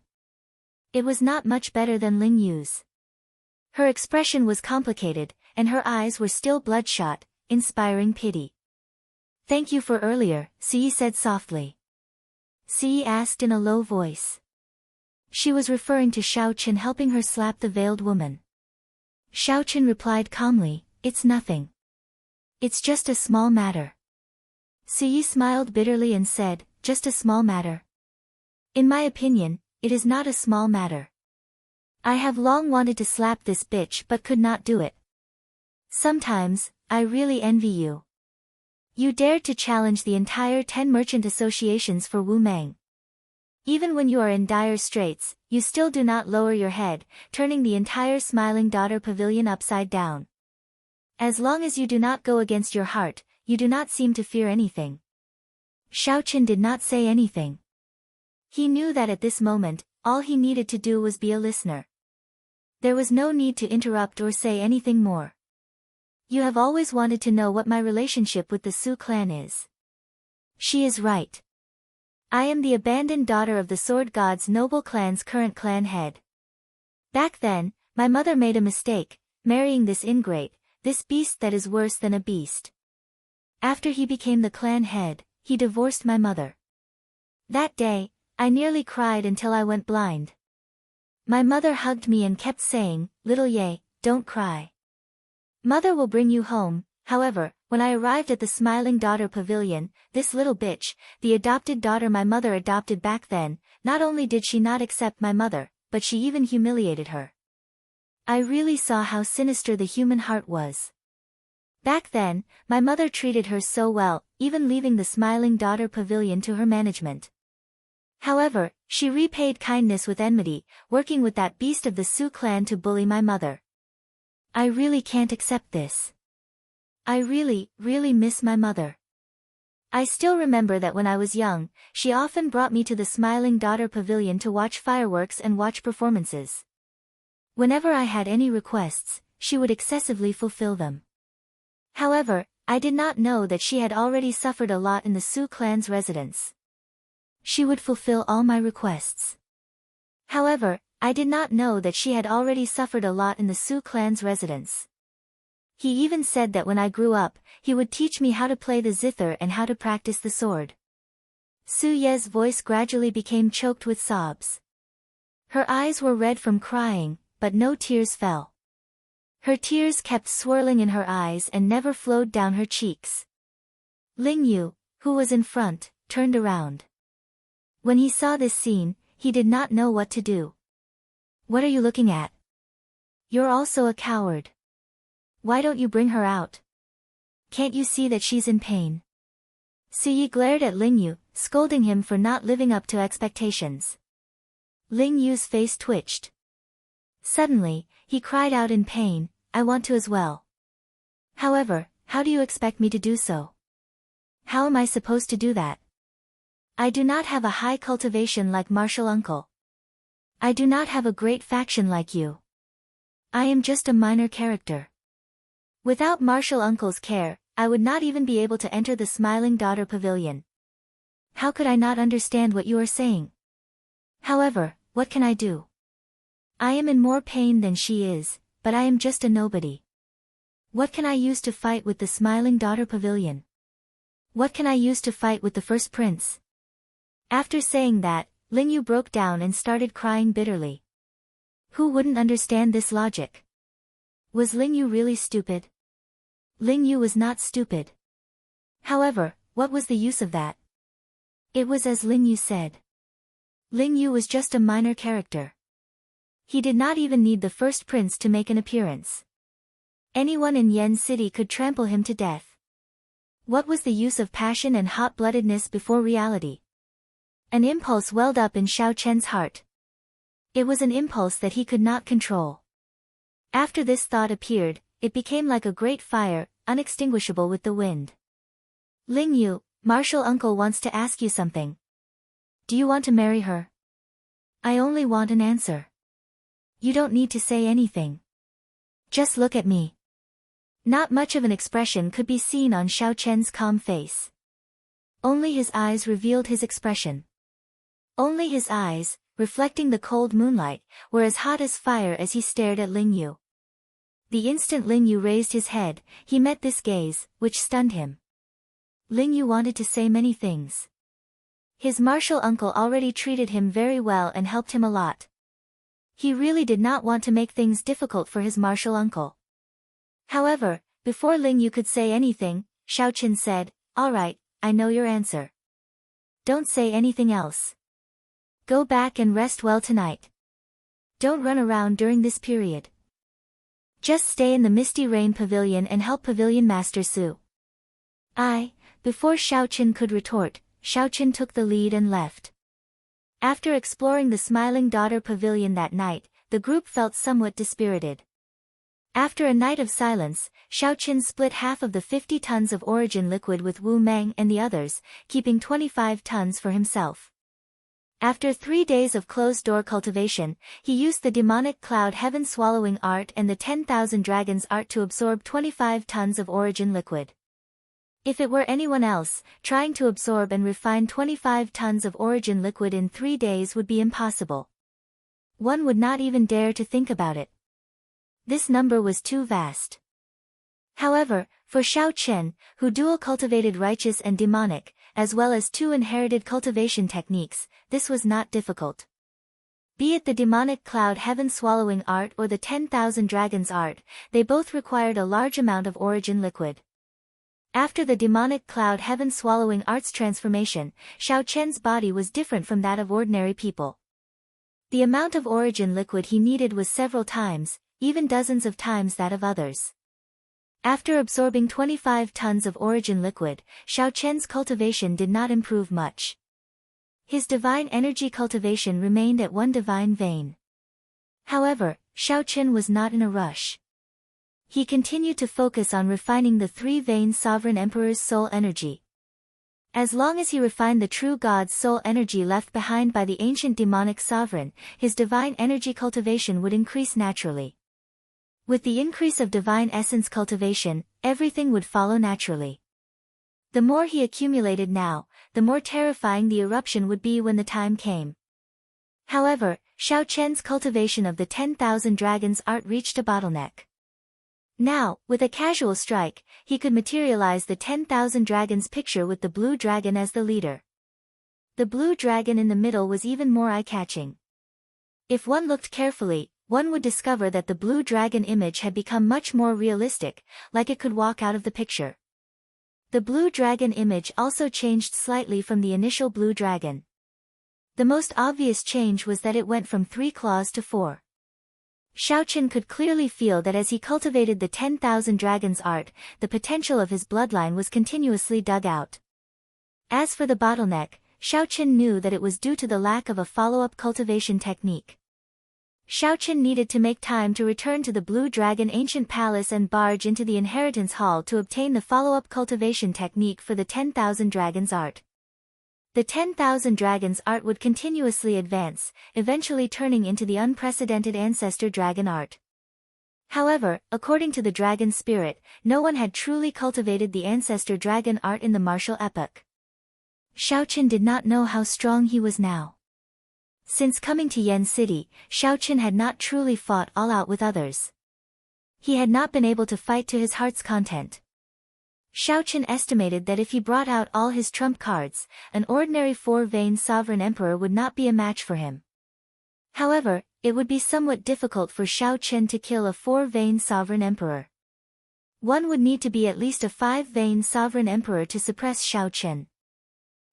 Speaker 1: It was not much better than Ling Yu's. Her expression was complicated, and her eyes were still bloodshot, inspiring pity. "Thank you for earlier," Su Yi said softly. Su Yi asked in a low voice. She was referring to Xiaochen helping her slap the veiled woman. Xiaochen replied calmly, "It's nothing. It's just a small matter." Su Yi smiled bitterly and said, "Just a small matter? In my opinion, it is not a small matter. I have long wanted to slap this bitch but could not do it. Sometimes, I really envy you. You dared to challenge the entire 10 merchant associations for Wu Meng. Even when you are in dire straits, you still do not lower your head, turning the entire smiling daughter pavilion upside down. As long as you do not go against your heart, you do not seem to fear anything." Xiaochen did not say anything. He knew that at this moment, all he needed to do was be a listener. There was no need to interrupt or say anything more. "You have always wanted to know what my relationship with the Su clan is. She is right. I am the abandoned daughter of the Sword God's noble clan's current clan head. Back then, my mother made a mistake, marrying this ingrate, this beast that is worse than a beast. After he became the clan head, he divorced my mother. That day, I nearly cried until I went blind. My mother hugged me and kept saying, 'Little Ye, don't cry. Mother will bring you home.' However, when I arrived at the smiling daughter pavilion, this little bitch, the adopted daughter my mother adopted back then, not only did she not accept my mother, but she even humiliated her. I really saw how sinister the human heart was. Back then, my mother treated her so well, even leaving the smiling daughter pavilion to her management. However, she repaid kindness with enmity, working with that beast of the Su clan to bully my mother. I really can't accept this. I really miss my mother. I still remember that when I was young, she often brought me to the smiling daughter pavilion to watch fireworks and watch performances. Whenever I had any requests, she would excessively fulfill them. However, I did not know that she had already suffered a lot in the Su clan's residence. She would fulfill all my requests. However, I did not know that she had already suffered a lot in the Su clan's residence. He even said that when I grew up, he would teach me how to play the zither and how to practice the sword. Su Ye's voice gradually became choked with sobs. Her eyes were red from crying, but no tears fell. Her tears kept swirling in her eyes and never flowed down her cheeks. Ling Yu, who was in front, turned around. When he saw this scene, he did not know what to do. What are you looking at? You're also a coward. Why don't you bring her out? Can't you see that she's in pain? Su Yi glared at Ling Yu, scolding him for not living up to expectations. Ling Yu's face twitched. Suddenly, he cried out in pain, I want to as well. However, how do you expect me to do so? How am I supposed to do that? I do not have a high cultivation like martial uncle. I do not have a great faction like you. I am just a minor character. Without martial uncle's care, I would not even be able to enter the Smiling Daughter Pavilion. How could I not understand what you are saying? However, what can I do? I am in more pain than she is, but I am just a nobody. What can I use to fight with the Smiling Daughter Pavilion? What can I use to fight with the first prince? After saying that, Ling Yu broke down and started crying bitterly. Who wouldn't understand this logic? Was Ling Yu really stupid? Ling Yu was not stupid. However, what was the use of that? It was as Ling Yu said. Ling Yu was just a minor character. He did not even need the first prince to make an appearance. Anyone in Yen City could trample him to death. What was the use of passion and hot-bloodedness before reality? An impulse welled up in Xiao Chen's heart. It was an impulse that he could not control. After this thought appeared, it became like a great fire, unextinguishable with the wind. Ling Yu, martial uncle wants to ask you something. Do you want to marry her? I only want an answer. You don't need to say anything. Just look at me. Not much of an expression could be seen on Xiao Chen's calm face. Only his eyes revealed his expression. Only his eyes, reflecting the cold moonlight, were as hot as fire as he stared at Ling Yu. The instant Ling Yu raised his head, he met this gaze, which stunned him. Ling Yu wanted to say many things. His martial uncle already treated him very well and helped him a lot. He really did not want to make things difficult for his martial uncle. However, before Ling Yu could say anything, Xiao Chen said, All right, I know your answer. Don't say anything else. Go back and rest well tonight. Don't run around during this period. Just stay in the Misty Rain Pavilion and help Pavilion Master Su. Before Xiao Chen could retort, Xiao Chen took the lead and left. After exploring the Smiling Daughter Pavilion that night, the group felt somewhat dispirited. After a night of silence, Xiao Chen split half of the 50 tons of origin liquid with Wu Meng and the others, keeping 25 tons for himself. After 3 days of closed-door cultivation, he used the demonic cloud heaven-swallowing art and the 10,000 dragons art to absorb 25 tons of origin liquid. If it were anyone else, trying to absorb and refine 25 tons of origin liquid in 3 days would be impossible. One would not even dare to think about it. This number was too vast. However, for Xiao Chen, who dual-cultivated righteous and demonic, as well as 2 inherited cultivation techniques, this was not difficult. Be it the demonic cloud heaven-swallowing art or the 10,000 dragons art, they both required a large amount of origin liquid. After the demonic cloud heaven-swallowing art's transformation, Xiao Chen's body was different from that of ordinary people. The amount of origin liquid he needed was several times, even dozens of times that of others. After absorbing 25 tons of origin liquid, Xiao Chen's cultivation did not improve much. His divine energy cultivation remained at 1 divine vein. However, Xiao Chen was not in a rush. He continued to focus on refining the 3-vein Sovereign Emperor's soul energy. As long as he refined the true God's soul energy left behind by the ancient demonic sovereign, his divine energy cultivation would increase naturally. With the increase of divine essence cultivation, everything would follow naturally. The more he accumulated now, the more terrifying the eruption would be when the time came. However, Xiao Chen's cultivation of the 10,000 dragons art reached a bottleneck. Now, with a casual strike, he could materialize the 10,000 dragons picture with the blue dragon as the leader. The blue dragon in the middle was even more eye-catching. If one looked carefully, one would discover that the blue dragon image had become much more realistic, like it could walk out of the picture. The blue dragon image also changed slightly from the initial blue dragon. The most obvious change was that it went from 3 claws to 4. Xiaochen could clearly feel that as he cultivated the 10,000 dragons art, the potential of his bloodline was continuously dug out. As for the bottleneck, Xiaochen knew that it was due to the lack of a follow-up cultivation technique. Xiaochen needed to make time to return to the Blue Dragon Ancient Palace and barge into the Inheritance Hall to obtain the follow-up cultivation technique for the 10,000 dragons art. The 10,000 dragons art would continuously advance, eventually turning into the unprecedented Ancestor Dragon art. However, according to the dragon spirit, no one had truly cultivated the Ancestor Dragon art in the martial epoch. Xiaochen did not know how strong he was now. Since coming to Yen City, Xiaochen had not truly fought all out with others. He had not been able to fight to his heart's content. Xiaochen estimated that if he brought out all his trump cards, an ordinary 4-vein sovereign emperor would not be a match for him. However, it would be somewhat difficult for Xiaochen to kill a 4-vein sovereign emperor. One would need to be at least a 5-vein sovereign emperor to suppress Xiaochen.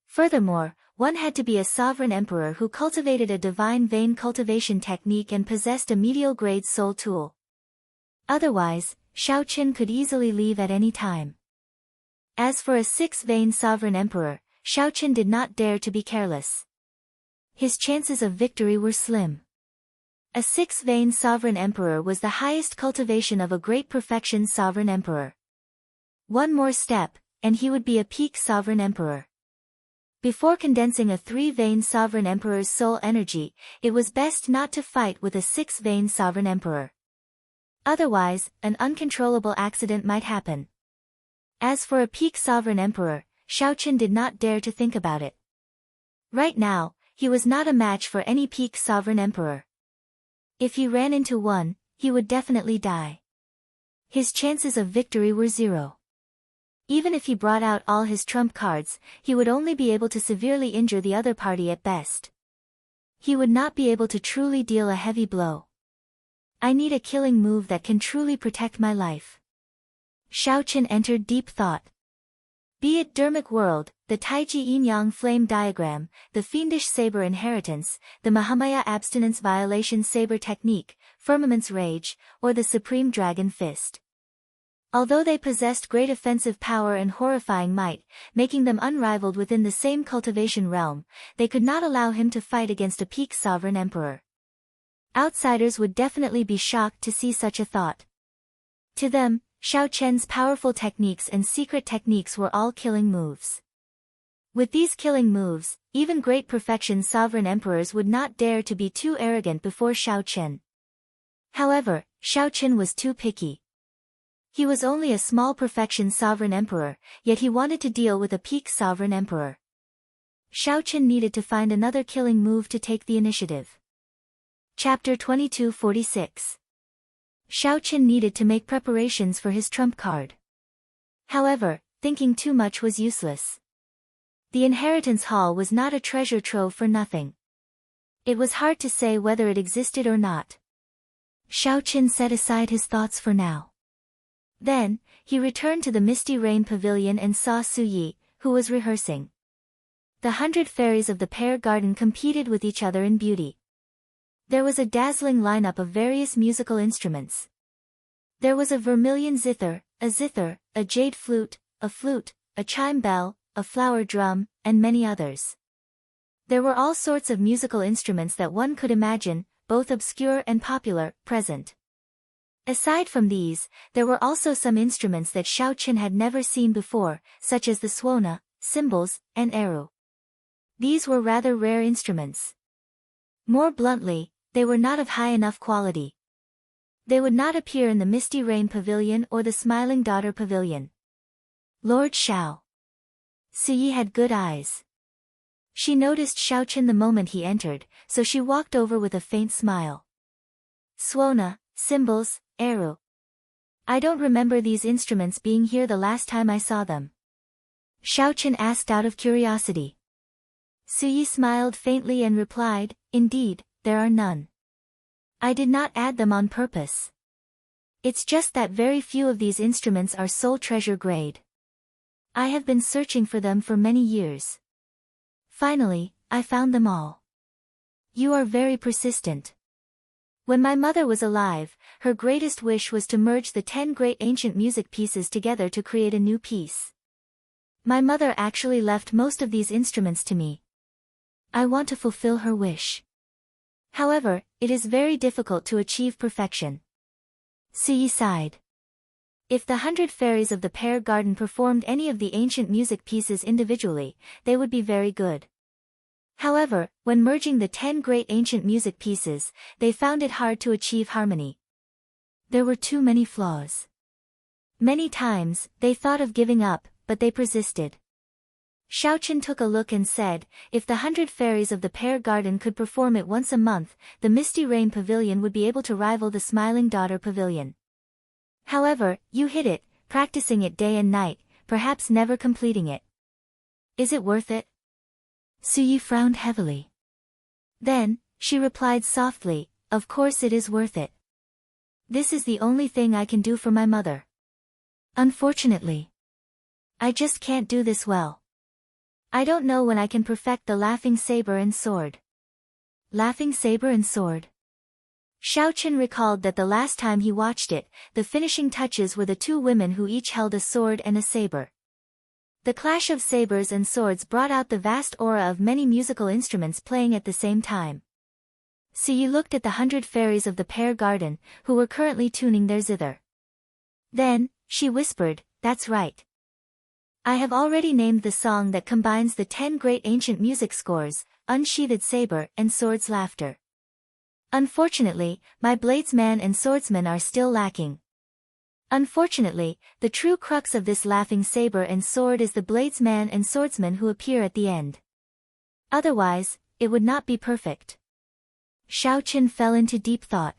Speaker 1: Furthermore, one had to be a sovereign emperor who cultivated a divine vein cultivation technique and possessed a medial grade soul tool. Otherwise, Xiaochen could easily leave at any time. As for a 6-vein sovereign emperor, Xiaochen did not dare to be careless. His chances of victory were slim. A 6-vein sovereign emperor was the highest cultivation of a great perfection sovereign emperor. One more step, and he would be a peak sovereign emperor. Before condensing a 3-vein sovereign emperor's soul energy, it was best not to fight with a 6-vein sovereign emperor. Otherwise, an uncontrollable accident might happen. As for a peak sovereign emperor, Xiaochen did not dare to think about it. Right now, he was not a match for any peak sovereign emperor. If he ran into one, he would definitely die. His chances of victory were 0. Even if he brought out all his trump cards, he would only be able to severely injure the other party at best. He would not be able to truly deal a heavy blow. I need a killing move that can truly protect my life. Xiaochen entered deep thought. Be it Dermic World, the Taiji Yin-Yang Flame Diagram, the Fiendish Saber Inheritance, the Mahamaya Abstinence Violation Saber Technique, Firmament's Rage, or the Supreme Dragon Fist. Although they possessed great offensive power and horrifying might, making them unrivaled within the same cultivation realm, they could not allow him to fight against a peak sovereign emperor. Outsiders would definitely be shocked to see such a thought. To them, Xiaochen's powerful techniques and secret techniques were all killing moves. With these killing moves, even great perfection sovereign emperors would not dare to be too arrogant before Xiaochen. However, Xiaochen was too picky. He was only a small perfection sovereign emperor, yet he wanted to deal with a peak sovereign emperor. Xiaochen needed to find another killing move to take the initiative. Chapter 2246. Xiaochen needed to make preparations for his trump card. However, thinking too much was useless. The Inheritance Hall was not a treasure trove for nothing. It was hard to say whether it existed or not. Xiaochen set aside his thoughts for now. Then, he returned to the Misty Rain Pavilion and saw Su Yi, who was rehearsing. The 100 fairies of the Pear Garden competed with each other in beauty. There was a dazzling lineup of various musical instruments. There was a vermilion zither, a jade flute, a chime bell, a flower drum, and many others. There were all sorts of musical instruments that one could imagine, both obscure and popular, present. Aside from these, there were also some instruments that Xiaochen had never seen before, such as the suona, cymbals, and eru. These were rather rare instruments. More bluntly, they were not of high enough quality. They would not appear in the Misty Rain Pavilion or the Smiling Daughter Pavilion. Lord Xiao. Suyi had good eyes. She noticed Xiaochen the moment he entered, so she walked over with a faint smile. Suona, cymbals, eru. I don't remember these instruments being here the last time I saw them. Xiaochen asked out of curiosity. Suyi smiled faintly and replied, indeed, there are none. I did not add them on purpose. It's just that very few of these instruments are soul treasure grade. I have been searching for them for many years. Finally, I found them all. You are very persistent. When my mother was alive, her greatest wish was to merge the 10 great ancient music pieces together to create a new piece. My mother actually left most of these instruments to me. I want to fulfill her wish. However, it is very difficult to achieve perfection. Suyi sighed. If the 100 fairies of the Pear Garden performed any of the ancient music pieces individually, they would be very good. However, when merging the 10 great ancient music pieces, they found it hard to achieve harmony. There were too many flaws. Many times, they thought of giving up, but they persisted. Xiaochen took a look and said, if the 100 fairies of the Pear Garden could perform it once a month, the Misty Rain Pavilion would be able to rival the Smiling Daughter Pavilion. However, you hit it, practicing it day and night, perhaps never completing it. Is it worth it? Suyi frowned heavily. Then, she replied softly, of course it is worth it. This is the only thing I can do for my mother. Unfortunately, I just can't do this well. I don't know when I can perfect the laughing saber and sword. Laughing saber and sword? Xiaochen recalled that the last time he watched it, the finishing touches were the two women who each held a sword and a saber. The clash of sabers and swords brought out the vast aura of many musical instruments playing at the same time. Suyi looked at the 100 fairies of the Pear Garden, who were currently tuning their zither. Then, she whispered, that's right. I have already named the song that combines the 10 great ancient music scores, Unsheathed Saber and Sword's Laughter. Unfortunately, my bladesman and swordsman are still lacking. Unfortunately, the true crux of this laughing saber and sword is the bladesman and swordsman who appear at the end. Otherwise, it would not be perfect. Xiaochen fell into deep thought.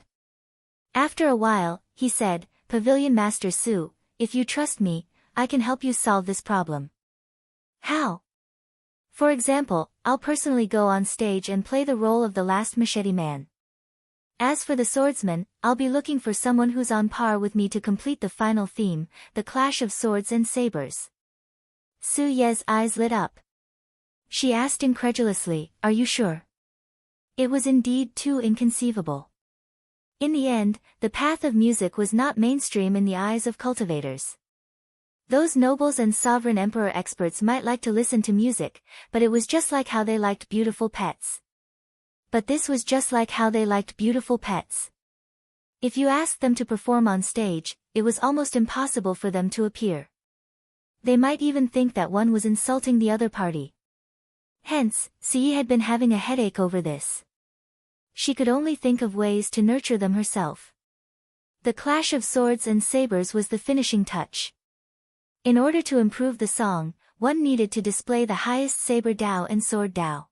Speaker 1: After a while, he said, Pavilion Master Su, if you trust me, I can help you solve this problem. How? For example, I'll personally go on stage and play the role of the last machete man. As for the swordsman, I'll be looking for someone who's on par with me to complete the final theme, the clash of swords and sabers. Su Ye's eyes lit up. She asked incredulously, are you sure? It was indeed too inconceivable. In the end, the path of music was not mainstream in the eyes of cultivators. Those nobles and sovereign emperor experts might like to listen to music, but it was just like how they liked beautiful pets. But this was just like how they liked beautiful pets. If you asked them to perform on stage, it was almost impossible for them to appear. They might even think that one was insulting the other party. Hence, Suyi had been having a headache over this. She could only think of ways to nurture them herself. The clash of swords and sabers was the finishing touch. In order to improve the song, one needed to display the highest saber Dao and sword Dao.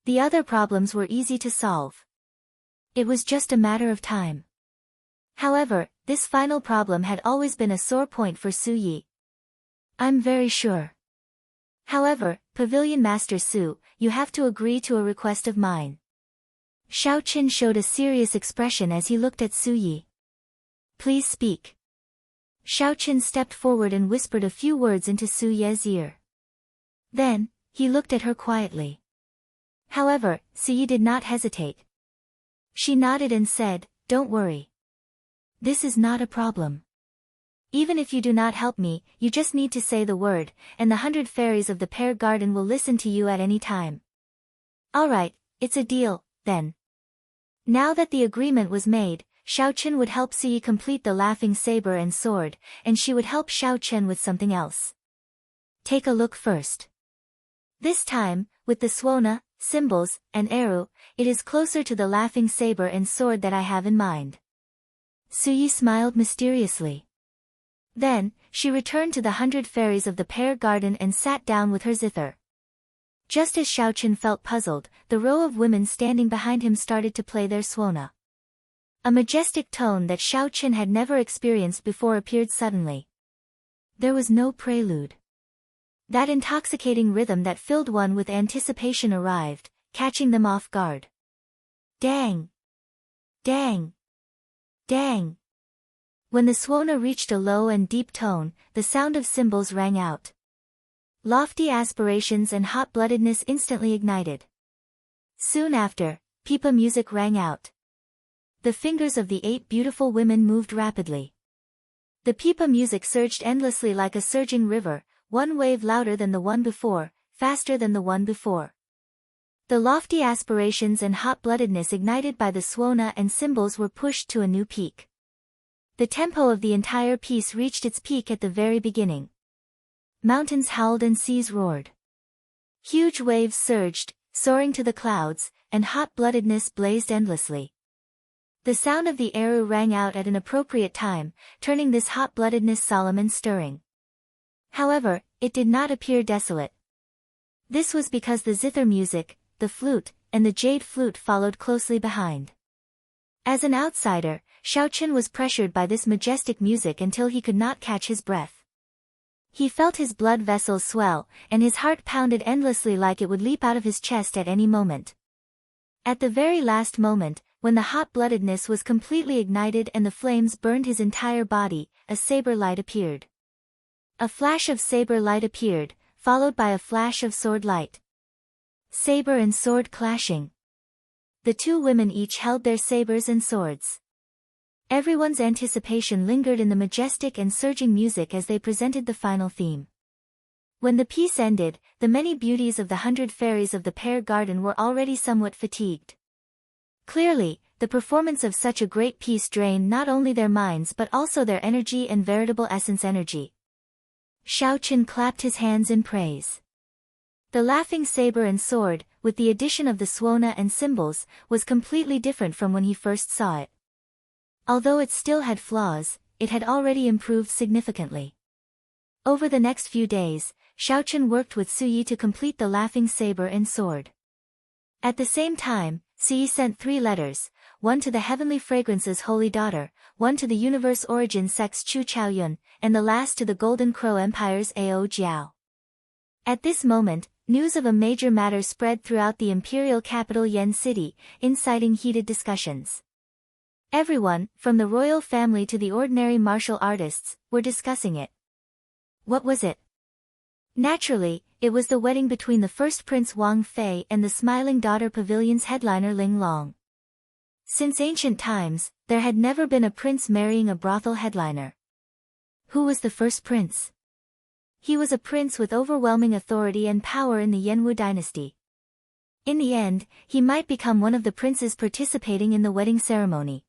Speaker 1: The other problems were easy to solve. It was just a matter of time. However, this final problem had always been a sore point for Suyi. I'm very sure. However, Pavilion Master Su, you have to agree to a request of mine. Xiaochen showed a serious expression as he looked at Suyi. Please speak. Xiaochen stepped forward and whispered a few words into Su Ye's ear. Then, he looked at her quietly. However, Suyi did not hesitate. She nodded and said, don't worry. This is not a problem. Even if you do not help me, you just need to say the word, and the 100 fairies of the Pear Garden will listen to you at any time. Alright, it's a deal, then. Now that the agreement was made, Xiaochen would help Suyi complete the laughing saber and sword, and she would help Xiaochen with something else. Take a look first. This time, with the suona, cymbals, and eru, it is closer to the laughing saber and sword that I have in mind. Suyi smiled mysteriously. Then, she returned to the 100 fairies of the pear garden and sat down with her zither. Just as Xiaoqin felt puzzled, the row of women standing behind him started to play their suona. A majestic tone that Xiaoqin had never experienced before appeared suddenly. There was no prelude. That intoxicating rhythm that filled one with anticipation arrived, catching them off guard. Dang! Dang! Dang! When the suona reached a low and deep tone, the sound of cymbals rang out. Lofty aspirations and hot-bloodedness instantly ignited. Soon after, pipa music rang out. The fingers of the 8 beautiful women moved rapidly. The pipa music surged endlessly like a surging river, one wave louder than the one before, faster than the one before. The lofty aspirations and hot-bloodedness ignited by the suona and cymbals were pushed to a new peak. The tempo of the entire piece reached its peak at the very beginning. Mountains howled and seas roared. Huge waves surged, soaring to the clouds, and hot-bloodedness blazed endlessly. The sound of the eru rang out at an appropriate time, turning this hot-bloodedness solemn and stirring. However, it did not appear desolate. This was because the zither music, the flute, and the jade flute followed closely behind. As an outsider, Xiaoqin was pressured by this majestic music until he could not catch his breath. He felt his blood vessels swell, and his heart pounded endlessly like it would leap out of his chest at any moment. At the very last moment, when the hot-bloodedness was completely ignited and the flames burned his entire body, a saber light appeared. A flash of saber light appeared, followed by a flash of sword light. Saber and sword clashing. The 2 women each held their sabers and swords. Everyone's anticipation lingered in the majestic and surging music as they presented the final theme. When the piece ended, the many beauties of the 100 fairies of the pear garden were already somewhat fatigued. Clearly, the performance of such a great piece drained not only their minds but also their energy and veritable essence energy. Xiaoqin clapped his hands in praise. The laughing saber and sword, with the addition of the suona and cymbals, was completely different from when he first saw it. Although it still had flaws, it had already improved significantly. Over the next few days, Xiaoqin worked with Suyi to complete the laughing saber and sword. At the same time, Suyi sent 3 letters, one to the Heavenly Fragrance's Holy Daughter, one to the Universe Origin Sect's Chu Chaoyun, and the last to the Golden Crow Empire's Ao Jiao. At this moment, news of a major matter spread throughout the imperial capital Yen City, inciting heated discussions. Everyone, from the royal family to the ordinary martial artists, were discussing it. What was it? Naturally, it was the wedding between the first Prince Wang Fei and the Smiling Daughter Pavilion's headliner Ling Long. Since ancient times, there had never been a prince marrying a brothel headliner. Who was the first prince? He was a prince with overwhelming authority and power in the Yanwu dynasty. In the end, he might become one of the princes participating in the wedding ceremony.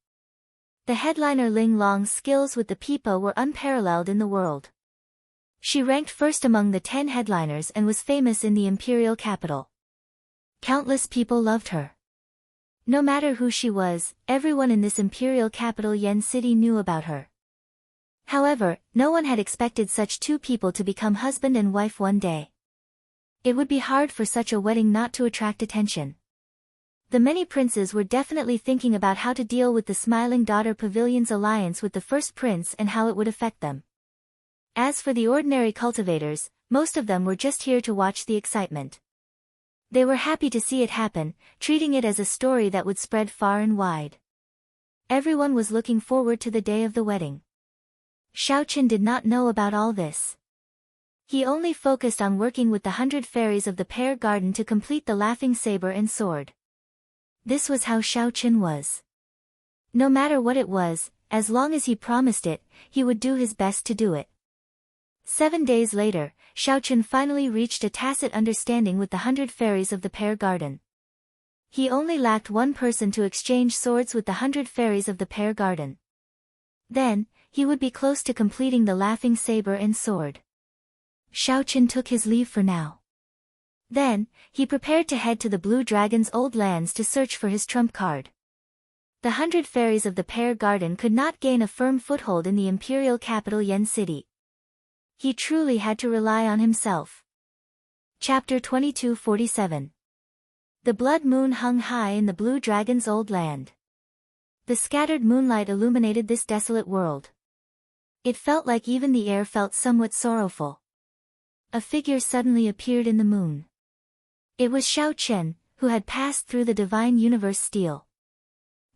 Speaker 1: The headliner Ling Long's skills with the pipa were unparalleled in the world. She ranked first among the 10 headliners and was famous in the imperial capital. Countless people loved her. No matter who she was, everyone in this imperial capital Yen City knew about her. However, no one had expected such 2 people to become husband and wife one day. It would be hard for such a wedding not to attract attention. The many princes were definitely thinking about how to deal with the Smiling Daughter Pavilion's alliance with the first prince and how it would affect them. As for the ordinary cultivators, most of them were just here to watch the excitement. They were happy to see it happen, treating it as a story that would spread far and wide. Everyone was looking forward to the day of the wedding. Xiaoqin did not know about all this. He only focused on working with the 100 fairies of the pear garden to complete the laughing saber and sword. This was how Xiaoqin was. No matter what it was, as long as he promised it, he would do his best to do it. 7 days later, Xiaoqin finally reached a tacit understanding with the 100 fairies of the pear garden. He only lacked one person to exchange swords with the 100 fairies of the pear garden. Then, he would be close to completing the laughing saber and sword. Xiaoqin took his leave for now. Then, he prepared to head to the Blue Dragon's old lands to search for his trump card. The The 100 fairies of the Pear Garden could not gain a firm foothold in the imperial capital Yen City. He truly had to rely on himself. Chapter 2247. The blood moon hung high in the blue dragon's old land. The scattered moonlight illuminated this desolate world. It felt like even the air felt somewhat sorrowful. A figure suddenly appeared in the moon. It was Xiao Qian, who had passed through the divine universe steel.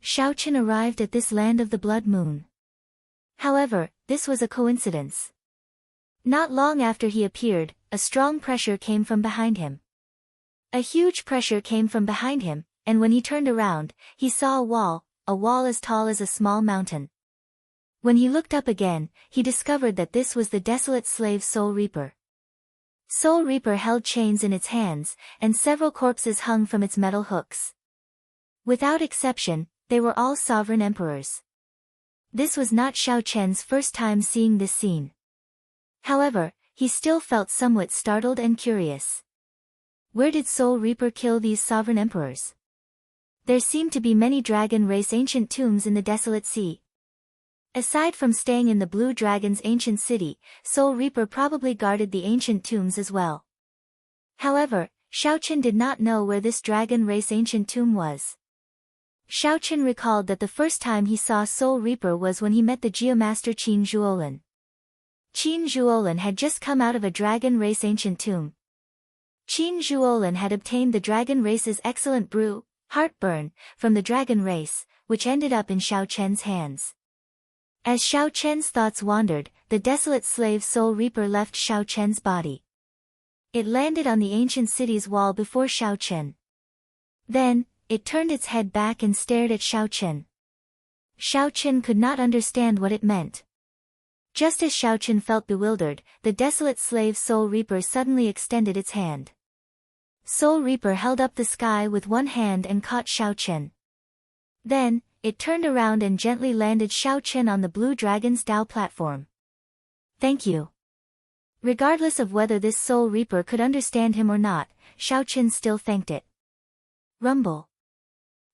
Speaker 1: Xiao Qian arrived at this land of the blood moon. However, this was a coincidence. Not long after he appeared, a strong pressure came from behind him. A huge pressure came from behind him, and when he turned around, he saw a wall as tall as a small mountain. When he looked up again, he discovered that this was the desolate slave Soul Reaper. Soul Reaper held chains in its hands, and several corpses hung from its metal hooks. Without exception, they were all sovereign emperors. This was not Xiao Qian's first time seeing this scene. However, he still felt somewhat startled and curious. Where did Soul Reaper kill these sovereign emperors? There seemed to be many dragon race ancient tombs in the desolate sea. Aside from staying in the Blue Dragon's ancient city, Soul Reaper probably guarded the ancient tombs as well. However, Xiao Qian did not know where this dragon race ancient tomb was. Xiao Qian recalled that the first time he saw Soul Reaper was when he met the Geomaster Qin Zhuolin. Qin Zhuolin had just come out of a dragon race ancient tomb. Qin Zhuolin had obtained the dragon race's excellent brew, Heartburn, from the dragon race, which ended up in Xiao Qian's hands. As Xiao Qian's thoughts wandered, the desolate slave Soul Reaper left Xiao Qian's body. It landed on the ancient city's wall before Xiao Qian. Then, it turned its head back and stared at Xiao Qian. Xiao Qian could not understand what it meant. Just as Xiao Qian felt bewildered, the desolate slave Soul Reaper suddenly extended its hand. Soul Reaper held up the sky with one hand and caught Xiao Qian. Then, it turned around and gently landed Xiao Qian on the Blue Dragon's Dao platform. Thank you. Regardless of whether this Soul Reaper could understand him or not, Xiao Qian still thanked it. Rumble.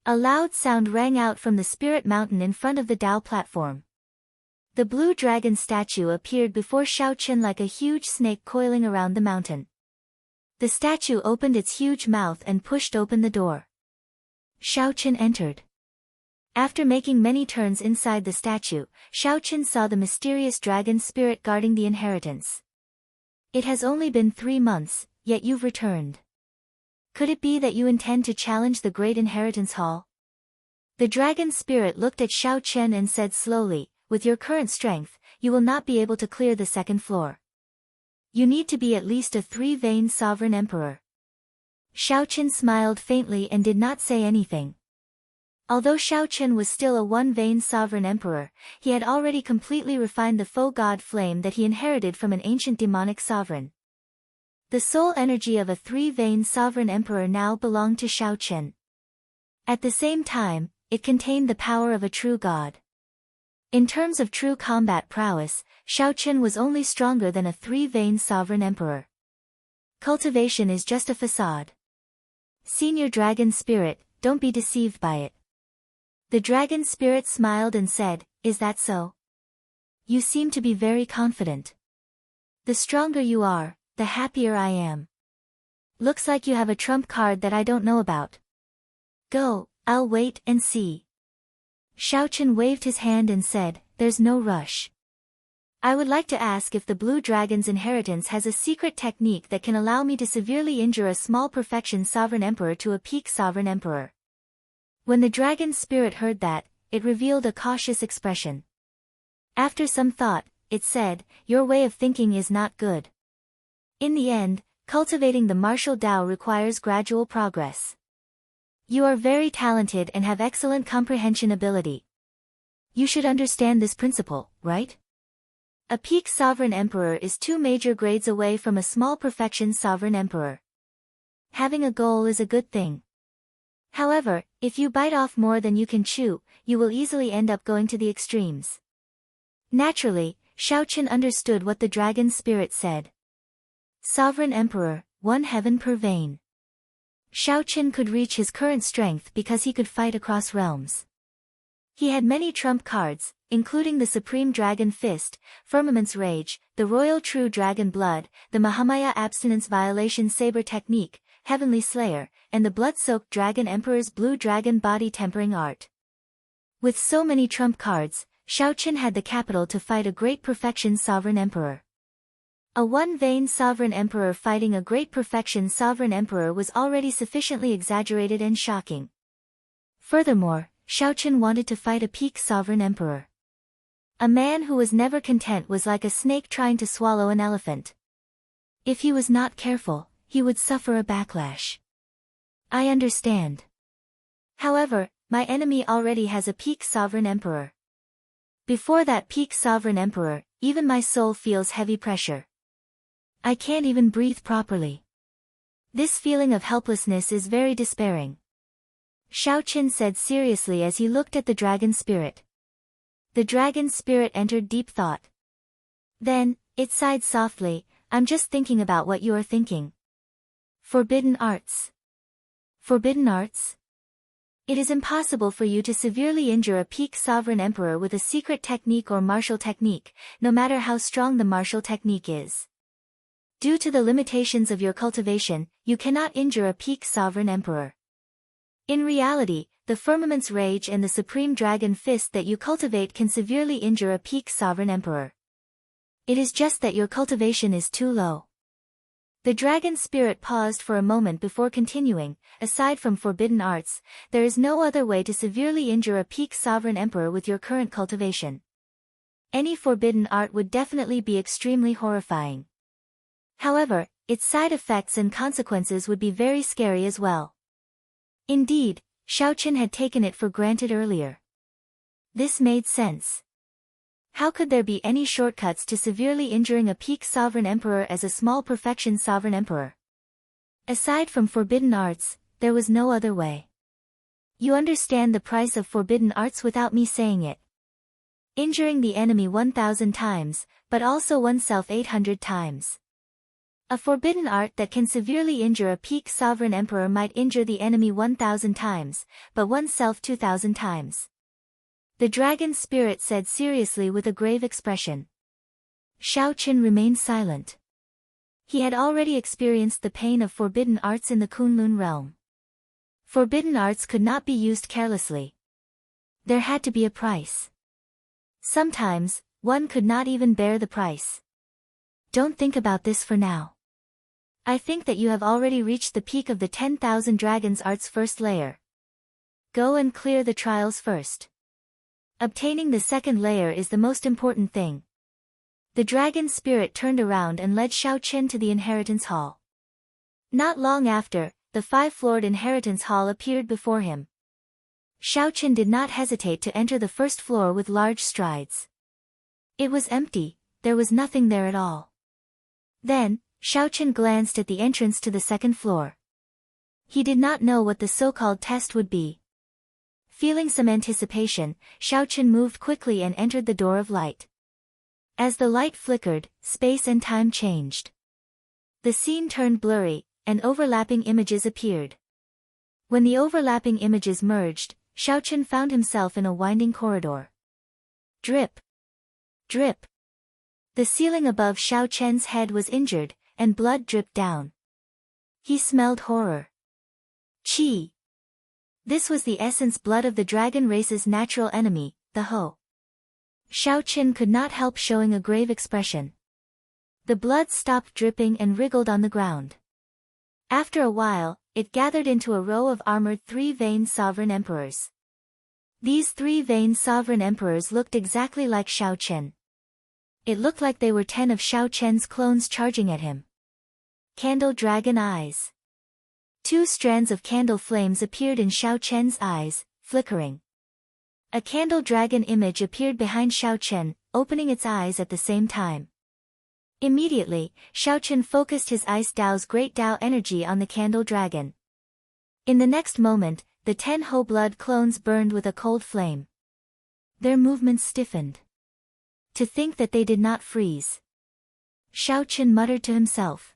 Speaker 1: A loud sound rang out from the spirit mountain in front of the Dao platform. The blue dragon statue appeared before Xiao Qian like a huge snake coiling around the mountain. The statue opened its huge mouth and pushed open the door. Xiao Qian entered. After making many turns inside the statue, Xiao Qian saw the mysterious dragon spirit guarding the inheritance. It has only been 3 months, yet you've returned. Could it be that you intend to challenge the great inheritance hall? The dragon spirit looked at Xiao Qian and said slowly, with your current strength, you will not be able to clear the second floor. You need to be at least a 3-vein sovereign emperor. Xiao Qian smiled faintly and did not say anything. Although Xiao Qian was still a 1-vein sovereign emperor, he had already completely refined the faux god flame that he inherited from an ancient demonic sovereign. The soul energy of a 3-vein sovereign emperor now belonged to Xiao Qian. At the same time, it contained the power of a true god. In terms of true combat prowess, Xiao Qian was only stronger than a 3-vein sovereign emperor. Cultivation is just a facade. Senior Dragon Spirit, don't be deceived by it. The dragon spirit smiled and said, is that so? You seem to be very confident. The stronger you are, the happier I am. Looks like you have a trump card that I don't know about. Go, I'll wait and see. Xiao Qian waved his hand and said, there's no rush. I would like to ask if the Blue Dragon's inheritance has a secret technique that can allow me to severely injure a small perfection sovereign emperor to a peak sovereign emperor. When the dragon spirit heard that, it revealed a cautious expression. After some thought, it said, your way of thinking is not good. In the end, cultivating the martial Dao requires gradual progress. You are very talented and have excellent comprehension ability. You should understand this principle, right? A peak sovereign emperor is 2 major grades away from a small perfection sovereign emperor. Having a goal is a good thing. However, if you bite off more than you can chew, you will easily end up going to the extremes. Naturally, Xiao Qian understood what the dragon spirit said. Sovereign Emperor, 1 heaven per vein. Xiao Qian could reach his current strength because he could fight across realms. He had many trump cards, including the Supreme Dragon Fist, Firmament's Rage, the Royal True Dragon Blood, the Mahamaya Abstinence Violation Saber Technique, Heavenly Slayer, and the Blood-Soaked Dragon Emperor's Blue Dragon Body Tempering Art. With so many trump cards, Xiaoqin had the capital to fight a Great Perfection Sovereign Emperor. A one-vein Sovereign Emperor fighting a Great Perfection Sovereign Emperor was already sufficiently exaggerated and shocking. Furthermore, Xiaoqin wanted to fight a peak Sovereign Emperor. A man who was never content was like a snake trying to swallow an elephant. If he was not careful, he would suffer a backlash. I understand. However, my enemy already has a peak Sovereign Emperor. Before that peak Sovereign Emperor, even my soul feels heavy pressure. I can't even breathe properly. This feeling of helplessness is very despairing. Xiaoqin said seriously as he looked at the dragon spirit. The dragon spirit entered deep thought. Then, it sighed softly, I'm just thinking about what you are thinking. Forbidden arts. Forbidden arts? It is impossible for you to severely injure a peak sovereign emperor with a secret technique or martial technique, no matter how strong the martial technique is. Due to the limitations of your cultivation, you cannot injure a peak sovereign emperor. In reality, the Firmament's Rage and the Supreme Dragon Fist that you cultivate can severely injure a peak Sovereign Emperor. It is just that your cultivation is too low. The dragon spirit paused for a moment before continuing, aside from forbidden arts, there is no other way to severely injure a peak Sovereign Emperor with your current cultivation. Any forbidden art would definitely be extremely horrifying. However, its side effects and consequences would be very scary as well. Indeed, Xiaoqin had taken it for granted earlier. This made sense. How could there be any shortcuts to severely injuring a peak sovereign emperor as a small perfection sovereign emperor? Aside from forbidden arts, there was no other way. You understand the price of forbidden arts without me saying it. Injuring the enemy 1,000 times, but also oneself 800 times. A forbidden art that can severely injure a peak sovereign emperor might injure the enemy 1,000 times, but oneself 2,000 times. The dragon spirit said seriously with a grave expression. Xiaoqin remained silent. He had already experienced the pain of forbidden arts in the Kunlun realm. Forbidden arts could not be used carelessly. There had to be a price. Sometimes, one could not even bear the price. Don't think about this for now. I think that you have already reached the peak of the 10,000 Dragons Arts first layer. Go and clear the trials first. Obtaining the second layer is the most important thing. The dragon spirit turned around and led Xiaoqin to the inheritance hall. Not long after, the five-floored inheritance hall appeared before him. Xiaoqin did not hesitate to enter the first floor with large strides. It was empty, there was nothing there at all. Then, Xiaoqin glanced at the entrance to the second floor. He did not know what the so-called test would be. Feeling some anticipation, Xiaoqin moved quickly and entered the door of light. As the light flickered, space and time changed. The scene turned blurry, and overlapping images appeared. When the overlapping images merged, Xiaoqin found himself in a winding corridor. Drip. Drip. The ceiling above Xiaoqian's head was injured, and blood dripped down. He smelled horror. Qi. This was the essence blood of the dragon race's natural enemy, the Ho. Xiaoqin could not help showing a grave expression. The blood stopped dripping and wriggled on the ground. After a while, it gathered into a row of armored three-veined sovereign emperors. These three-veined sovereign emperors looked exactly like Xiaoqin. It looked like they were 10 of Xiaoqian's clones charging at him. Candle dragon eyes. 2 strands of candle flames appeared in Xiaoqian's eyes, flickering. A candle dragon image appeared behind Xiaoqian, opening its eyes at the same time. Immediately, Xiaoqian focused his Ice Dao's Great Dao energy on the candle dragon. In the next moment, the 10 Ho blood clones burned with a cold flame. Their movements stiffened. To think that they did not freeze. Xiaoqian muttered to himself.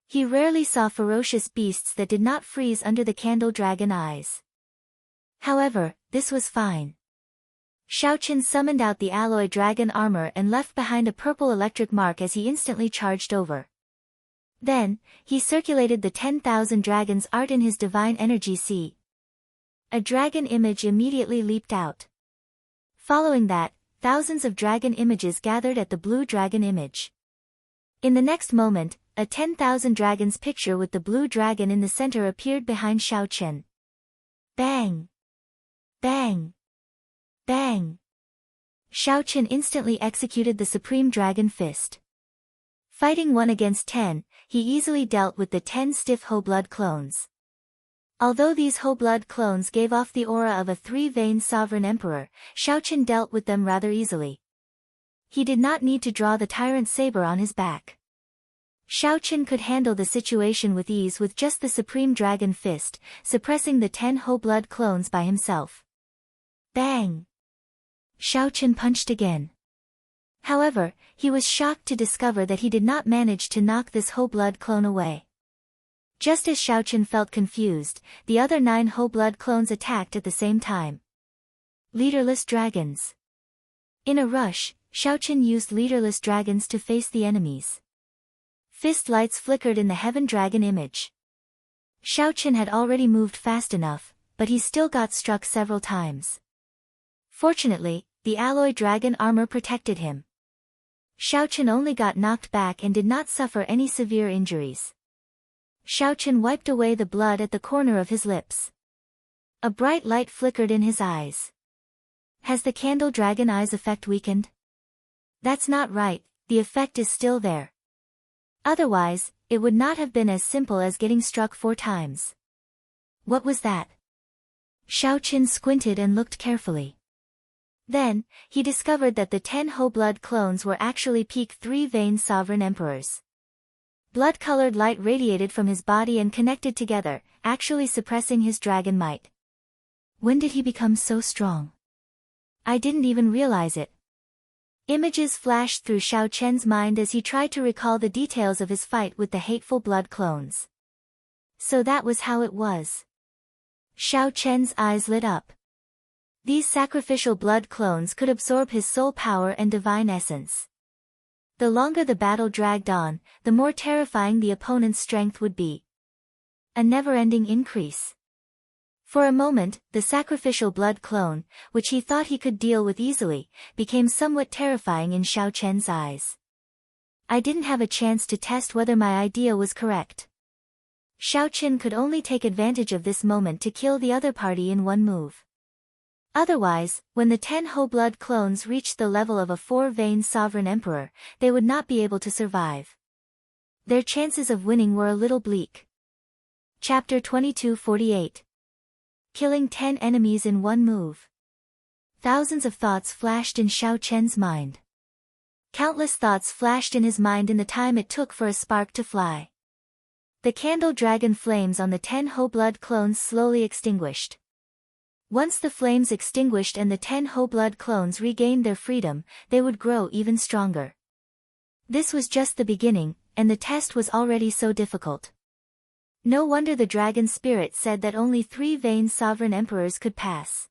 Speaker 1: He rarely saw ferocious beasts that did not freeze under the candle dragon eyes. However, this was fine. Xiaoqian summoned out the alloy dragon armor and left behind a purple electric mark as he instantly charged over. Then, he circulated the 10,000 dragons art in his divine energy sea. A dragon image immediately leaped out. Following that, thousands of dragon images gathered at the blue dragon image. In the next moment, a 10,000 dragons picture with the blue dragon in the center appeared behind Xiaoqian. Bang! Bang! Bang! Xiaoqian instantly executed the Supreme Dragon Fist. Fighting 1 against 10, he easily dealt with the 10 stiff whole-blood clones. Although these whole-blood clones gave off the aura of a 3-veined sovereign emperor, Xiaoqian dealt with them rather easily. He did not need to draw the tyrant saber on his back. Xiaoqian could handle the situation with ease with just the Supreme Dragon Fist, suppressing the 10 whole-blood clones by himself. Bang! Xiaoqian punched again. However, he was shocked to discover that he did not manage to knock this whole-blood clone away. Just as Xiaoqian felt confused, the other 9 whole-blood clones attacked at the same time. Leaderless dragons. In a rush, Xiaoqian used leaderless dragons to face the enemies. Fist lights flickered in the heaven dragon image. Xiaoqian had already moved fast enough, but he still got struck several times. Fortunately, the alloy dragon armor protected him. Xiaoqian only got knocked back and did not suffer any severe injuries. Xiaoqian wiped away the blood at the corner of his lips. A bright light flickered in his eyes. Has the candle dragon eyes effect weakened? That's not right, the effect is still there. Otherwise, it would not have been as simple as getting struck 4 times. What was that? Xiaoqian squinted and looked carefully. Then, he discovered that the 10 whole-blood clones were actually peak 3-veined sovereign emperors. Blood-colored light radiated from his body and connected together, actually suppressing his dragon might. When did he become so strong? I didn't even realize it. Images flashed through Xiaoqian's mind as he tried to recall the details of his fight with the hateful blood clones. So that was how it was. Xiaoqian's eyes lit up. These sacrificial blood clones could absorb his soul power and divine essence. The longer the battle dragged on, the more terrifying the opponent's strength would be. A never-ending increase. For a moment, the sacrificial blood clone, which he thought he could deal with easily, became somewhat terrifying in Xiaoqian's eyes. I didn't have a chance to test whether my idea was correct. Xiaoqian could only take advantage of this moment to kill the other party in one move. Otherwise, when the 10 whole-blood clones reached the level of a 4-veined sovereign emperor, they would not be able to survive. Their chances of winning were a little bleak. Chapter 2248. Killing 10 enemies in one move. Thousands of thoughts flashed in Xiaoqian's mind. Countless thoughts flashed in his mind in the time it took for a spark to fly. The candle dragon flames on the 10 whole-blood clones slowly extinguished. Once the flames extinguished and the 10 whole-blood clones regained their freedom, they would grow even stronger. This was just the beginning, and the test was already so difficult. No wonder the dragon spirit said that only 3-veined sovereign emperors could pass.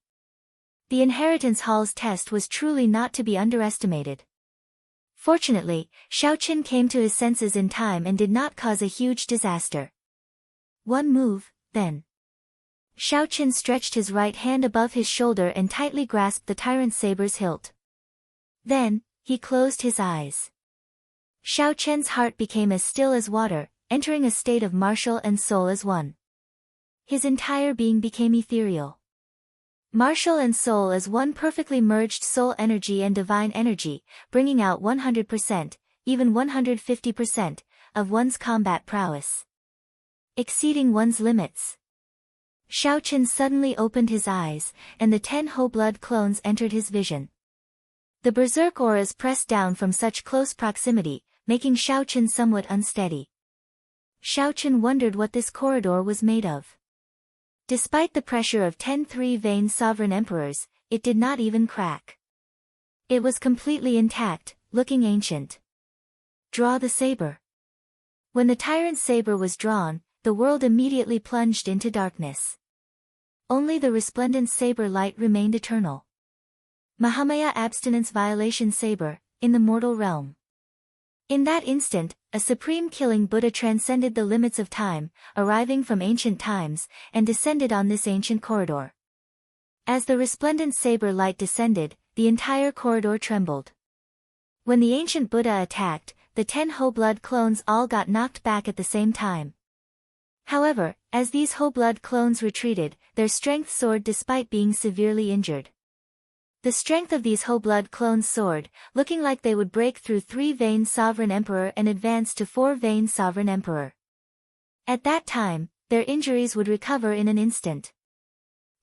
Speaker 1: The inheritance hall's test was truly not to be underestimated. Fortunately, Xiaoqian came to his senses in time and did not cause a huge disaster. One move, then. Xiaoqian stretched his right hand above his shoulder and tightly grasped the tyrant saber's hilt. Then, he closed his eyes. Xiaoqian's heart became as still as water, entering a state of martial and soul as one. His entire being became ethereal. Martial and soul as one perfectly merged soul energy and divine energy, bringing out 100%, even 150%, of one's combat prowess. Exceeding one's limits. Xiaoqian suddenly opened his eyes, and the 10 whole-blood clones entered his vision. The berserk auras pressed down from such close proximity, making Xiaoqian somewhat unsteady. Xiaoqian wondered what this corridor was made of. Despite the pressure of 10 3-veined sovereign emperors, it did not even crack. It was completely intact, looking ancient. Draw the saber. When the tyrant's saber was drawn, the world immediately plunged into darkness. Only the resplendent saber light remained eternal. Mahamaya abstinence violation saber, in the mortal realm. In that instant, a supreme killing Buddha transcended the limits of time, arriving from ancient times, and descended on this ancient corridor. As the resplendent saber light descended, the entire corridor trembled. When the ancient Buddha attacked, the 10 whole-blood clones all got knocked back at the same time. However, as these whole-blood clones retreated, their strength soared despite being severely injured. The strength of these whole-blood clones soared, looking like they would break through 3-vein Sovereign Emperor and advance to 4-vein Sovereign Emperor. At that time, their injuries would recover in an instant.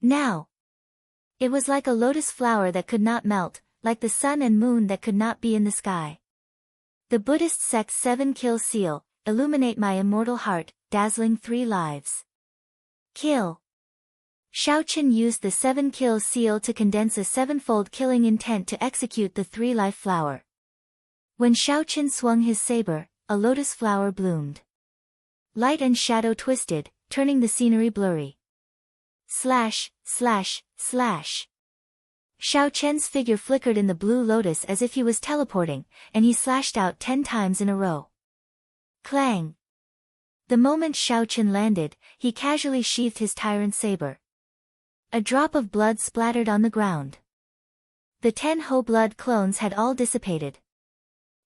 Speaker 1: Now, it was like a lotus flower that could not melt, like the sun and moon that could not be in the sky. The Buddhist sect's 7-kill seal, illuminate my immortal heart, dazzling 3 lives. Kill. Shaoqin used the 7-kill seal to condense a 7-fold killing intent to execute the 3-life flower. When Shaoqin swung his saber, a lotus flower bloomed. Light and shadow twisted, turning the scenery blurry. Slash, slash, slash. Shaoqian's figure flickered in the blue lotus as if he was teleporting, and he slashed out 10 times in a row. Clang. The moment Shaoqin landed, he casually sheathed his tyrant saber. A drop of blood splattered on the ground. The 10 whole-blood clones had all dissipated.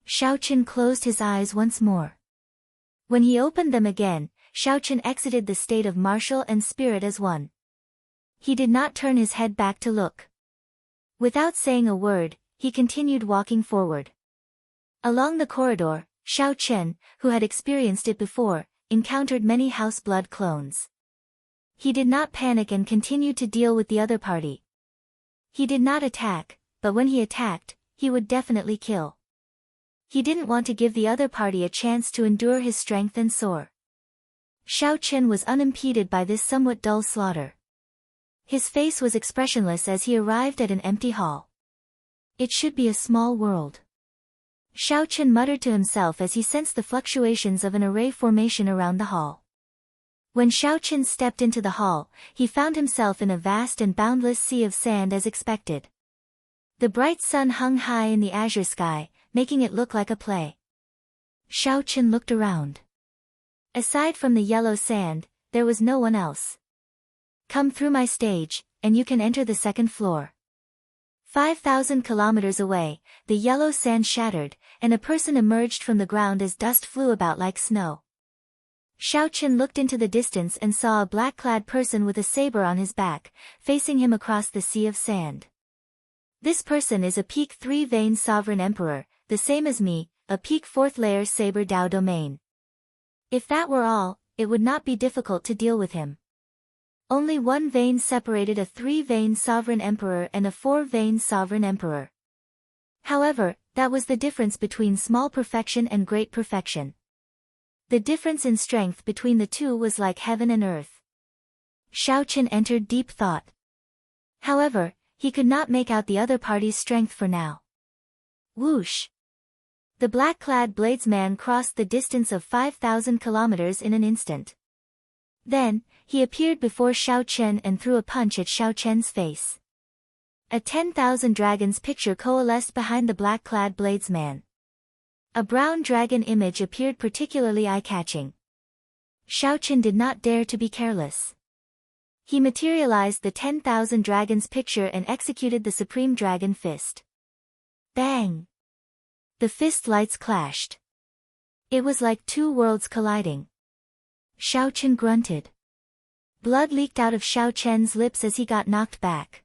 Speaker 1: Shaoqin closed his eyes once more. When he opened them again, Shaoqin exited the state of martial and spirit as one. He did not turn his head back to look. Without saying a word, he continued walking forward. Along the corridor, Shaoqin, who had experienced it before, encountered many house-blood clones. He did not panic and continued to deal with the other party. He did not attack, but when he attacked, he would definitely kill. He didn't want to give the other party a chance to endure his strength and soar. Shaoqin was unimpeded by this somewhat dull slaughter. His face was expressionless as he arrived at an empty hall. It should be a small world. Shaoqin muttered to himself as he sensed the fluctuations of an array formation around the hall. When Shaoqin stepped into the hall, he found himself in a vast and boundless sea of sand as expected. The bright sun hung high in the azure sky, making it look like a play. Shaoqin looked around. Aside from the yellow sand, there was no one else. Come through my stage, and you can enter the 2nd floor. 5,000 kilometers away, the yellow sand shattered, and a person emerged from the ground as dust flew about like snow. Shaoqin looked into the distance and saw a black-clad person with a saber on his back, facing him across the sea of sand. This person is a peak 3-vein Sovereign Emperor, the same as me, a peak 4th-layer Saber Dao domain. If that were all, it would not be difficult to deal with him. Only 1 vein separated a 3-vein Sovereign Emperor and a 4-vein Sovereign Emperor. However, that was the difference between small perfection and great perfection. The difference in strength between the two was like heaven and earth. Shaoqin entered deep thought. However, he could not make out the other party's strength for now. Whoosh! The black-clad bladesman crossed the distance of 5,000 kilometers in an instant. Then, he appeared before Shaoqin and threw a punch at Shaoqin's face. A 10,000 dragons picture coalesced behind the black-clad bladesman. A brown dragon image appeared particularly eye-catching. Shaoqin did not dare to be careless. He materialized the 10,000 dragons picture and executed the Supreme Dragon Fist. Bang! The fist lights clashed. It was like 2 worlds colliding. Shaoqin grunted. Blood leaked out of Shaoqin's lips as he got knocked back.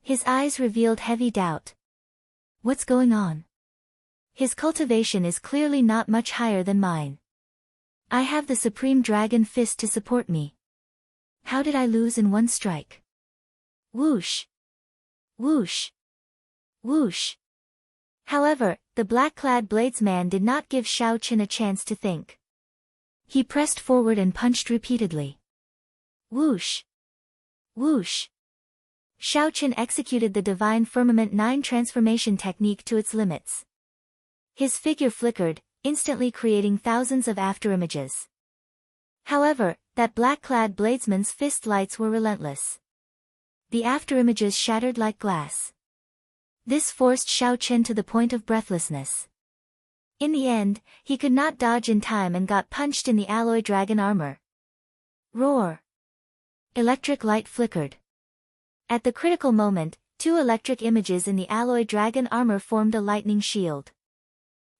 Speaker 1: His eyes revealed heavy doubt. What's going on? His cultivation is clearly not much higher than mine. I have the Supreme Dragon Fist to support me. How did I lose in 1 strike? Whoosh! Whoosh! Whoosh! However, the black-clad bladesman did not give Shaoqin a chance to think. He pressed forward and punched repeatedly. Whoosh! Whoosh! Shaoqin executed the Divine Firmament 9 transformation technique to its limits. His figure flickered, instantly creating thousands of afterimages. However, that black-clad bladesman's fist lights were relentless. The afterimages shattered like glass. This forced Xiao Chen to the point of breathlessness. In the end, he could not dodge in time and got punched in the alloy dragon armor. Roar! Electric light flickered. At the critical moment, two electric images in the alloy dragon armor formed a lightning shield.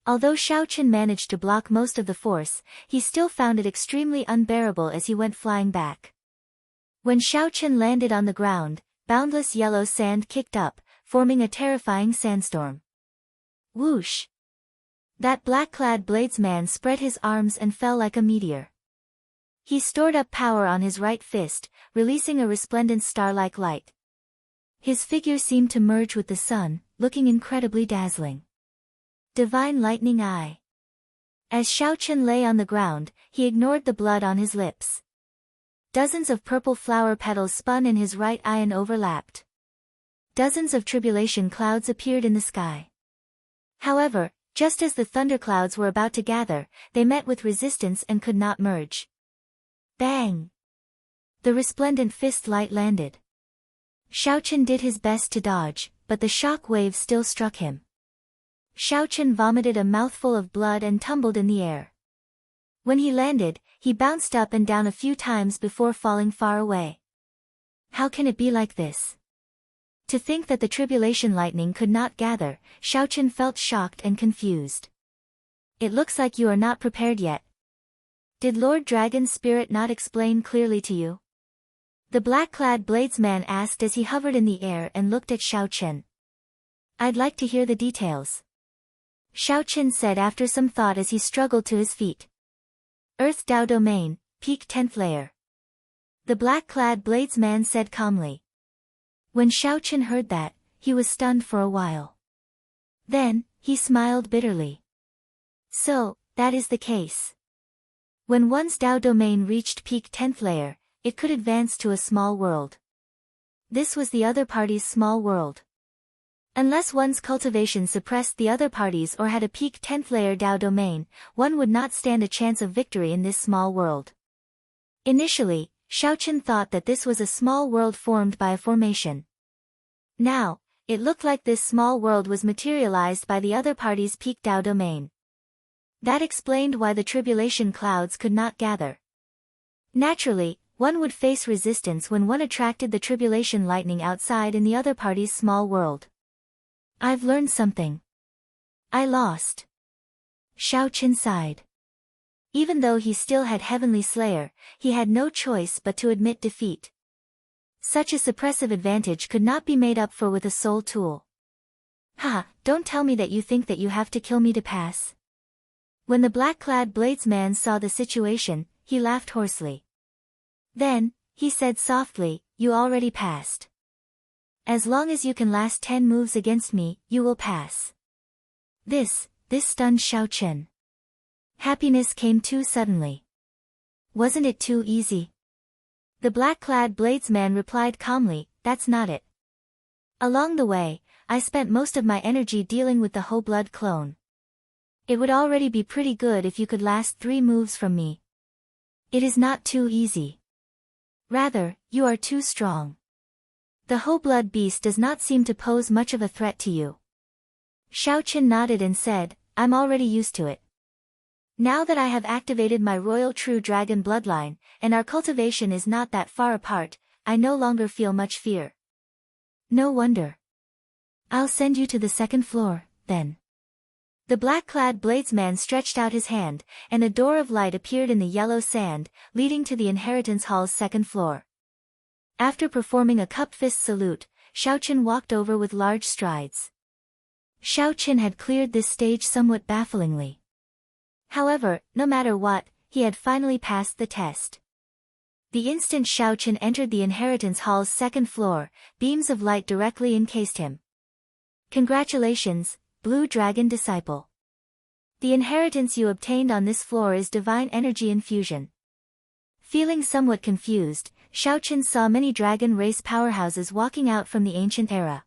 Speaker 1: Although Xiao Chen managed to block most of the force, he still found it extremely unbearable as he went flying back. When Xiao Chen landed on the ground, boundless yellow sand kicked up, forming a terrifying sandstorm. Whoosh! That black-clad bladesman spread his arms and fell like a meteor. He stored up power on his right fist, releasing a resplendent star-like light. His figure seemed to merge with the sun, looking incredibly dazzling. Divine Lightning Eye. As Xiao Chen lay on the ground, he ignored the blood on his lips. Dozens of purple flower petals spun in his right eye and overlapped. Dozens of tribulation clouds appeared in the sky. However, just as the thunderclouds were about to gather, they met with resistance and could not merge. Bang! The resplendent fist light landed. Xiao Chen did his best to dodge, but the shock wave still struck him. Xiao Chen vomited a mouthful of blood and tumbled in the air. When he landed, he bounced up and down a few times before falling far away. How can it be like this? To think that the tribulation lightning could not gather, Xiao Chen felt shocked and confused. It looks like you are not prepared yet. Did Lord Dragon's spirit not explain clearly to you? The black-clad bladesman asked as he hovered in the air and looked at Xiao Chen. I'd like to hear the details. Xiao Chen said after some thought as he struggled to his feet. Earth Dao Domain, Peak 10th Layer. The black-clad bladesman said calmly. When Xiao Chen heard that, he was stunned for a while. Then, he smiled bitterly. So, that is the case. When one's Dao domain reached peak 10th layer, it could advance to a small world. This was the other party's small world. Unless one's cultivation suppressed the other parties or had a peak 10th layer Dao domain, one would not stand a chance of victory in this small world. Initially, Xiao Chen thought that this was a small world formed by a formation. Now, it looked like this small world was materialized by the other party's peak Dao domain. That explained why the tribulation clouds could not gather. Naturally, one would face resistance when one attracted the tribulation lightning outside in the other party's small world. I've learned something. I lost. Xiao Chen sighed. Even though he still had Heavenly Slayer, he had no choice but to admit defeat. Such a suppressive advantage could not be made up for with a soul tool. Ha, don't tell me that you think that you have to kill me to pass. When the black-clad bladesman saw the situation, he laughed hoarsely. Then, he said softly, you already passed. As long as you can last 10 moves against me, you will pass. This stunned Xiao Chen. Happiness came too suddenly. Wasn't it too easy? The black-clad bladesman replied calmly, that's not it. Along the way, I spent most of my energy dealing with the whole blood clone. It would already be pretty good if you could last 3 moves from me. It is not too easy. Rather, you are too strong. The whole blood beast does not seem to pose much of a threat to you. Xiao Chen nodded and said, I'm already used to it. Now that I have activated my royal true dragon bloodline, and our cultivation is not that far apart, I no longer feel much fear. No wonder. I'll send you to the 2nd floor, then. The black-clad bladesman stretched out his hand, and a door of light appeared in the yellow sand, leading to the inheritance hall's 2nd floor. After performing a cupped fist salute, Xiao Chen walked over with large strides. Xiao Chen had cleared this stage somewhat bafflingly. However, no matter what, he had finally passed the test. The instant Xiao Chen entered the inheritance hall's 2nd floor, beams of light directly encased him. Congratulations, Blue Dragon Disciple. The inheritance you obtained on this floor is Divine Energy Infusion. Feeling somewhat confused, Xiao Chen saw many dragon race powerhouses walking out from the ancient era.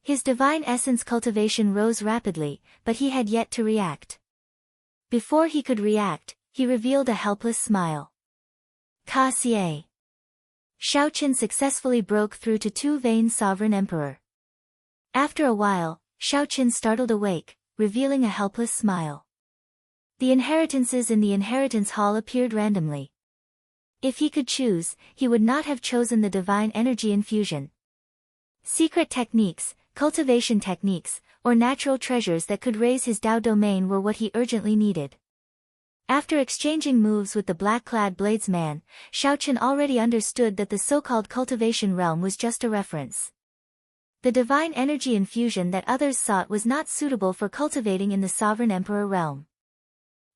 Speaker 1: His divine essence cultivation rose rapidly, but he had yet to react. Before he could react, he revealed a helpless smile. Ka Xie. Xiao Chen successfully broke through to 2 Vein Sovereign Emperor. After a while, Xiaoqin startled awake, revealing a helpless smile. The inheritances in the inheritance hall appeared randomly. If he could choose, he would not have chosen the divine energy infusion. Secret techniques, cultivation techniques, or natural treasures that could raise his Dao domain were what he urgently needed. After exchanging moves with the black-clad bladesman, Xiaoqin already understood that the so-called cultivation realm was just a reference. The divine energy infusion that others sought was not suitable for cultivating in the sovereign emperor realm.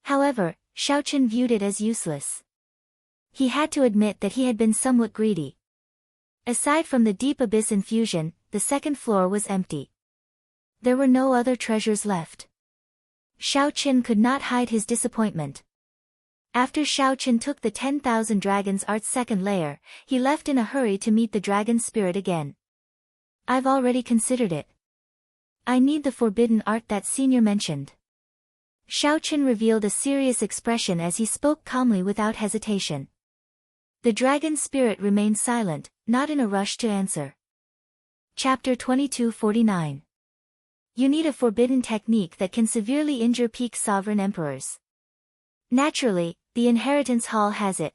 Speaker 1: However, Xiaoqin viewed it as useless. He had to admit that he had been somewhat greedy. Aside from the deep abyss infusion, the second floor was empty. There were no other treasures left. Xiaoqin could not hide his disappointment. After Xiaoqin took the 10,000 Dragons Art's second layer, he left in a hurry to meet the dragon spirit again. I've already considered it. I need the forbidden art that senior mentioned. Xiaoqin revealed a serious expression as he spoke calmly without hesitation. The dragon spirit remained silent, not in a rush to answer. Chapter 2249. You need a forbidden technique that can severely injure peak sovereign emperors. Naturally, the inheritance hall has it.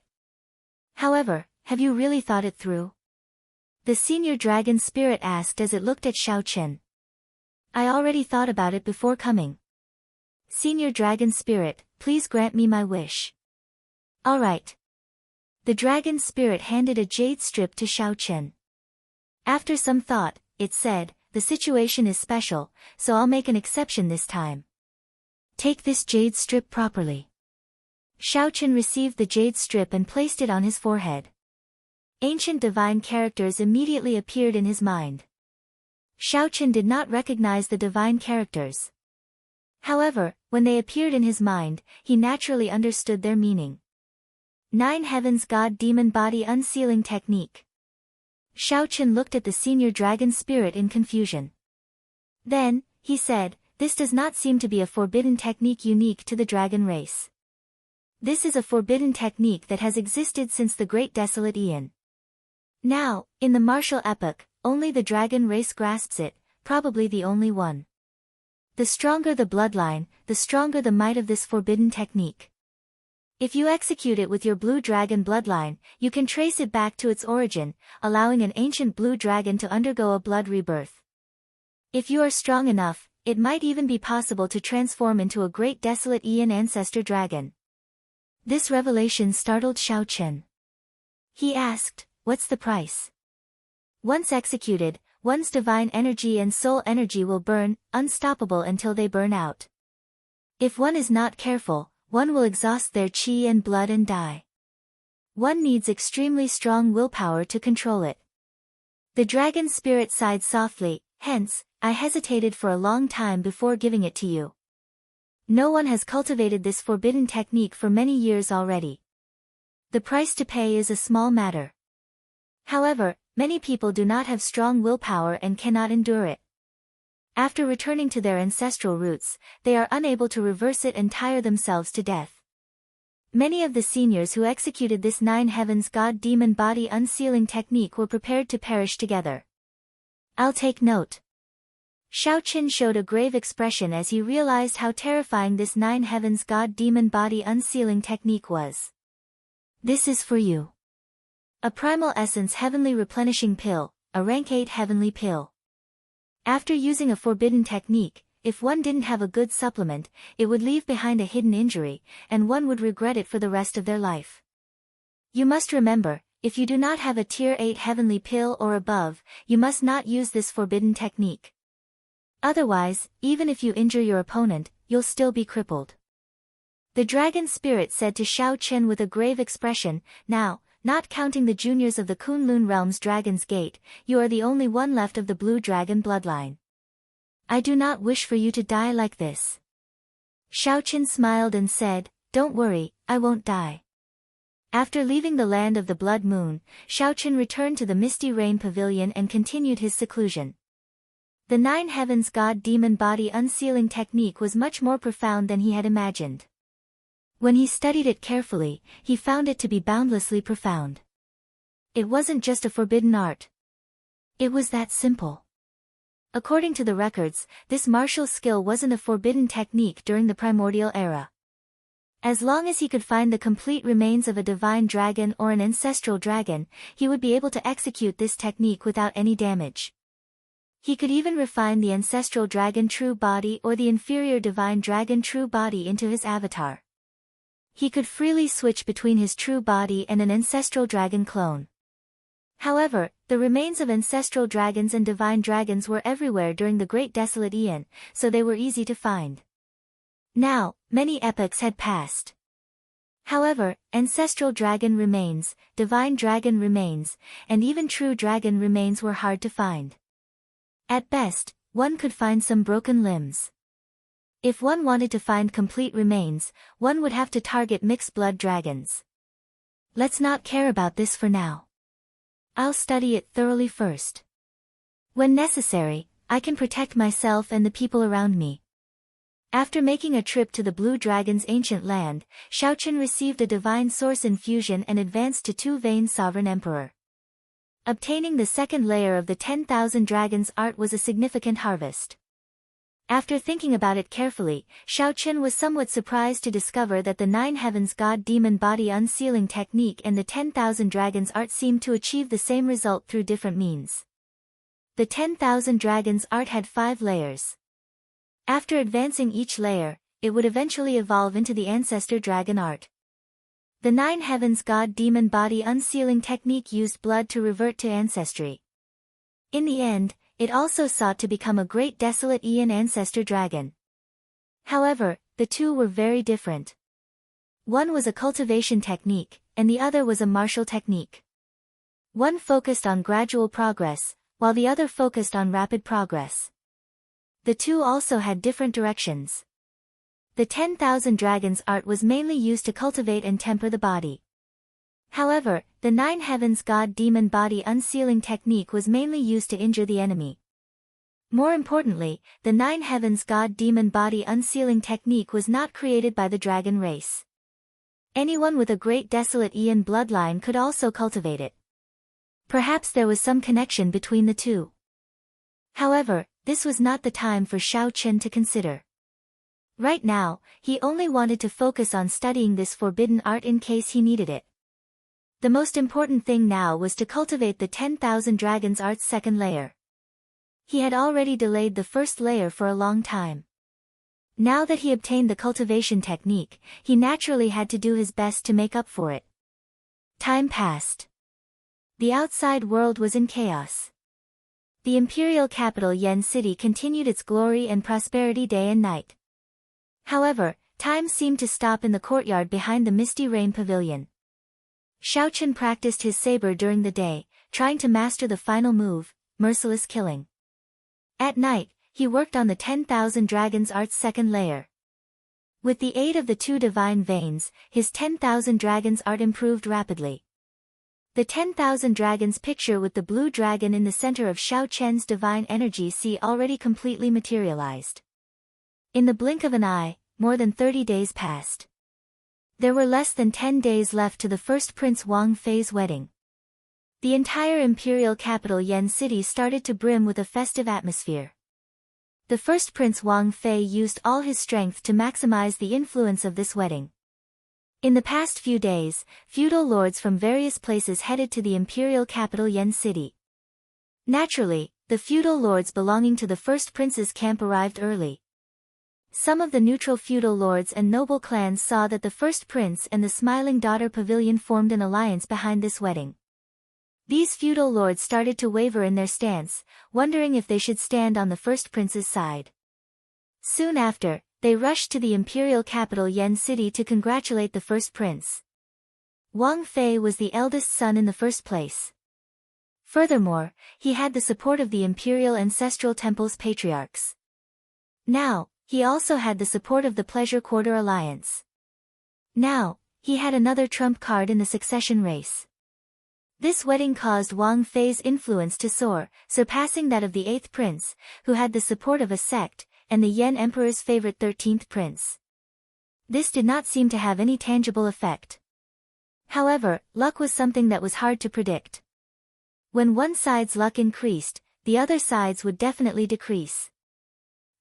Speaker 1: However, have you really thought it through? The senior dragon spirit asked as it looked at Xiaoqin. I already thought about it before coming. Senior dragon spirit, please grant me my wish. All right. The dragon spirit handed a jade strip to Xiaoqin. After some thought, it said, the situation is special, so I'll make an exception this time. Take this jade strip properly. Xiaoqin received the jade strip and placed it on his forehead. Ancient divine characters immediately appeared in his mind. Xiaoqin did not recognize the divine characters. However, when they appeared in his mind, he naturally understood their meaning. 9 Heavens God Demon Body Unsealing Technique. Xiaoqin looked at the senior dragon spirit in confusion. Then, he said, this does not seem to be a forbidden technique unique to the dragon race. This is a forbidden technique that has existed since the Great Desolate Aeon. Now, in the martial epoch, only the dragon race grasps it, probably the only one. The stronger the bloodline, the stronger the might of this forbidden technique. If you execute it with your blue dragon bloodline, you can trace it back to its origin, allowing an ancient blue dragon to undergo a blood rebirth. If you are strong enough, it might even be possible to transform into a great desolate Aeon ancestor dragon. This revelation startled Xiaoqin. He asked, what's the price? Once executed, one's divine energy and soul energy will burn, unstoppable until they burn out. If one is not careful, one will exhaust their chi and blood and die. One needs extremely strong willpower to control it. The dragon spirit sighed softly, hence, I hesitated for a long time before giving it to you. No one has cultivated this forbidden technique for many years already. The price to pay is a small matter. However, many people do not have strong willpower and cannot endure it. After returning to their ancestral roots, they are unable to reverse it and tire themselves to death. Many of the seniors who executed this 9 Heavens God Demon Body Unsealing technique were prepared to perish together. I'll take note. Xiaoqin showed a grave expression as he realized how terrifying this 9 Heavens God Demon Body Unsealing technique was. This is for you. A Primal Essence Heavenly Replenishing Pill, a Rank 8 Heavenly Pill. After using a forbidden technique, if one didn't have a good supplement, it would leave behind a hidden injury, and one would regret it for the rest of their life. You must remember, if you do not have a Tier 8 Heavenly Pill or above, you must not use this forbidden technique. Otherwise, even if you injure your opponent, you'll still be crippled. The dragon spirit said to Xiaoqin with a grave expression, now, not counting the juniors of the Kunlun realm's Dragon's Gate, you are the only one left of the blue dragon bloodline. I do not wish for you to die like this. Xiaoqin smiled and said, don't worry, I won't die. After leaving the land of the Blood Moon, Xiaoqin returned to the Misty Rain Pavilion and continued his seclusion. The 9 Heavens God Demon Body Unsealing technique was much more profound than he had imagined. When he studied it carefully, he found it to be boundlessly profound. It wasn't just a forbidden art. It was that simple. According to the records, this martial skill wasn't a forbidden technique during the primordial era. As long as he could find the complete remains of a divine dragon or an ancestral dragon, he would be able to execute this technique without any damage. He could even refine the ancestral dragon true body or the inferior divine dragon true body into his avatar. He could freely switch between his true body and an ancestral dragon clone. However, the remains of ancestral dragons and divine dragons were everywhere during the Great Desolate Aeon, so they were easy to find. Now, many epochs had passed. However, ancestral dragon remains, divine dragon remains, and even true dragon remains were hard to find. At best, one could find some broken limbs. If one wanted to find complete remains, one would have to target mixed-blood dragons. Let's not care about this for now. I'll study it thoroughly first. When necessary, I can protect myself and the people around me. After making a trip to the Blue Dragon's ancient land, Shaochen received a divine source infusion and advanced to Two-Vein Sovereign Emperor. Obtaining the second layer of the 10,000 Dragons art was a significant harvest. After thinking about it carefully, Shaochen was somewhat surprised to discover that the Nine Heavens God Demon Body Unsealing technique and the 10,000 Dragons art seemed to achieve the same result through different means. The 10,000 Dragons art had 5 layers. After advancing each layer, it would eventually evolve into the Ancestor Dragon art. The Nine Heavens God Demon Body Unsealing technique used blood to revert to ancestry. In the end, it also sought to become a Great Desolate Aeon Ancestor Dragon. However, the two were very different. One was a cultivation technique, and the other was a martial technique. One focused on gradual progress, while the other focused on rapid progress. The two also had different directions. The 10,000 Dragons art was mainly used to cultivate and temper the body. However, the Nine Heavens God Demon Body Unsealing technique was mainly used to injure the enemy. More importantly, the Nine Heavens God Demon Body Unsealing technique was not created by the dragon race. Anyone with a Great Desolate Aeon bloodline could also cultivate it. Perhaps there was some connection between the two. However, this was not the time for Shaochen to consider. Right now, he only wanted to focus on studying this forbidden art in case he needed it. The most important thing now was to cultivate the 10,000 Dragons art's second layer. He had already delayed the first layer for a long time. Now that he obtained the cultivation technique, he naturally had to do his best to make up for it. Time passed. The outside world was in chaos. The imperial capital Yen City continued its glory and prosperity day and night. However, time seemed to stop in the courtyard behind the Misty Rain Pavilion. Shaochen practiced his saber during the day, trying to master the final move, merciless killing. At night, he worked on the 10,000 Dragons art's second layer. With the aid of the 2 divine veins, his 10,000 Dragons art improved rapidly. The 10,000 Dragons picture with the blue dragon in the center of Shaochen's divine energy already completely materialized. In the blink of an eye, more than 30 days passed. There were less than 10 days left to the first Prince Wang Fei's wedding. The entire imperial capital Yen City started to brim with a festive atmosphere. The first Prince Wang Fei used all his strength to maximize the influence of this wedding. In the past few days, feudal lords from various places headed to the imperial capital Yen City. Naturally, the feudal lords belonging to the first prince's camp arrived early. Some of the neutral feudal lords and noble clans saw that the first prince and the Smiling Daughter Pavilion formed an alliance behind this wedding. These feudal lords started to waver in their stance, wondering if they should stand on the first prince's side. Soon after, they rushed to the imperial capital Yen City to congratulate the first prince. Wang Fei was the eldest son in the first place. Furthermore, he had the support of the imperial ancestral temple's patriarchs. Now, he also had the support of the Pleasure Quarter Alliance. Now, he had another trump card in the succession race. This wedding caused Wang Fei's influence to soar, surpassing that of the 8th prince, who had the support of a sect, and the Yen Emperor's favorite 13th prince. This did not seem to have any tangible effect. However, luck was something that was hard to predict. When one side's luck increased, the other sides would definitely decrease.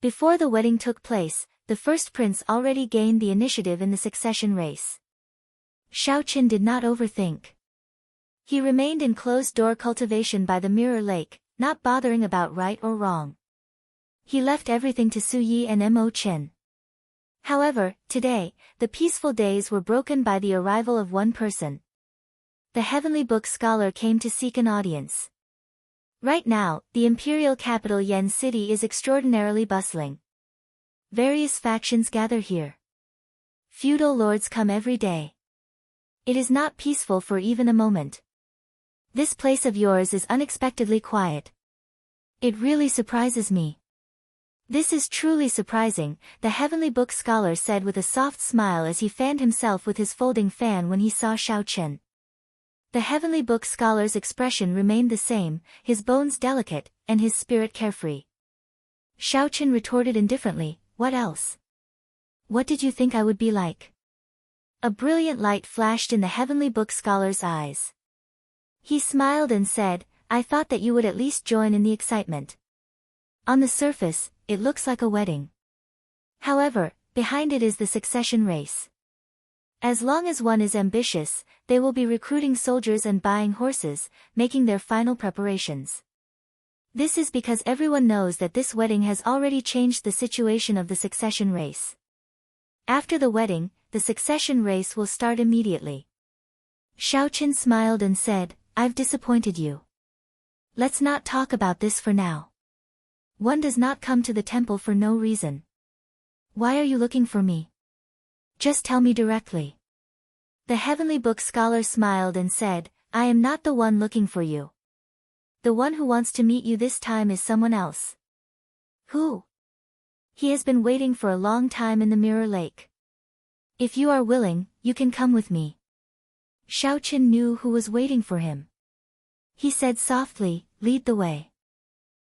Speaker 1: Before the wedding took place, the first prince already gained the initiative in the succession race. Xiaoqin did not overthink. He remained in closed-door cultivation by the mirror lake, not bothering about right or wrong. He left everything to Su Yi and Mo Qin. However, today, the peaceful days were broken by the arrival of one person. The heavenly book scholar came to seek an audience. Right now, the imperial capital Yen City is extraordinarily bustling. Various factions gather here. Feudal lords come every day. It is not peaceful for even a moment. This place of yours is unexpectedly quiet. It really surprises me. This is truly surprising, the heavenly book scholar said with a soft smile as he fanned himself with his folding fan when he saw Xiaoqin. The heavenly book scholar's expression remained the same, his bones delicate, and his spirit carefree. Xiaoqin retorted indifferently, "What else? What did you think I would be like?" A brilliant light flashed in the heavenly book scholar's eyes. He smiled and said, "I thought that you would at least join in the excitement. On the surface, it looks like a wedding. However, behind it is the succession race. As long as one is ambitious, they will be recruiting soldiers and buying horses, making their final preparations. This is because everyone knows that this wedding has already changed the situation of the succession race. After the wedding, the succession race will start immediately." Xiaoqin smiled and said, "I've disappointed you. Let's not talk about this for now. One does not come to the temple for no reason. Why are you looking for me? Just tell me directly." The heavenly book scholar smiled and said, "I am not the one looking for you. The one who wants to meet you this time is someone else." "Who?" "He has been waiting for a long time in the mirror lake. If you are willing, you can come with me." Xiaoqin knew who was waiting for him. He said softly, "Lead the way."